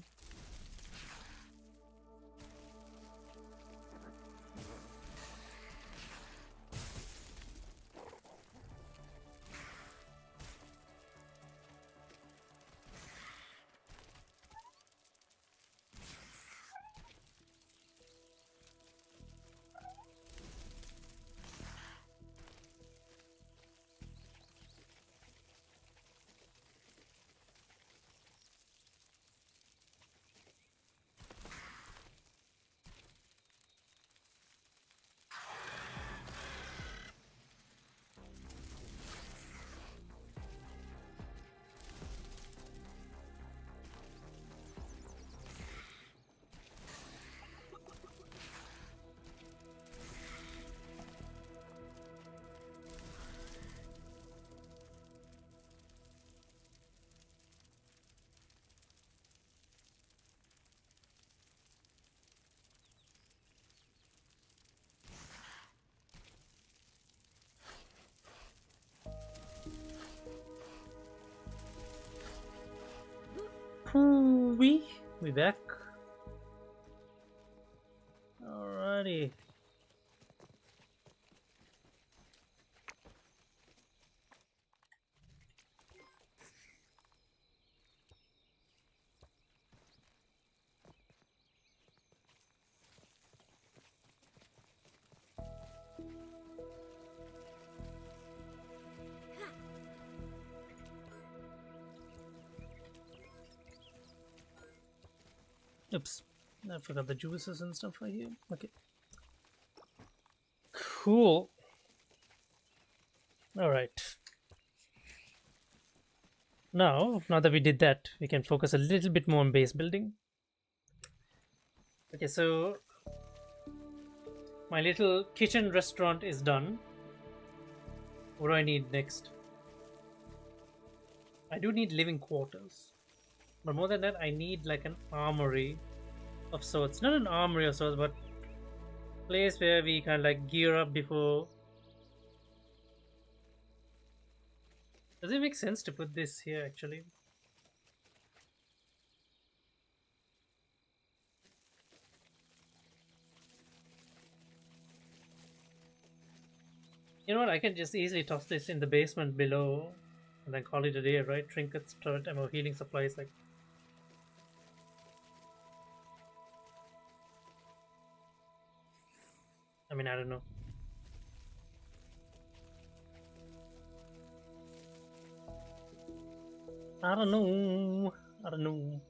Speaker 1: we back. Alrighty. Oops, I forgot the juices and stuff right here. Okay. Cool. Alright. Now that we did that, we can focus a little bit more on base building. Okay, so my little kitchen restaurant is done. What do I need next? I do need living quarters. But more than that, I need like an armory of sorts. Not an armory of sorts, but place where we can like gear up before. Does it make sense to put this here actually? You know what? I can just easily toss this in the basement below and then call it a day, right? Trinkets, turret ammo, healing supplies, like. I mean, I don't know. I don't know. I don't know.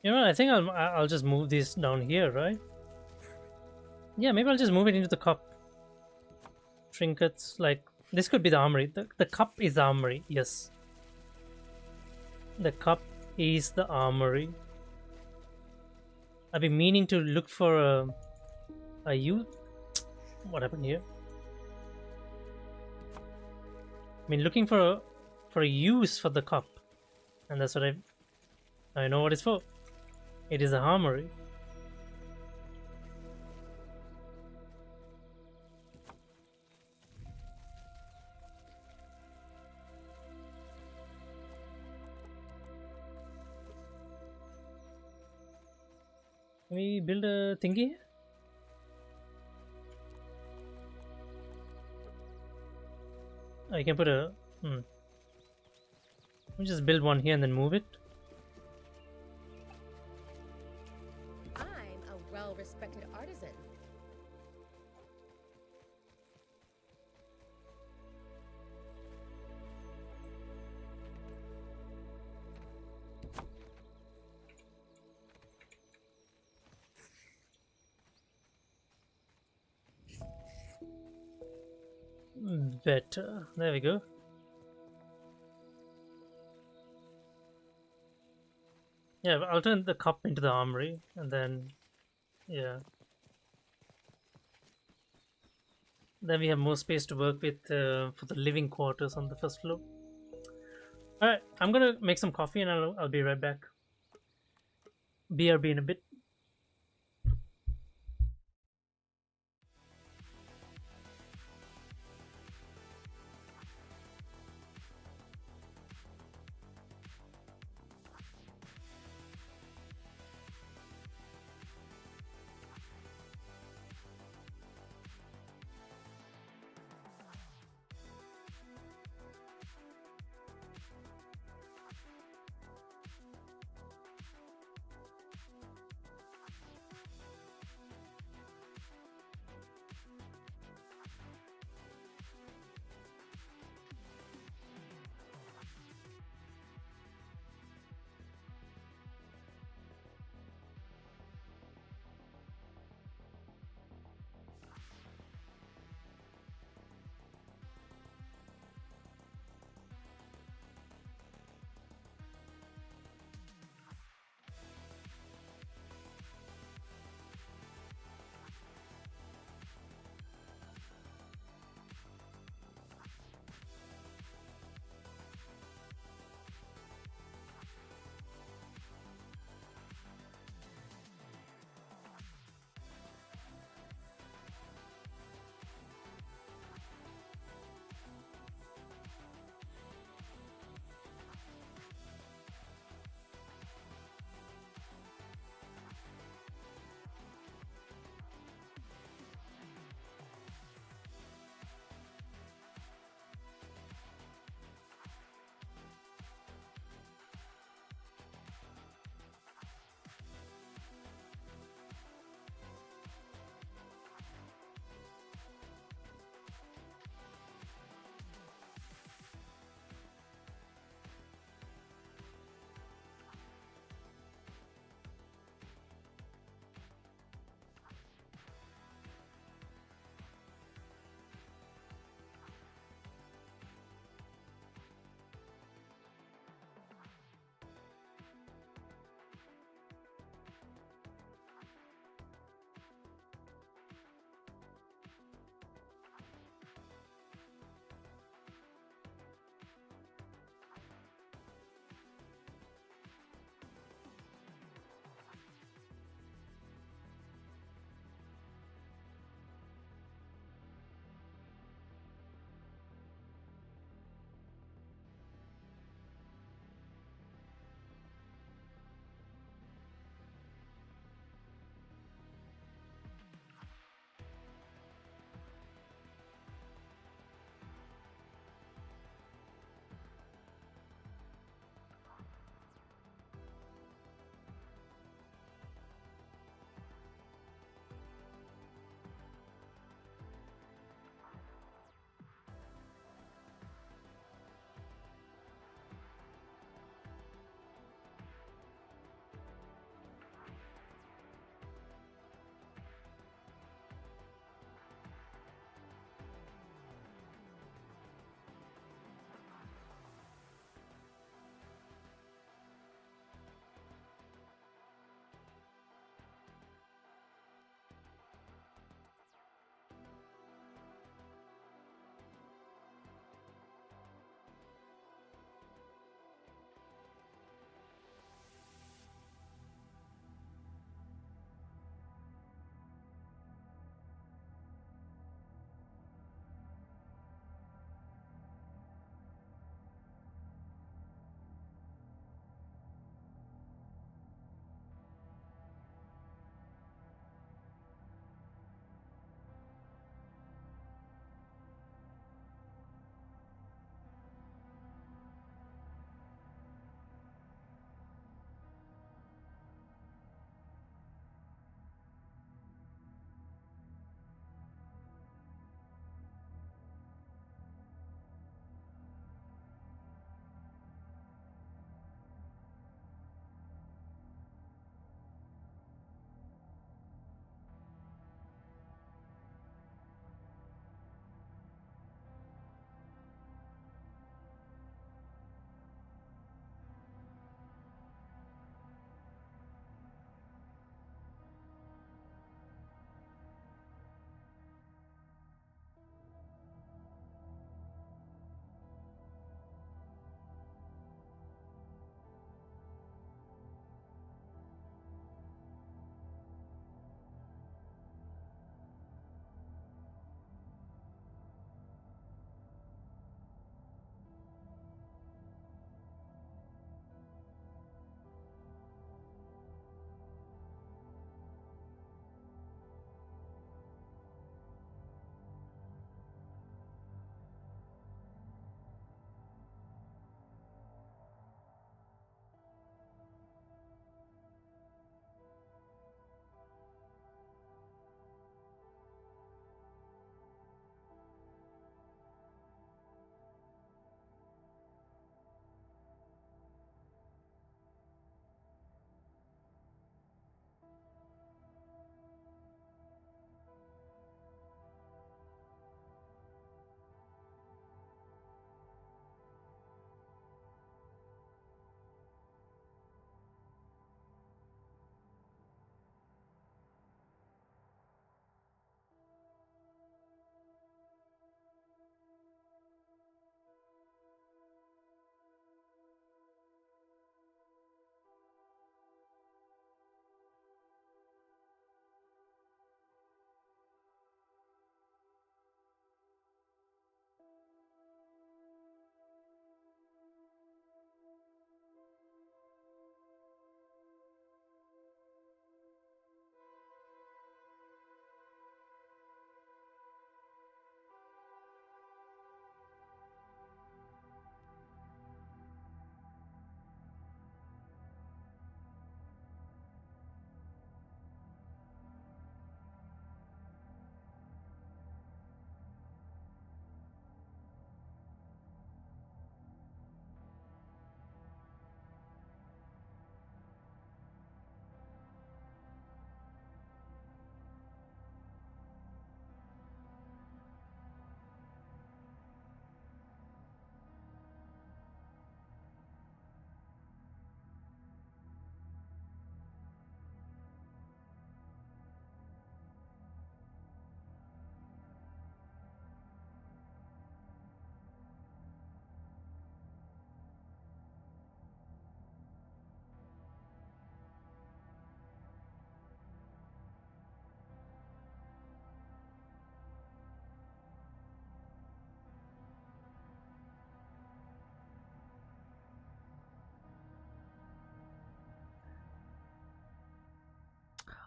Speaker 1: You know, I think I'll just move this down here, right? Yeah, maybe I'll just move it into the cup. Trinkets, like this could be the armory. The cup is the armory. Yes, the cup is the armory. I've been meaning to look for a youth. What happened here? I mean, looking for a use for the cup, and that's what I know what it's for. It is a armory. Can we build a thingy? Oh, you can put a. Let me just build one here and then move it.
Speaker 2: I'm a well-respected artisan.
Speaker 1: Better. There we go. Yeah, I'll turn the cup into the armory and then, yeah. Then we have more space to work with for the living quarters on the first floor. Alright, I'm gonna make some coffee and I'll be right back. BRB in a bit.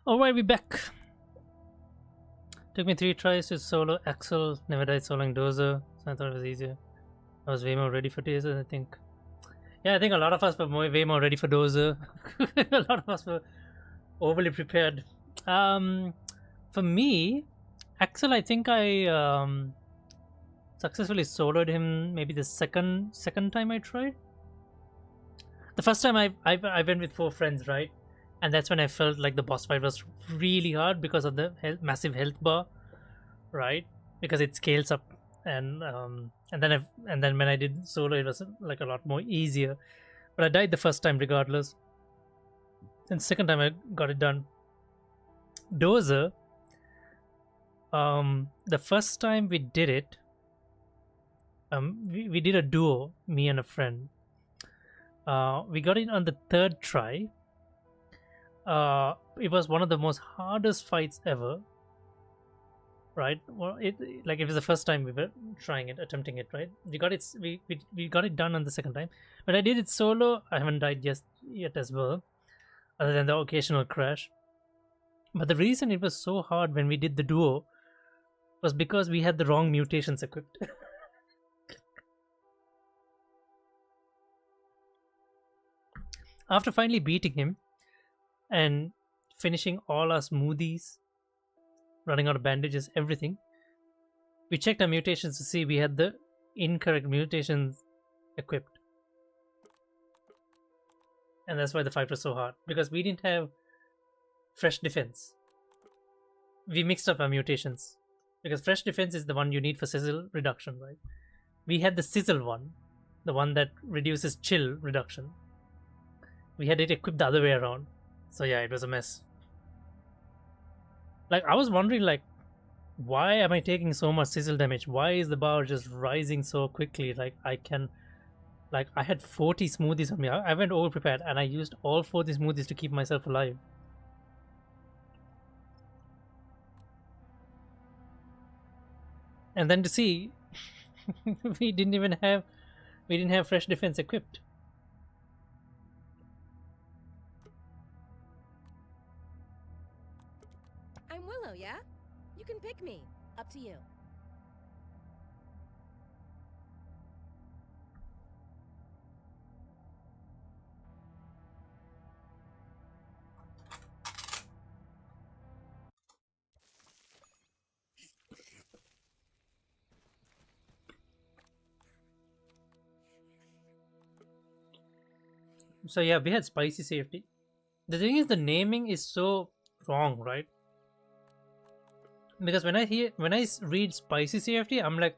Speaker 1: Alright, we back. Took me 3 tries to solo Axel, never died soloing Dozer, so I thought it was easier. I was way more ready for Dozer, I think. Yeah, I think a lot of us were way more ready for Dozer. A lot of us were overly prepared. For me, Axel, I think I successfully soloed him maybe the second time I tried. The first time I went with 4 friends, right? And that's when I felt like the boss fight was really hard because of the massive health bar, right? Because it scales up, and then when I did solo, it was like a lot more easier. But I died the first time regardless, and second time I got it done. Dozer, the first time we did it, we did a duo, me and a friend. We got it on the 3rd try. It was one of the most hardest fights ever, right? Well, it was the first time we were trying it, attempting it, right? We got it done on the second time, but I did it solo. I haven't died yet as well, other than the occasional crash. But the reason it was so hard when we did the duo was because we had the wrong mutations equipped. After finally beating him and finishing all our smoothies, running out of bandages, everything, we checked our mutations to see we had the incorrect mutations equipped. And that's why the fight was so hard, because we didn't have fresh defense. We mixed up our mutations, because fresh defense is the one you need for sizzle reduction, right? We had the sizzle one, the one that reduces chill reduction. We had it equipped the other way around. So yeah, it was a mess. Like, I was wondering, like, why am I taking so much sizzle damage? Why is the bar just rising so quickly? Like, I had 40 smoothies on me. I went over prepared, and I used all 40 smoothies to keep myself alive. And then to see we didn't have fresh defense equipped.
Speaker 2: I'm Willow, yeah? You can pick me. Up to you.
Speaker 1: So yeah, we had spicy safety. The thing is, the naming is so wrong, right? Because when I read spicy CFT, I'm like,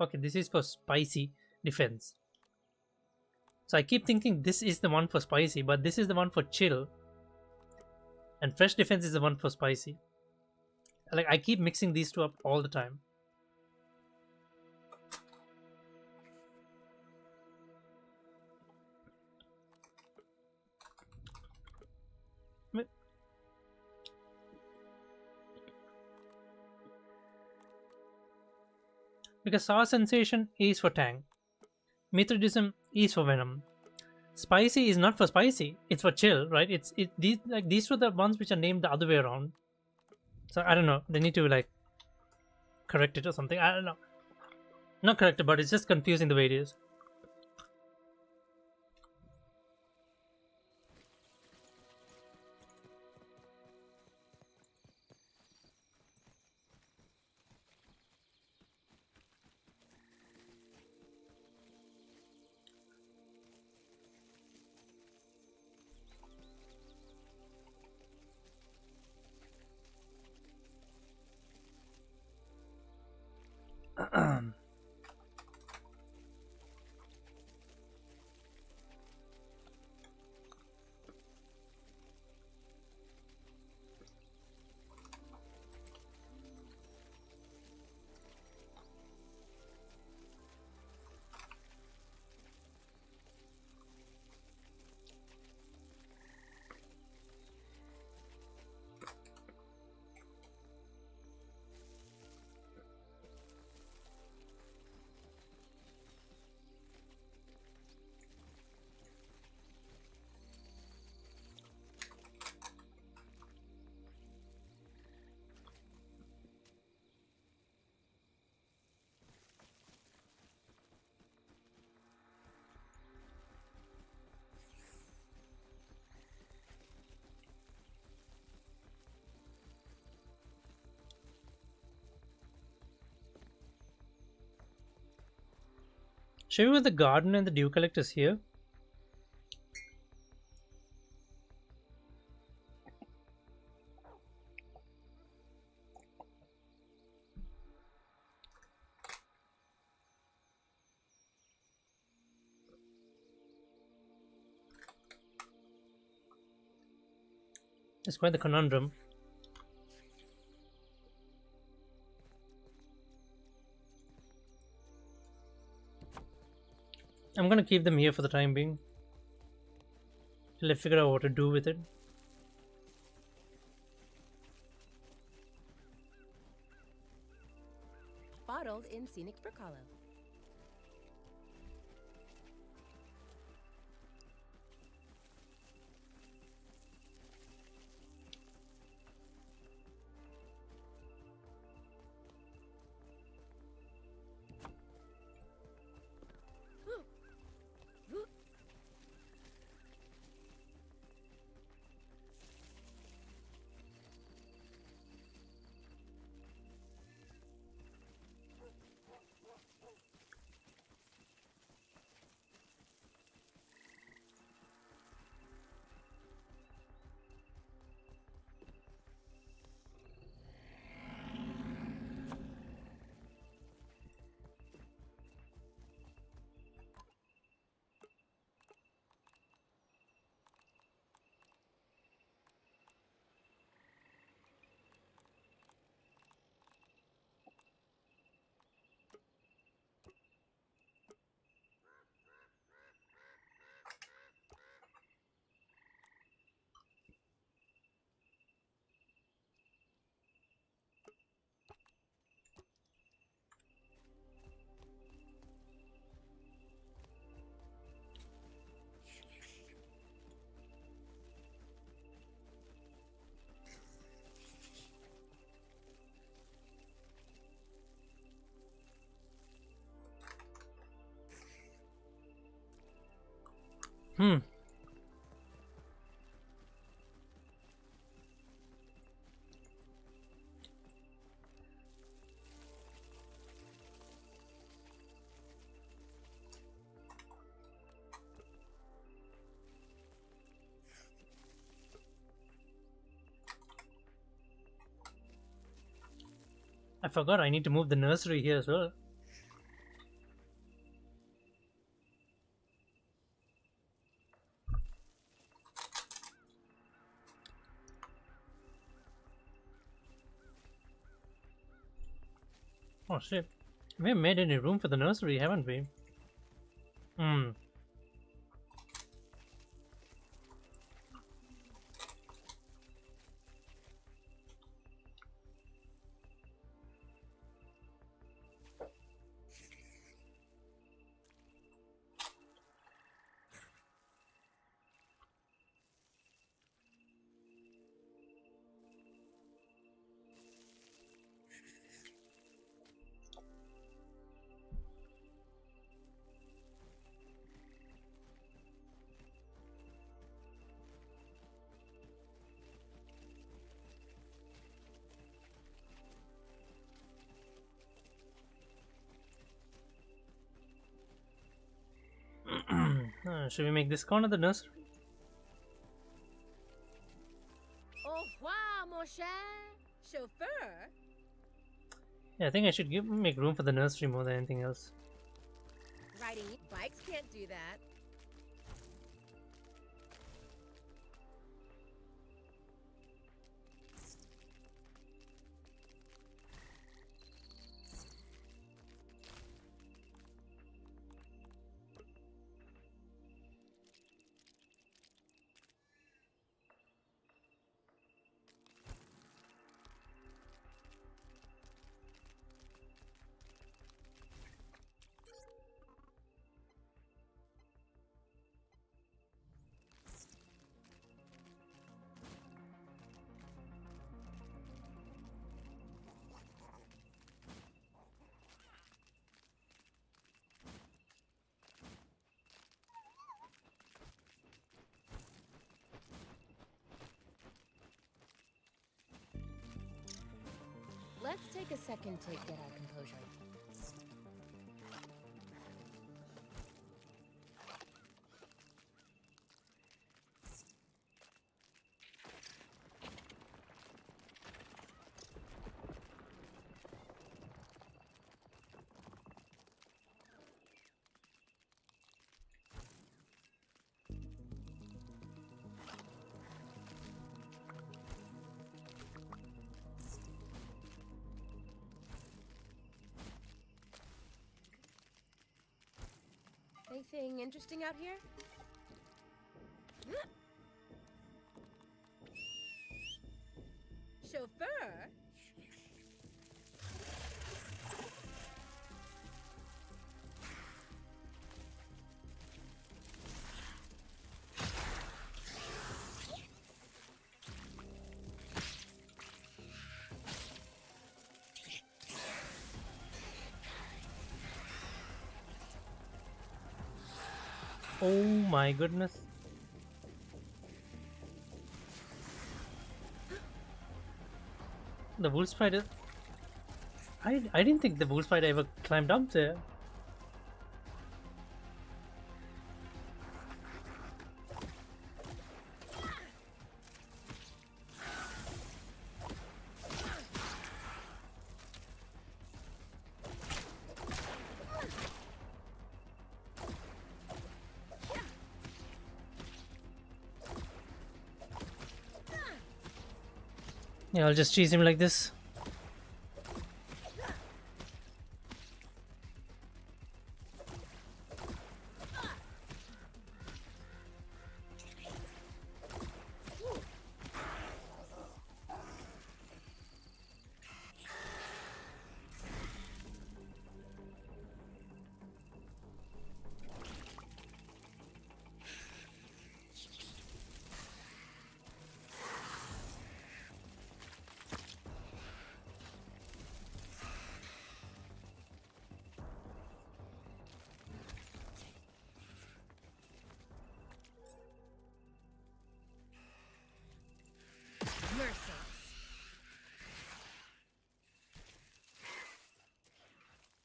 Speaker 1: okay, this is for spicy defense. So I keep thinking this is the one for spicy, but this is the one for chill, and fresh defense is the one for spicy. Like, I keep mixing these two up all the time. Because sour sensation is for tang, Mithridism is for venom, spicy is not for spicy, it's for chill, right? These two are the ones which are named the other way around. So I don't know, they need to like correct it or something. I don't know, not correct it, but it's just confusing the way it is. Should we with the garden and the dew collectors here? It's quite the conundrum. I'm gonna keep them here for the time being till I figure out what to do with it.
Speaker 2: Bottled in scenic Brook Hollow.
Speaker 1: Hmm. I forgot I need to move the nursery here as well. Oh shit. We haven't made any room for the nursery, haven't we? Hmm. Should we make this corner the nursery?
Speaker 2: Au revoir, mon cher chauffeur.
Speaker 1: Yeah, I think I should make room for the nursery more than anything else.
Speaker 2: Riding bikes can't do that. Let's take a second to get our composure. Anything interesting out here? Chauffeur?
Speaker 1: Oh my goodness. The wolf spider. I didn't think the wolf spider ever climbed up there. Yeah, I'll just chase him like this.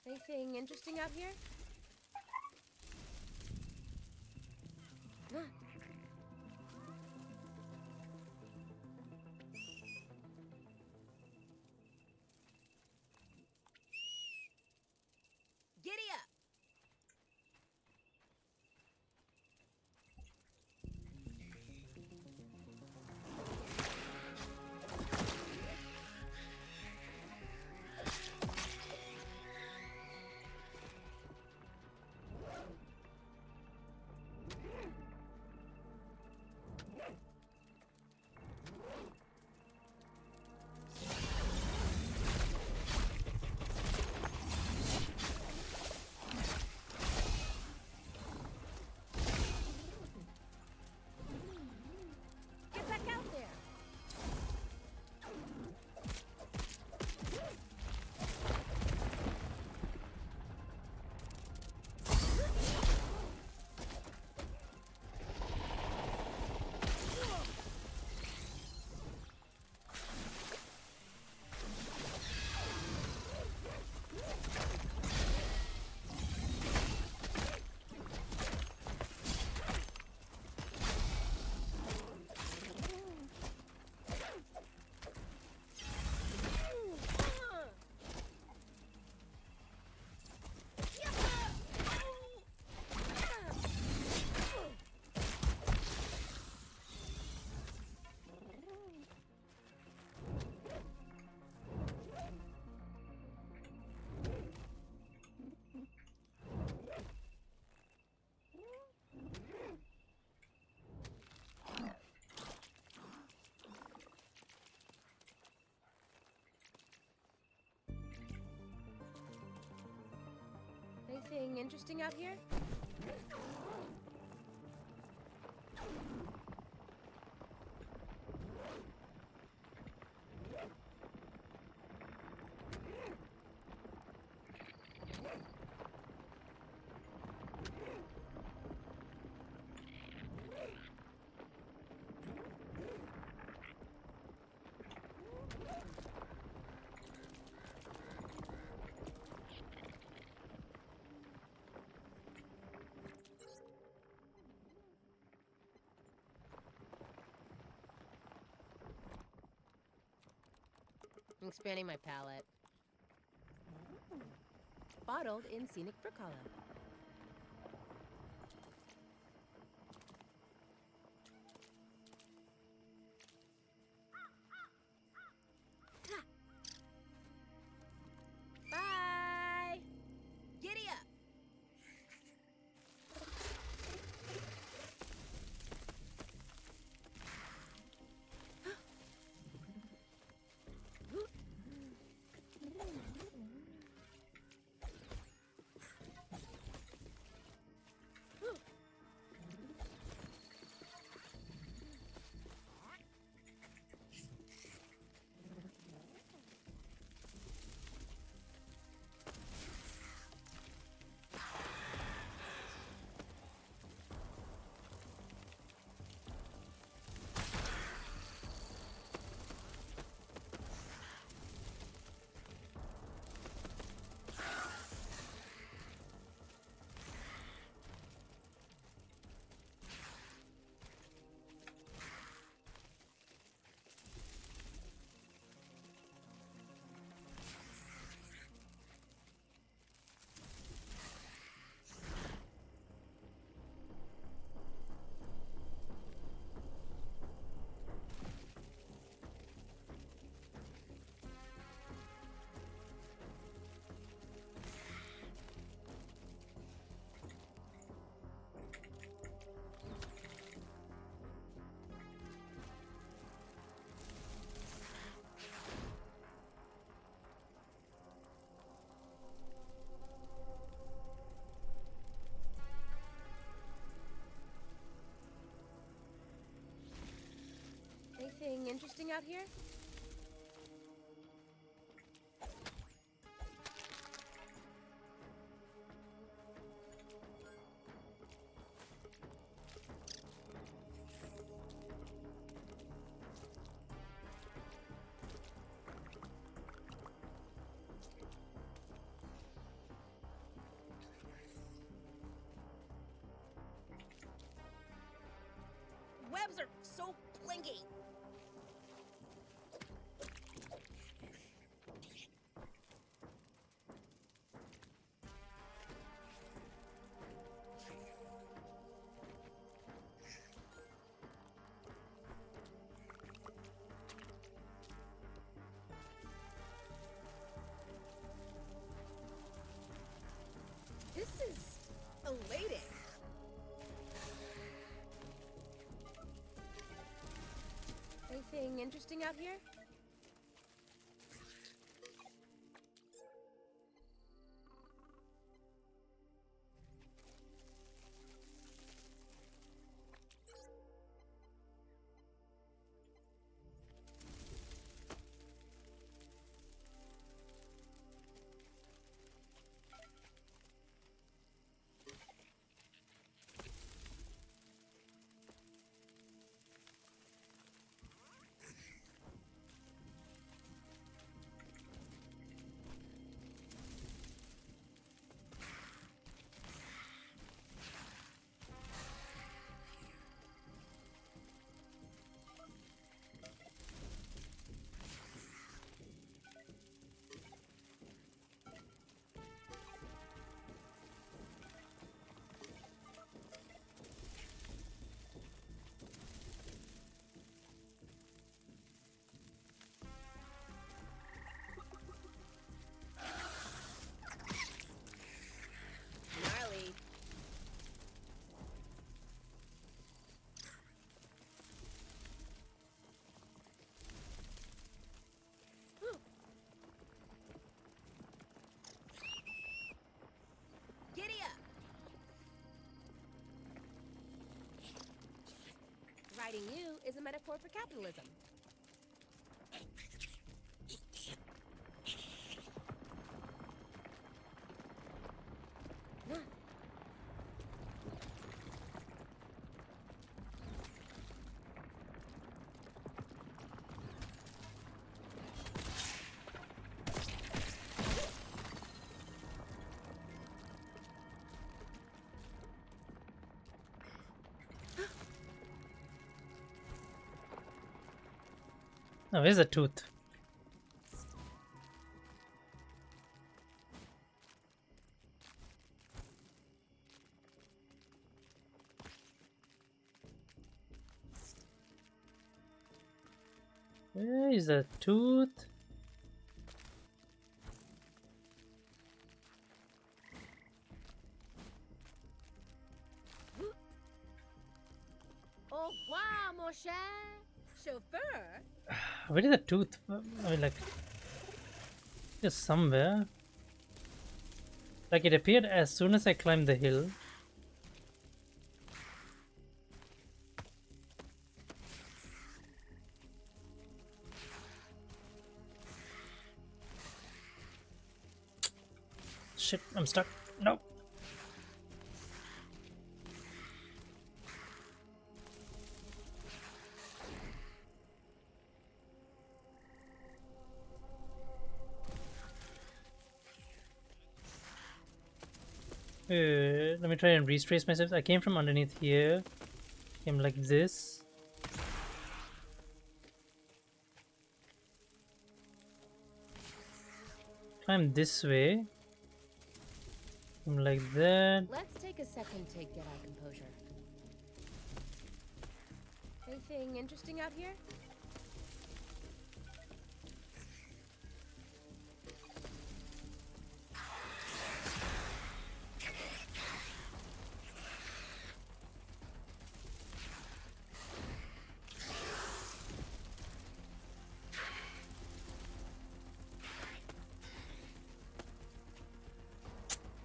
Speaker 2: Anything interesting out here? Giddy up! Get back out there! Anything interesting out here? I'm expanding my palette. Bottled in scenic brook hollow. Bye! Giddy up! out here? Webs are so blingy. This is elating. Anything interesting out here? Gnarly. Whew. Giddy up. Riding you is a metaphor for capitalism.
Speaker 1: Oh, where's the tooth? Where is the tooth?
Speaker 2: Au revoir, mon cher chauffeur.
Speaker 1: Where is the tooth? I mean, like, just somewhere. Like, it appeared as soon as I climbed the hill. Shit, I'm stuck. No. Let me try and retrace myself. I came from underneath here. Came like this. Climb this way. Came like that.
Speaker 2: Let's take a second to get our composure. Anything interesting out here?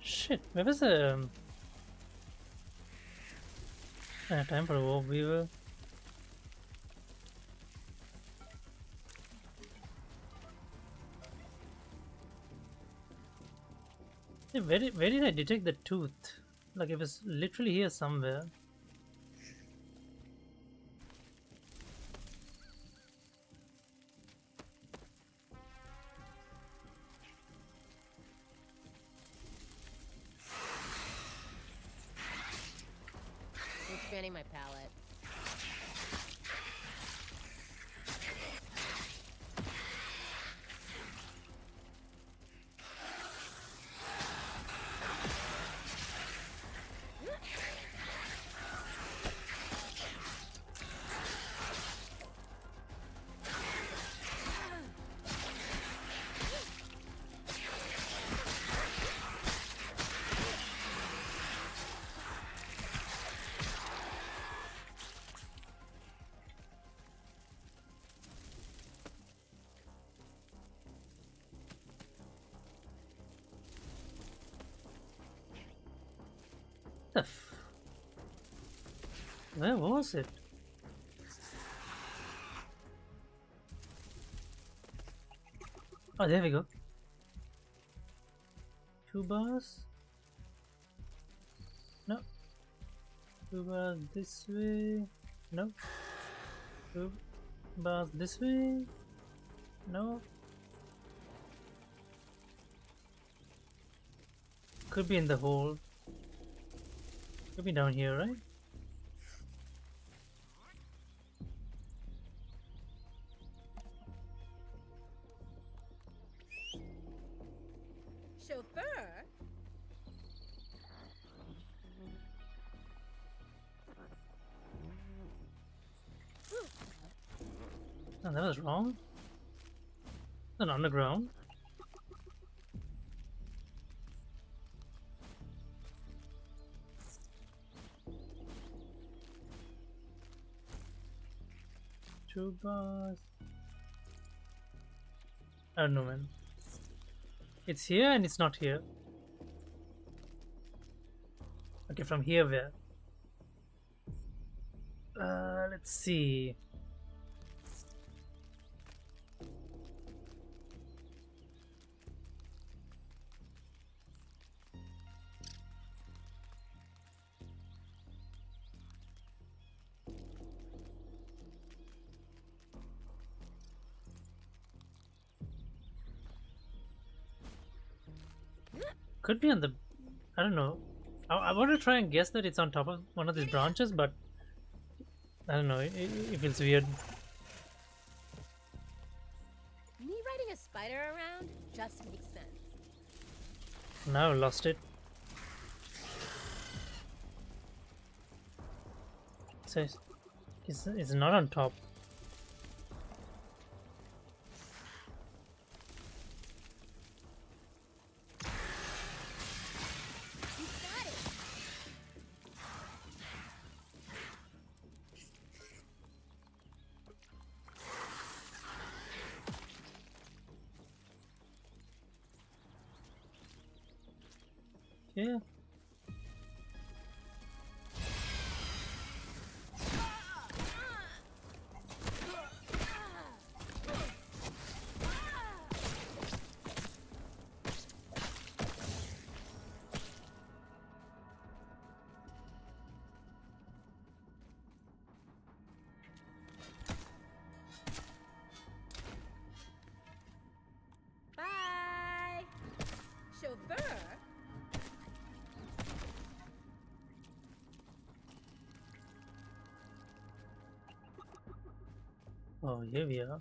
Speaker 1: Shit, where was the time for a warp weaver? Hey, where did I detect the tooth? Like it was literally here somewhere.
Speaker 2: Expanding my palette.
Speaker 1: The where was it? Oh, there we go. 2 bars? No. 2 bars this way? No. 2 bars this way? No. Could be in the hole. Could be down here, right?
Speaker 2: Chauffeur?
Speaker 1: No, that was wrong. Not underground. Two bars. I don't know, man. It's here and it's not here. Okay, from here where? Let's see. Could be on the. I don't know. I want to try and guess that it's on top of one of these branches, but I don't know. It feels weird.
Speaker 2: Me riding a spider around just makes sense.
Speaker 1: Now I lost it. So it's not on top.
Speaker 2: You got it.
Speaker 1: Yeah.
Speaker 2: Bye. Chauffeur?
Speaker 1: Oh, here we are.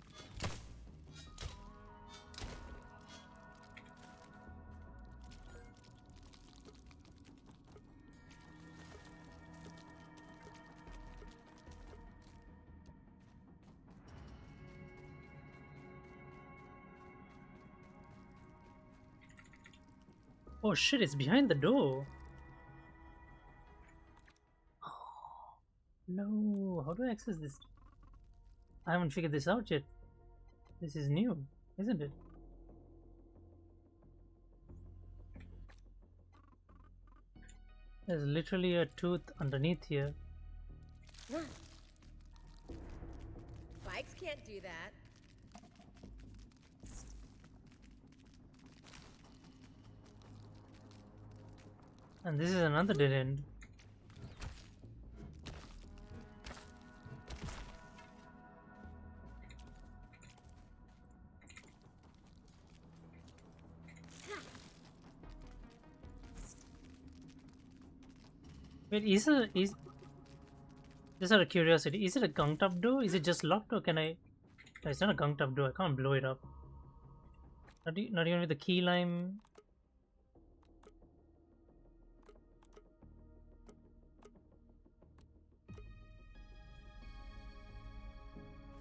Speaker 1: Oh shit, it's behind the door. No, how do I access this? I haven't figured this out yet. This is new, isn't it? There's literally a tooth underneath here.
Speaker 2: Bikes can't do that.
Speaker 1: And this is another dead end. Wait, is just out of curiosity, is it a gunked up door? Is it just locked or can I? No, it's not a gunked up door. I can't blow it up. Not even with the key lime.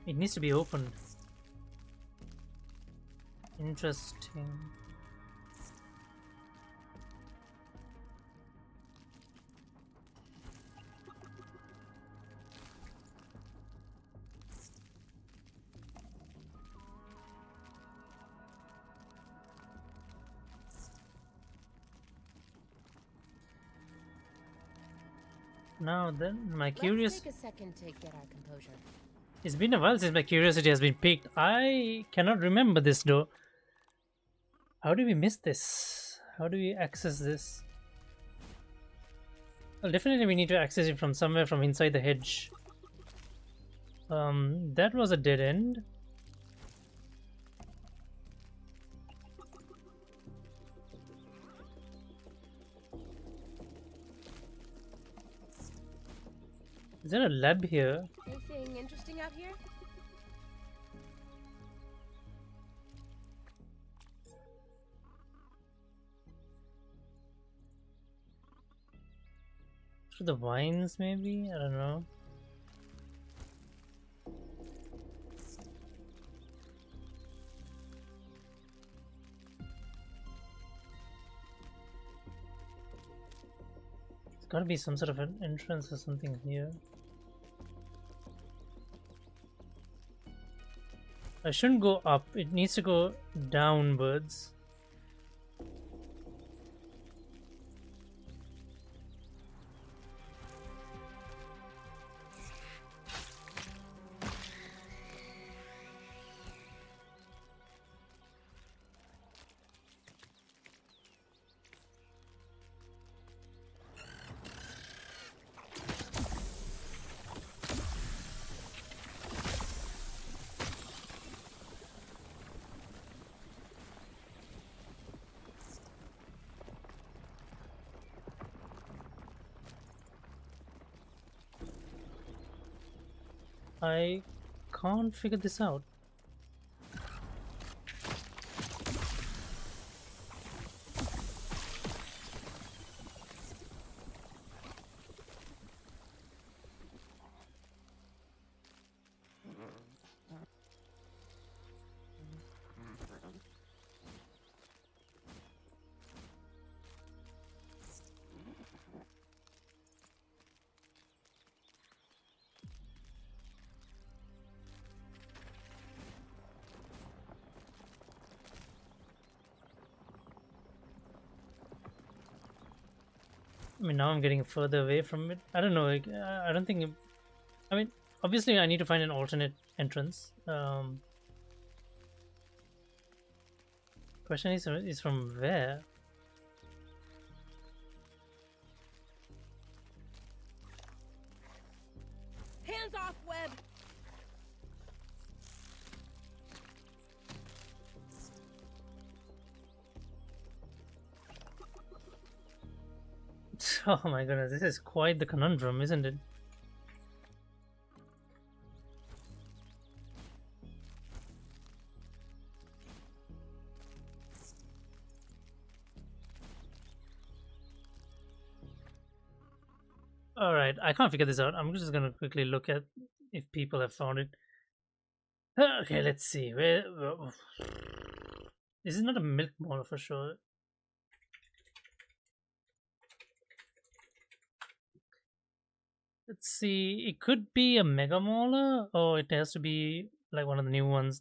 Speaker 1: It needs to be opened. Interesting. Now then, my
Speaker 2: Let's take a second to get our composure.
Speaker 1: It's been a while since my curiosity has been piqued. I cannot remember this door. How do we miss this? How do we access this? Well, definitely we need to access it from somewhere from inside the hedge. That was a dead end. Is there a lab here?
Speaker 2: Anything interesting out here?
Speaker 1: Through the vines, maybe? I don't know. There's gotta be some sort of an entrance or something here. I shouldn't go up, it needs to go downwards. I can't figure this out. I mean, now I'm getting further away from it. I don't know. Like, I don't think. I mean, obviously, I need to find an alternate entrance. Question is from where?
Speaker 2: Hands off, Webb!
Speaker 1: Oh my goodness, this is quite the conundrum, isn't it? All right, I can't figure this out. I'm just gonna quickly look at if people have found it. Okay, let's see. This is not a milk molar for sure. Let's see. It could be a mega molar, or it has to be like one of the new ones.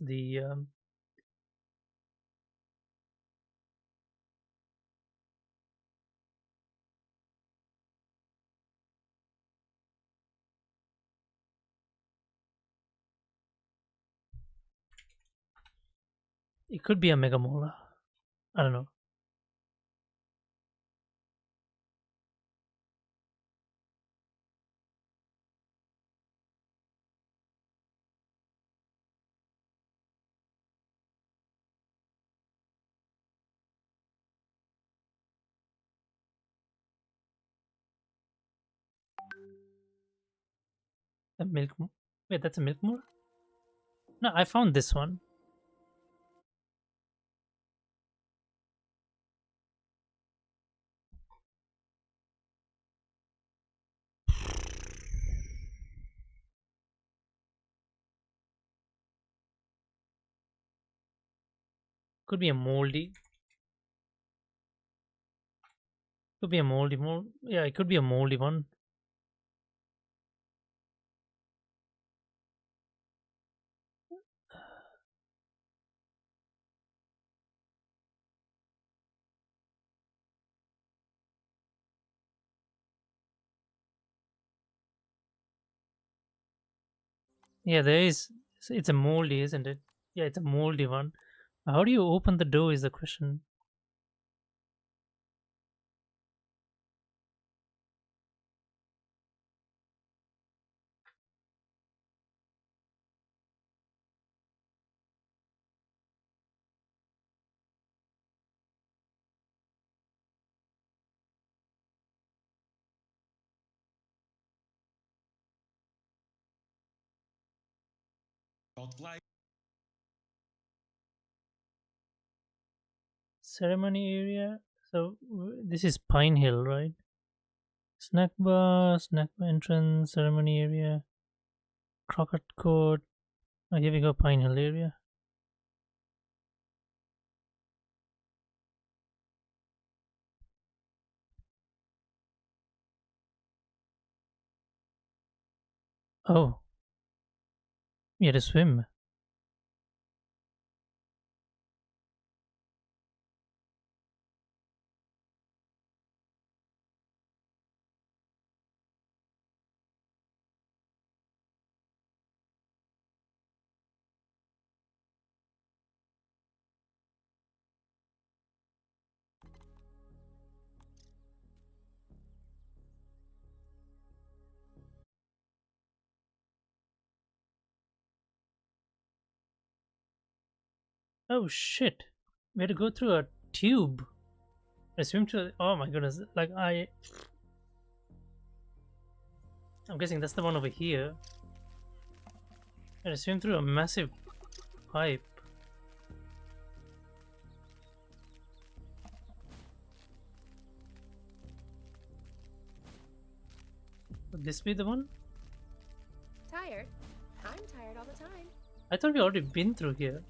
Speaker 1: It could be a mega molar. I don't know. A milk. Wait, that's a milk moor? No, I found this one. Could be a moldy. Could be a moldy mold. Yeah, it could be a moldy one. Yeah, there is. It's a moldy, isn't it? Yeah, it's a moldy one. How do you open the door? Is the question. Ceremony area. So this is Pine Hill, right? Snack bar entrance, ceremony area, Crockett Court. Oh, here we go, Pine Hill area. Oh, we had to swim. Oh shit! We had to go through a tube. I swim to. Oh my goodness! Like I'm guessing that's the one over here. I had to swim through a massive pipe. Would this be the one?
Speaker 2: Tired? I'm tired all the time.
Speaker 1: I thought we already been through here.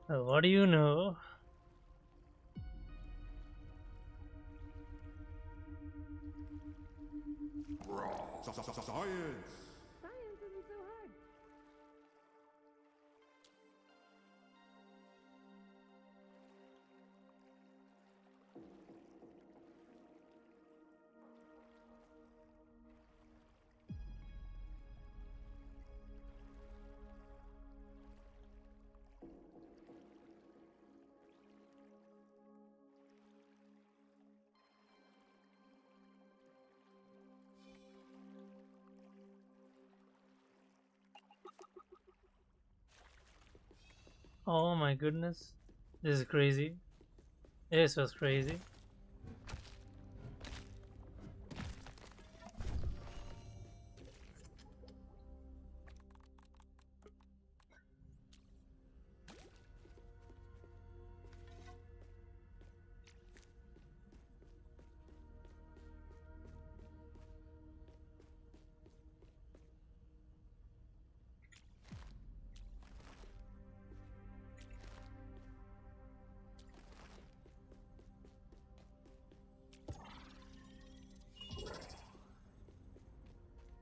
Speaker 1: Oh, what do you know?
Speaker 3: Science!
Speaker 2: Science isn't so hard.
Speaker 1: Oh my goodness. This is crazy. This was crazy.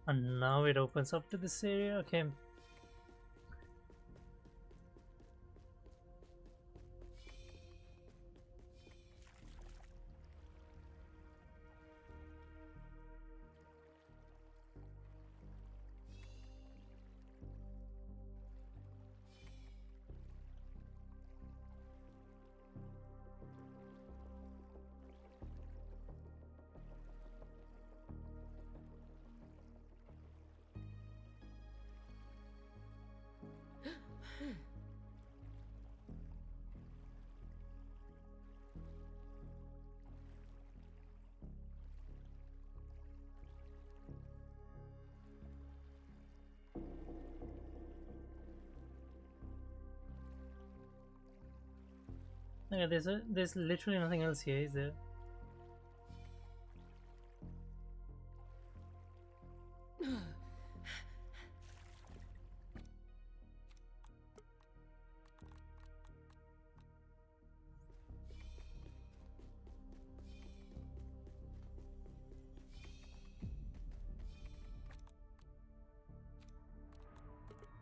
Speaker 1: And now it opens up to this area. Okay. Okay, there's literally nothing else here, is there?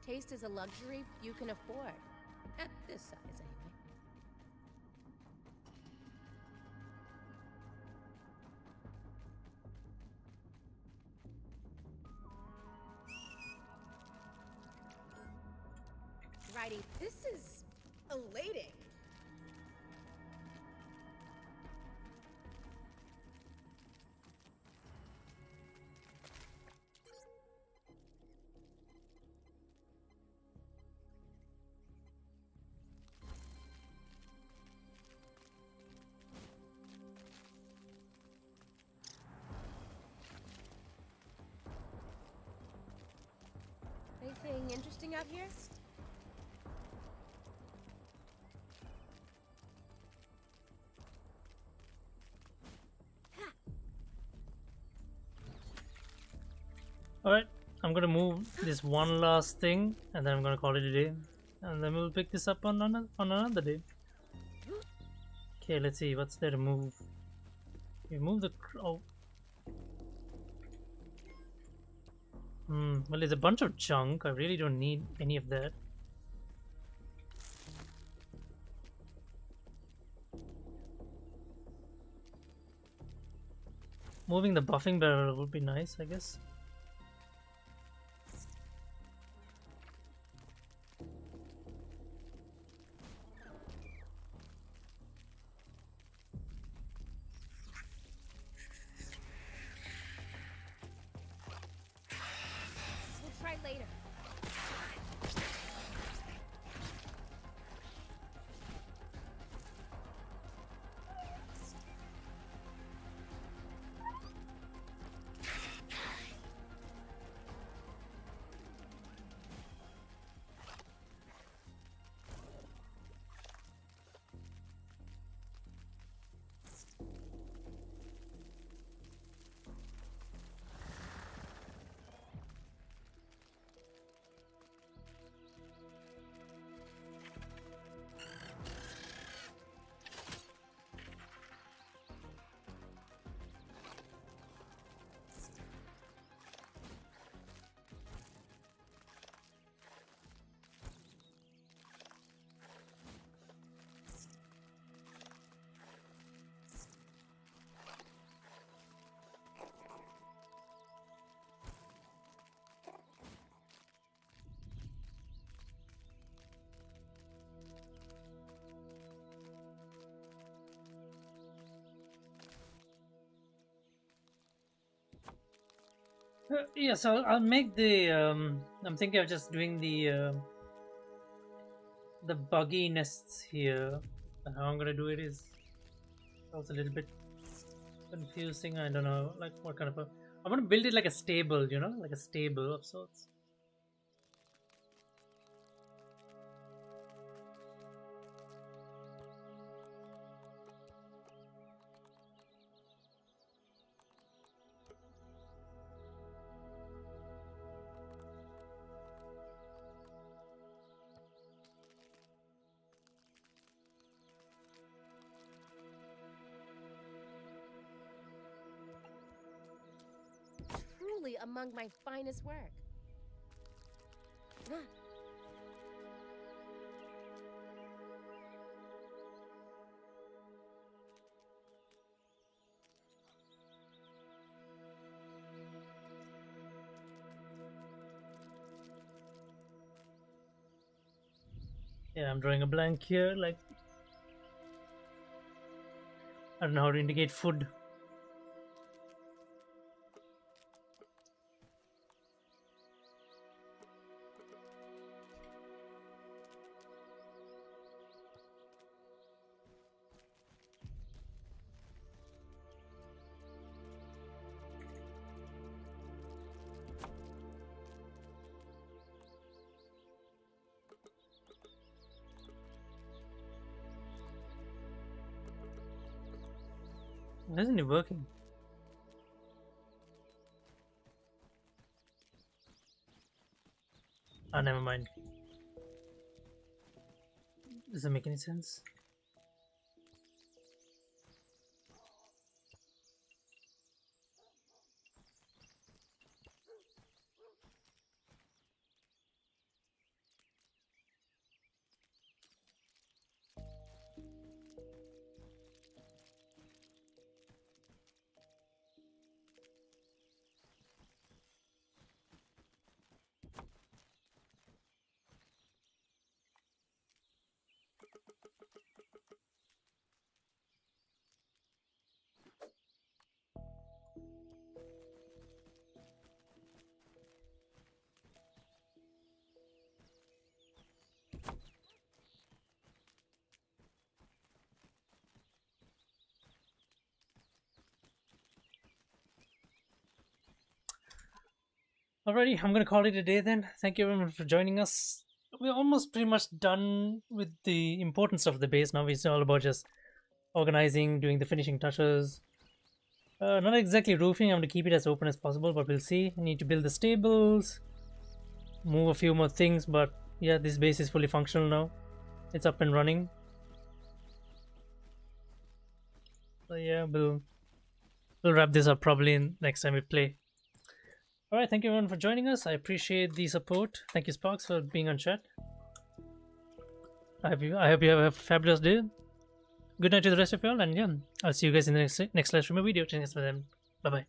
Speaker 2: Taste is a luxury you can afford. At this size, anyway. Righty, this is elating. Anything interesting out here?
Speaker 1: Alright, I'm gonna move this one last thing and then I'm gonna call it a day. And then we'll pick this up on another day. Okay, let's see, what's there to move? We move the oh. Well, there's a bunch of junk. I really don't need any of that. Moving the buffing barrel would be nice, I guess.
Speaker 2: We'll try later.
Speaker 1: Yeah, so I'll make the. I'm thinking of just doing the buggy nests here. And how I'm gonna do it is also a little bit confusing. I don't know, like what kind of a. I want to build it like a stable, you know, like a stable of sorts.
Speaker 2: Truly among my finest work. Ah.
Speaker 1: Yeah, I'm drawing a blank here. Like, I don't know how to indicate food. Why isn't it working? Ah, never mind. Does it make any sense? Alrighty, I'm gonna call it a day then. Thank you everyone for joining us. We're almost pretty much done with the important stuff of the base now. It's all about just organizing, doing the finishing touches. Not exactly roofing, I'm gonna keep it as open as possible, but we'll see. I need to build the stables, move a few more things, but yeah, this base is fully functional now. It's up and running. So yeah, we'll wrap this up probably next time we play. Alright, thank you everyone for joining us. I appreciate the support. Thank you Sparks for being on chat. I hope you have a fabulous day. Good night to the rest of y'all, and yeah, I'll see you guys in the next live stream video. Bye bye.